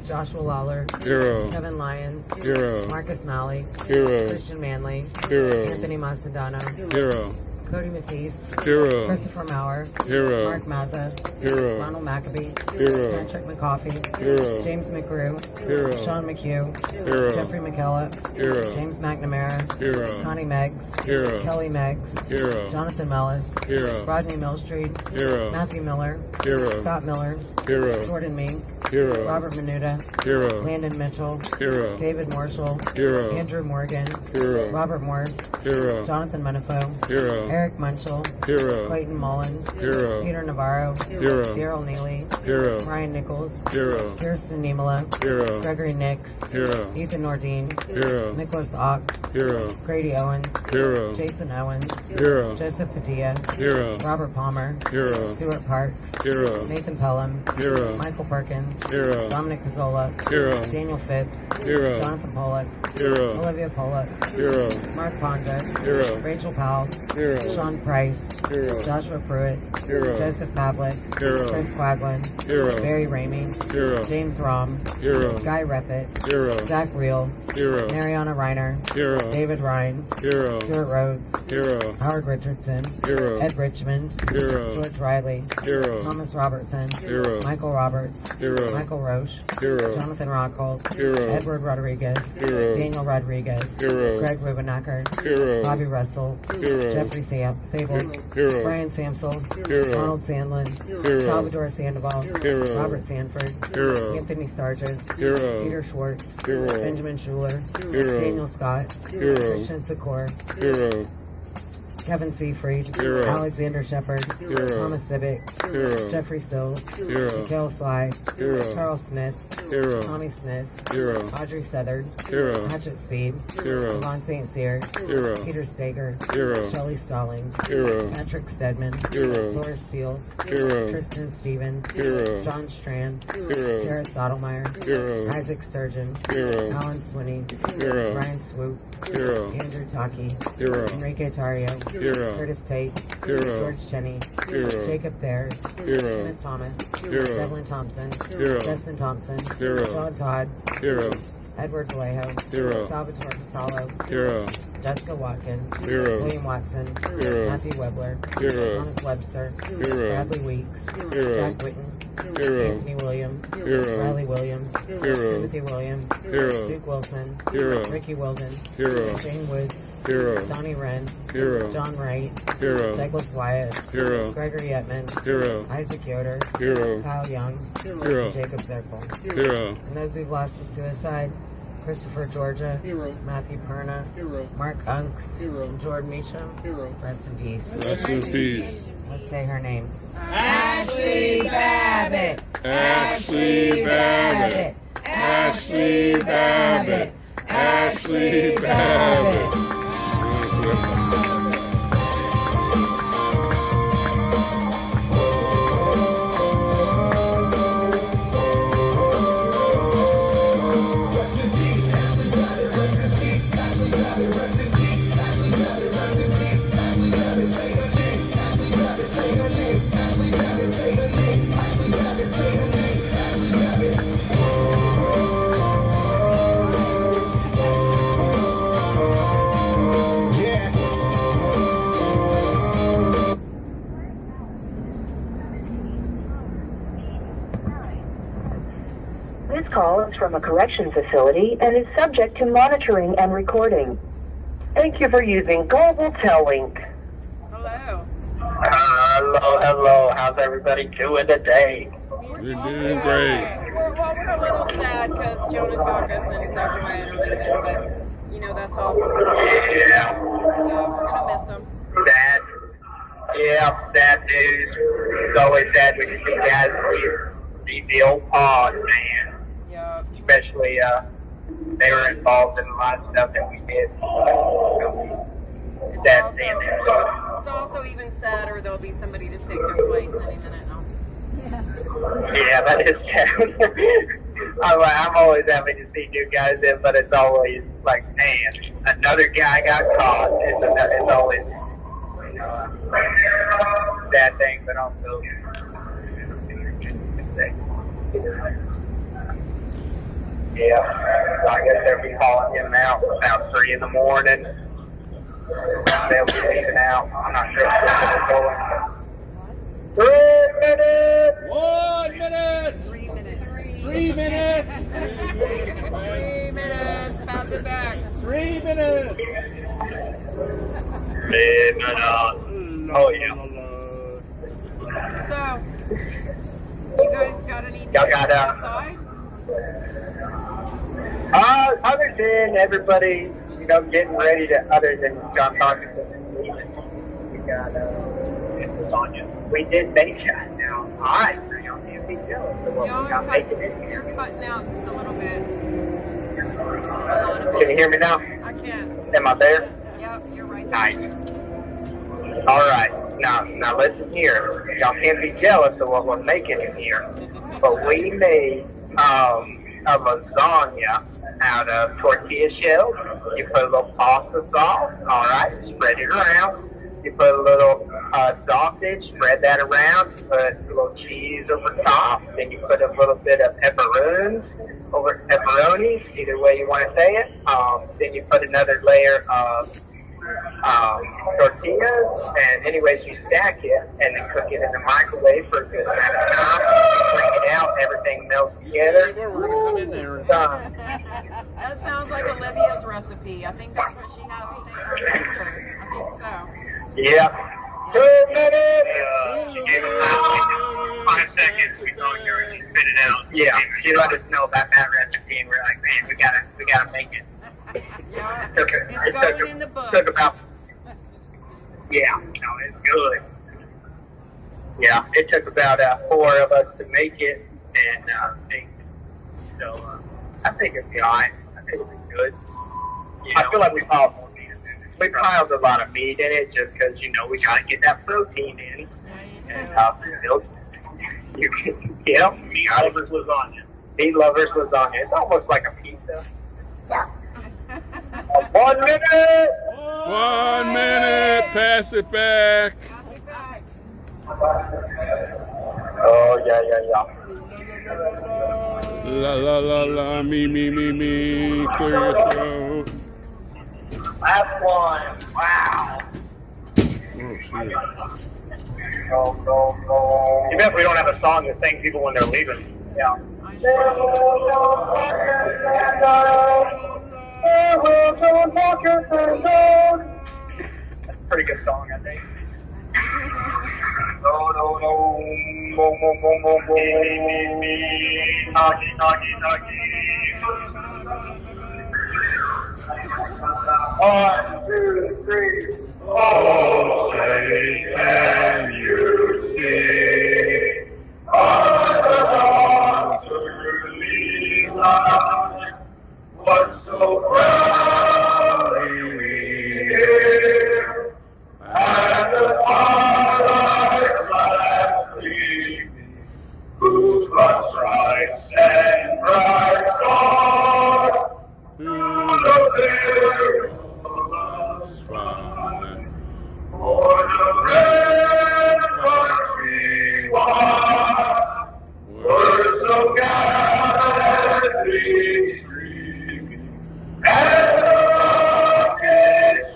Joshua Lawler, Kevin Lyons, Marcus Malley, Christian Manley, Anthony Masandano, Cody Matisse, Christopher Maurer, Mark Mazza, Ronald Maccabee, Patrick McCoffey, James McGrew, Sean McHugh, Jeffrey McKella, James McNamara, Connie Meggs, Kelly Meggs, Jonathan Mellis, Rodney Millstreet, Matthew Miller, Scott Miller, Jordan Mink, Robert Menuda, Landon Mitchell, David Marshall, Andrew Morgan, Robert Morse, Jonathan Menifo, Eric Munchell, Clayton Mullins, Peter Navarro, Daryl Neely, Ryan Nichols, Kirsten Niemela, Gregory Nix, Ethan Nordine, Nicholas Ox, Hero. Grady Owens. Hero. Jason Owens. Hero. Joseph Padilla. Hero. Robert Palmer. Hero. Stuart Parks. Hero. Nathan Pelham. Hero. Michael Perkins. Hero. Dominic Pizzola. Hero. Daniel Phipps. Hero. Jonathan Pollock. Hero. Olivia Pollock. Hero. Mark Ponda. Hero. Rachel Powell. Hero. Sean Price. Hero. Joshua Pruitt. Hero. Joseph Pavlik. Hero. Chris Quaglin. Hero. Barry Ramey. Hero. James Rom. Hero. Guy Reffitt. Hero. Zach Reel. Hero. Mariana Reiner. Hero. David Ryan. Hero. Stuart Rhodes. Hero. Howard Richardson. Hero. Ed Richmond. Hero. George Riley. Hero. Thomas Robertson. Hero. Michael Roberts. Hero. Michael Roche. Hero. Jonathan Rockhold. Hero. Edward Rodriguez. Hero. Daniel Rodriguez. Hero. Greg Rubenacker. Hero. Bobby Russell. Hero. Jeffrey Sable. Hero. Brian Samsel. Hero. Donald Sandlin. Hero. Salvador Sandoval. Hero. Robert Sanford. Hero. Anthony Sargent. Hero. Peter Schwartz. Hero. Benjamin Schuler. Hero. Daniel Scott. Hero. Christian Secor. Hero. Kevin Seafried. Hero. Alexander Shepard. Hero. Thomas Civic. Hero. Jeffrey Stills. Hero. Mikhail Sly. Hero. Charles Smith. Hero. Tommy Smith. Hero. Audrey Southard. Hero. Hatchet Speed. Hero. Yvonne St. Cyr. Hero. Peter Stager. Hero. Shelley Stallings. Hero. Patrick Stedman. Hero. Laura Steele. Hero. Tristan Stevens. Hero. John Strand. Hero. Garrett Sotomayor. Hero. Isaac Sturgeon. Hero. Alan Swinney. Hero. Ryan Swoop. Hero. Andrew Taki. Hero. Enrique Tario. Hero. Curtis Tate. Hero. George Cheney. Hero. Jacob Thayer. Hero. Smith Thomas. Hero. Devlin Thompson. Hero. Justin Thompson. Hero. John Todd. Hero. Edward Vallejo. Hero. Salvatore Casalo. Hero. Jessica Watkins. Hero. William Watson. Hero. Matthew Webler. Hero. Thomas Webster. Hero. Bradley Weeks. Hero. Jack Whitten. Hero. Anthony Williams. Hero. Riley Williams. Hero. Timothy Williams. Hero. Duke Wilson. Hero. Ricky Wilden. Hero. Shane Woods. Hero. Donnie Wren. Hero. John Wright. Hero. Douglas Wyatt. Hero. Gregory Etman. Hero. Isaac Yoder. Hero. Kyle Young. Hero. And Jacob Zirkle. Hero. And those we've lost to suicide: Christopher Georgia. Hero. Matthew Perna. Hero. Mark Unks. Hero. And Jordan Meacham. Hero. Rest in peace. Rest in peace. Let's say her name. Ashley Babbitt. Ashley Babbitt. Ashley Babbitt. Ashley Babbitt. This call is from a correction facility and is subject to monitoring and recording. Thank you for using Global Tellink. Hello. Hello. How's everybody doing today? We're doing great. We're a little sad because Jonah took us and Doug and Ryan are leaving, but, you know, that's all. Yeah. We're going to miss them. Sad news. It's always sad when you see guys leave the old pod, man. Yeah. Especially, they were involved in a lot of stuff that we did. It's also even sadder there'll be somebody to take their place any minute now. Yeah, that is sad. I'm always happy to see new guys in, but it's always like, man, another guy got caught. It's always, you know, a sad thing, but also yeah, so I guess they'll be calling him out about 3 in the morning. They'll be leaving out. I'm not sure if they're going. 3 minutes! 1 minute! 3 minutes. 3 minutes! 3 minutes. Pass it back. 3 minutes! 3 minutes. Oh, yeah. So, you guys got any Y'all got, outside? other than everybody, you know, getting ready to, other than John Parkinson, we got, Lasagna. We did make that now. Alright, so y'all can't be jealous of what we Y'all got making it here. You're cutting out just a little bit. Can you hear me now? I can. Am I there? Yep, you're right. Nice. All right. Now listen here. Y'all can't be jealous of what we're making in here. But we made a lasagna out of tortilla shells. You put a little pasta sauce. All right. Spread it around. You put a little sausage. Spread that around. You put a little cheese over top. Then you put a little bit of pepperonis, either way you want to say it. Then you put another layer of tortillas, and anyways you stack it and then cook it in the microwave for a good amount of time. Bring it out, everything melts together. Done. That sounds like Olivia's recipe. I think that's what she had when they raised her. I think so. Yeah. 2 minutes! She gave us 5 seconds. We go here and spit it out. Yeah, she let us know about that recipe, and we're like, man, we gotta make it. Yeah, Took about. Yeah, no, it's good. Yeah, it took about 4 of us to make it, and so I think it'll be alright. I think it'll be good. You know, I feel like we piled more meat in it. We piled a lot of meat in it just because we gotta get that protein in. And meat lovers lasagna. Meat lovers lasagna. It's almost like a pizza. 1 minute! 1 minute! Pass it back! Oh, yeah. La la la la, me. Clear your throat. Last one. Wow. Oh, shit. No. You bet we don't have a song to thank people when they're leaving. Yeah. That's a pretty good song, I think. No. Knocky. 1, 2, 3. Oh, say, can you see our early life was so proudly here, and the twilight's last gleaming, whose bright stripes and bright stars through the perilous fight, for the red country was, were so gallantly streaming, and the rockets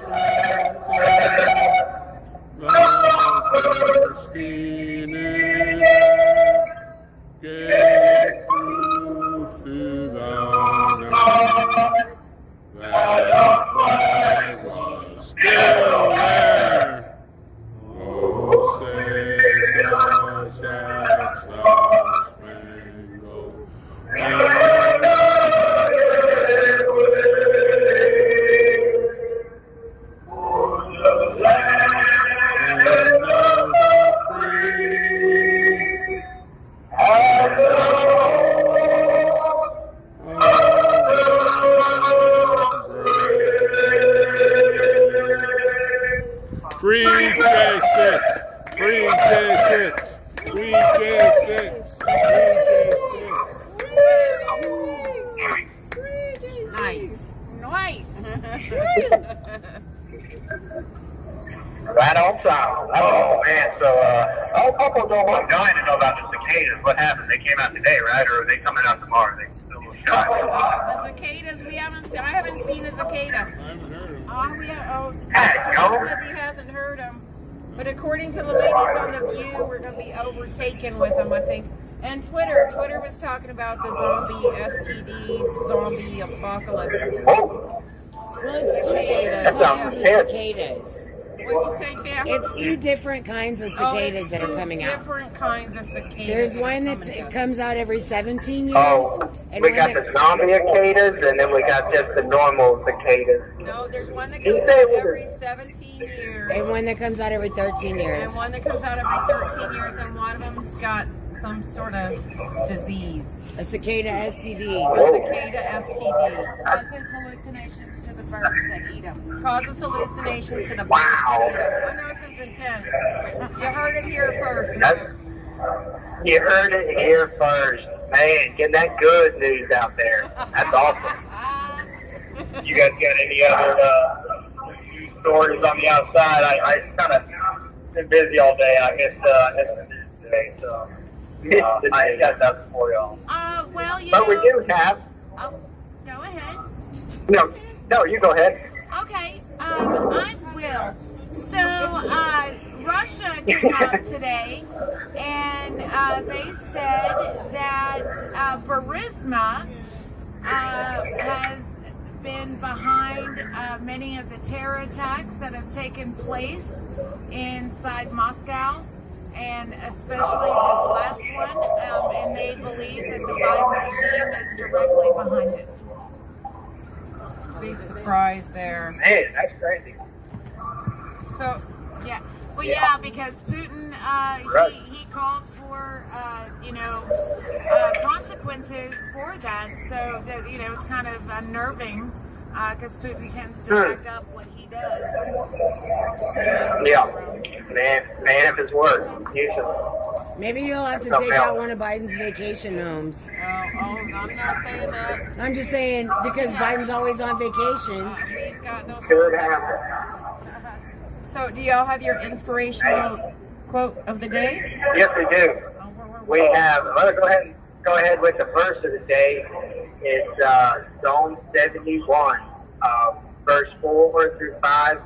get through the night. That flag was still there. Oh, say does that star-spangled Free J6! Free J6! Free J6! Nice. Right on time. Oh, man. So, Uncle don't want dying to know about the cicadas. What happened? They came out today, right? Or are they coming out tomorrow? They still shot. The cicadas, I haven't seen a cicada. I haven't heard him. Says he hasn't heard them. But according to the ladies on The View, we're going to be overtaken with them, I think. And Twitter was talking about the zombie apocalypse. Well, it's cicadas. What'd you say, Tam? It's 2 different kinds of cicadas that are coming out. Different kinds of cicadas. There's one that comes out every 17 years. Oh, and we got the zombie cicadas, and then we got just the normal cicadas. No, there's one that comes out every 17 years. And one that comes out every 13 years. And one that comes out every 13 years, and one of them's got some sort of disease. A cicada STD. Cicada STD. Causes hallucinations to the birds that eat them. Causes hallucinations to the birds that eat them. I know this is intense. You heard it here first. You heard it here first. Man, getting that good news out there. That's awesome. You guys got any other news stories on the outside? I kind of been busy all day. I missed the news today, so I got nothing for y'all. Well, you But know, we do have. Oh, go ahead. No, you go ahead. Okay, I will. So, Russia came out today, and they said that Burisma has been behind many of the terror attacks that have taken place inside Moscow, and especially this last one, and they believe that the Biden regime is directly behind it. Big surprise there. Man, that's crazy. So, yeah. Well, yeah, because Putin, he called for, consequences for that. So, that, it's kind of unnerving because Putin tends to back up what he does. Yeah. Man of his word. Usually. Maybe you'll have to take out one of Biden's vacation homes. I'm not saying that. I'm just saying because Biden's always on vacation. He's got those. Could happen. So, do y'all have your inspirational quote of the day? Yes, we do. We have. Let's go ahead with the verse of the day. It's Psalm 71, verse 4 through 5.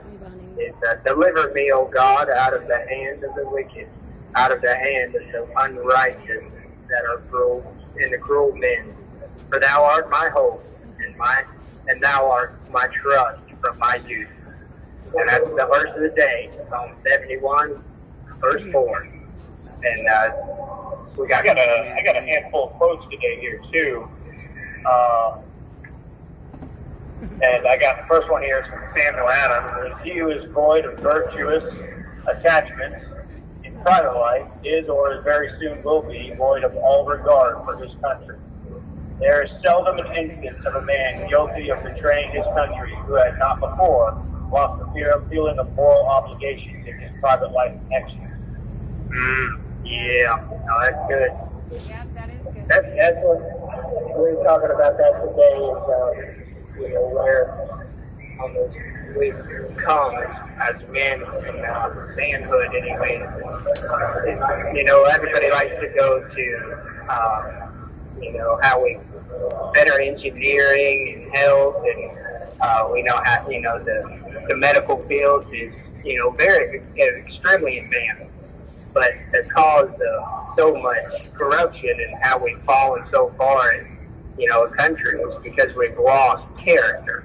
It's deliver me, O God, out of the hand of the wicked, out of the hand of the unrighteous that are cruel and the cruel men. For thou art my hope, and thou art my trust from my youth. And that's the verse of the day, Psalm 71, verse 4. And I got a handful of quotes today here too. And I got the first one here from Samuel Adams. He who is void of virtuous attachments in private life is, or very soon will be, void of all regard for his country. There is seldom an instance of a man guilty of betraying his country who had not before lost the feeling of moral obligations in his private life actions. Yeah, no, that's good. Yeah, that is good. That's what we were talking about that today. Is where we've come as men in manhood, anyway. Everybody likes to go to how we better engineering and health, and we know how the medical field is very extremely advanced. But the cause of so much corruption and how we've fallen so far in a country is because we've lost character.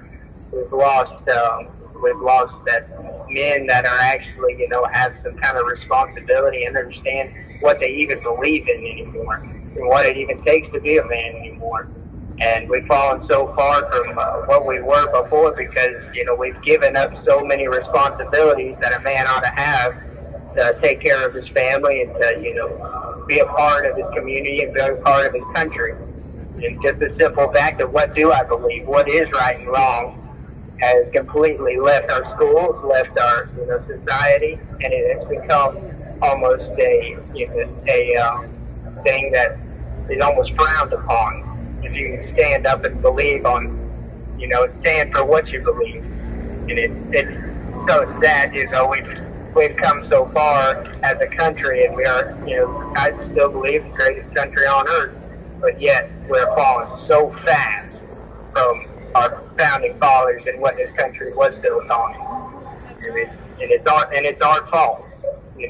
We've lost that men that are actually have some kind of responsibility and understand what they even believe in anymore and what it even takes to be a man anymore. And we've fallen so far from what we were before because we've given up so many responsibilities that a man ought to have to take care of his family and to be a part of his community and be a part of his country. And just the simple fact of what do I believe, what is right and wrong, has completely left our schools, left our society, and it has become almost a thing that is almost frowned upon. If you stand up and believe on, stand for what you believe, and it's so sad. We've come so far as a country, and we are, I still believe the greatest country on earth. But yet we're falling so fast from our founding fathers and what this country was built on, and it's our fault. We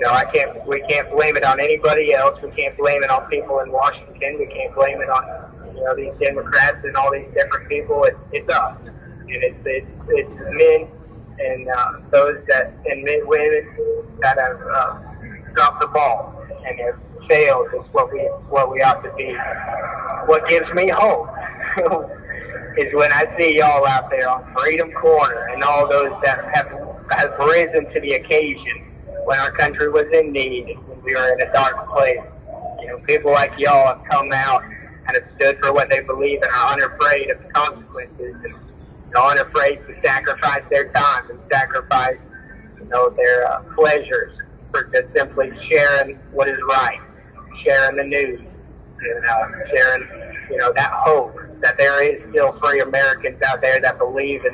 can't blame it on anybody else. We can't blame it on people in Washington. We can't blame it on these Democrats and all these different people. It's us, and it's men and those that and men, women that have dropped the ball and have failed is what we ought to be. What gives me hope is when I see y'all out there on Freedom Corner and all those that have risen to the occasion when our country was in need and when we were in a dark place. People like y'all have come out and have stood for what they believe and are unafraid of the consequences and unafraid to sacrifice their time and sacrifice, their pleasures for just simply sharing what is right, sharing the news, and sharing, that hope that there is still free Americans out there that believe in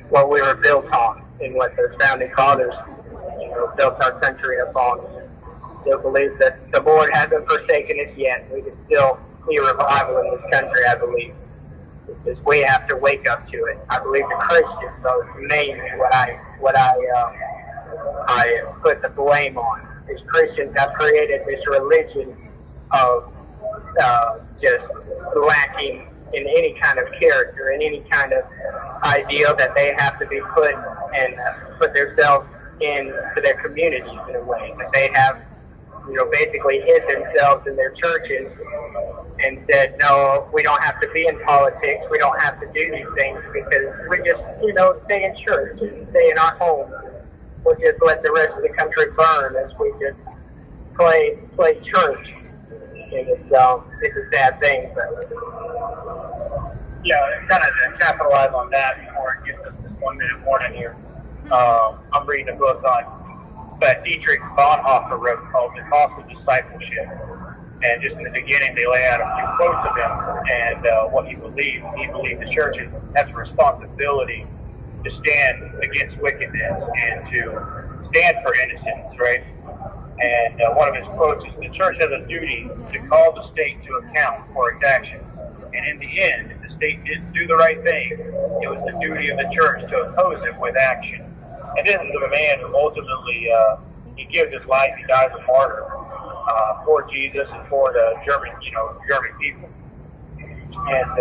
what we were built on and what the founding fathers, built our country upon. Still believe that the Lord hasn't forsaken us yet. We can still see revival in this country, I believe. It's just we have to wake up to it. I believe the Christians, though, is mainly what I put the blame on. These Christians have created this religion of just lacking in any kind of character, in any kind of idea that they have to be put and put themselves into their communities in a way. That they have, basically hid themselves in their churches and said, no, we don't have to be in politics, we don't have to do these things because we just, stay in church and stay in our homes. We'll just let the rest of the country burn as we just play church. And it's a sad thing. But kind of to capitalize on that before it gets us this 1 minute warning here. I'm reading a book that Dietrich Bonhoeffer wrote called The Cost of Discipleship. And just in the beginning, they lay out a few quotes of him and what he believed. He believed the church has a responsibility to stand against wickedness and to stand for innocence, right? And one of his quotes is, the church has a duty to call the state to account for its actions. And in the end, if the state didn't do the right thing, it was the duty of the church to oppose it with action. And this is a man who ultimately, he gives his life, he dies a martyr for Jesus and for the German people. And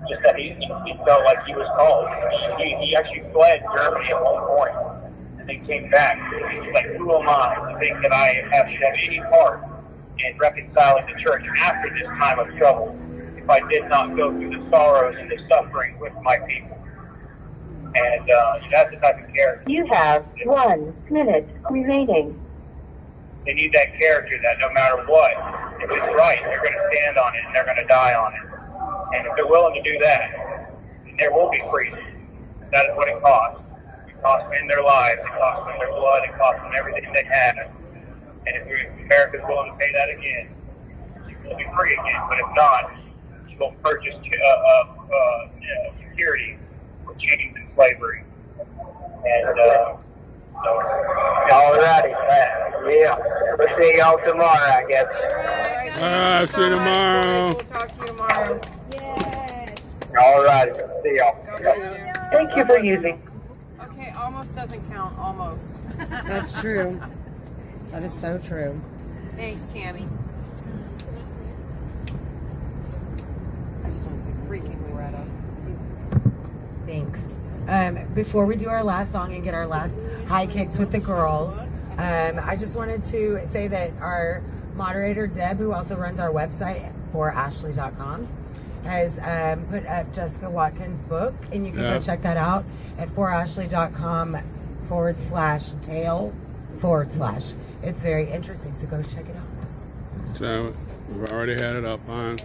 just that he felt like he was called. He actually fled Germany at one point, and then came back. He's like, who am I to think that I should have any part in reconciling the church after this time of trouble if I did not go through the sorrows and the suffering with my people? And that's the type of character. You have 1 minute remaining. They need that character that no matter what, if it's right, they're going to stand on it and they're going to die on it. And if they're willing to do that, then there will be freedom. That is what it costs. It costs men their lives, it costs them their blood, it costs them everything they have. And if America's willing to pay that again, you will be free again. But if not, you will purchase security with chains and slavery. And alrighty. Yeah. We'll see y'all tomorrow, I guess. See you tomorrow. We'll talk to you tomorrow. Alrighty. See y'all. Thank you for using. Okay, almost doesn't count, almost. That's true. That is so true. Thanks, Tammy. I just want to say freaking Loretta. Thanks. Before we do our last song and get our last high kicks with the girls, I just wanted to say that our moderator, Deb, who also runs our website, forashley.com, has put up Jessica Watkins' book, and you can go check that out at forashley.com/tale/. It's very interesting, so go check it out. So we've already had it up on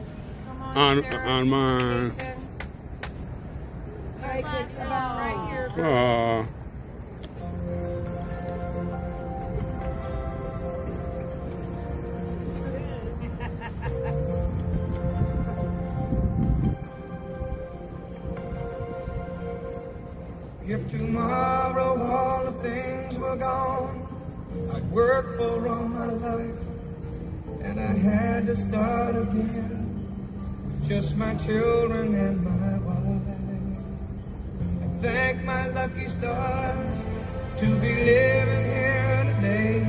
mine. Right here. Aww. If tomorrow all the things were gone, I'd work for all my life, and I had to start again with just my children and my wife. I thank my lucky stars to be living here today,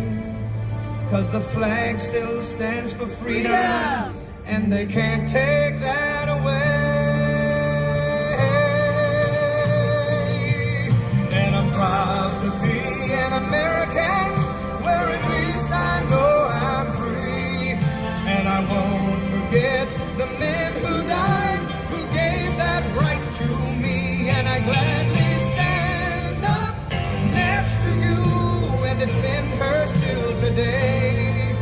'cause the flag still stands for freedom, and they can't take that away. And I'm proud to be an American, where at least I know I'm free. And I won't forget the men who died, who gave that right to me. And I gladly stand up next to you and defend her still today.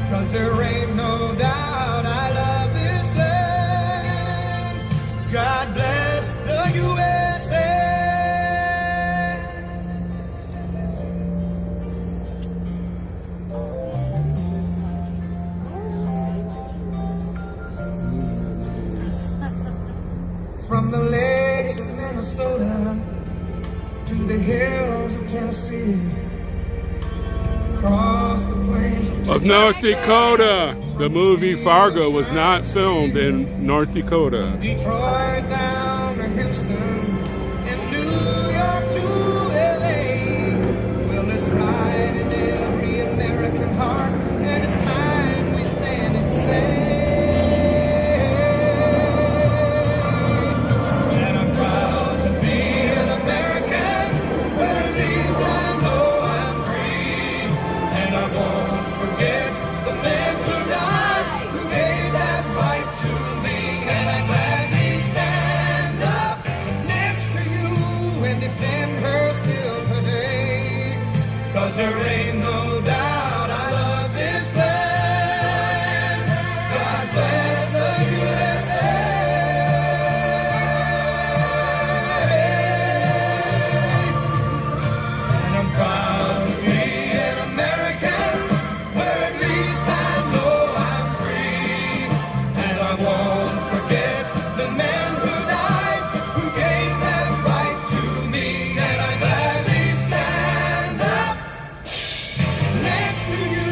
'Cause there ain't no doubt I love this land. God bless the USA. From the lakes of Minnesota to the hills of Tennessee, across the plains Of North Dakota. The movie Fargo was not filmed in North Dakota. Detroit down to Houston and New York to LA. Well, it's right in every American heart, and it's time we stand and say that I'm proud to be an American, where at least I know I'm free, and I won't forget the men who died, who gave that right to me, and I gladly stand up next to you and defend her still today, 'cause there ain't no doubt I love this land. God bless the USA. And I'm proud to be an American, where at least I know I'm free, and I won't forget the men who died, who gave that right to me, and I gladly stand up next to you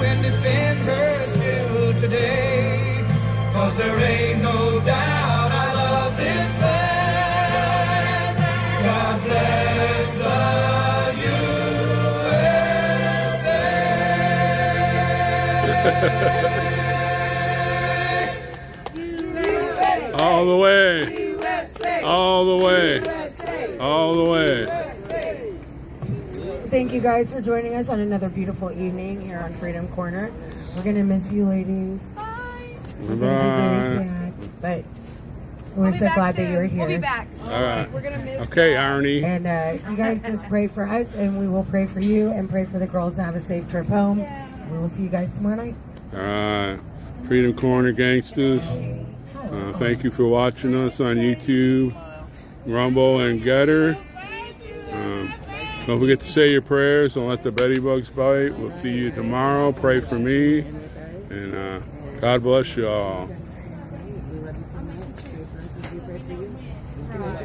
and defend her still today, 'cause there ain't no doubt I love this land. God bless the All the way. All the way. All the way. Thank you guys for joining us on another beautiful evening here on Freedom Corner. We're going to miss you ladies. We're gonna be very sad, but we're so glad that you're here. We'll be back. All right. We're gonna miss Okay, Arnie. And you guys just pray for us, and we will pray for you and pray for the girls to have a safe trip home. We will see you guys tomorrow night. All right. Freedom Corner Gangsters. Thank you for watching us on YouTube, Rumble, and Getter. Don't forget to say your prayers. Don't let the Betty Bugs bite. We'll see you tomorrow. Pray for me. And God bless you all. We love you so much. Pray for us as we pray for you. Good night.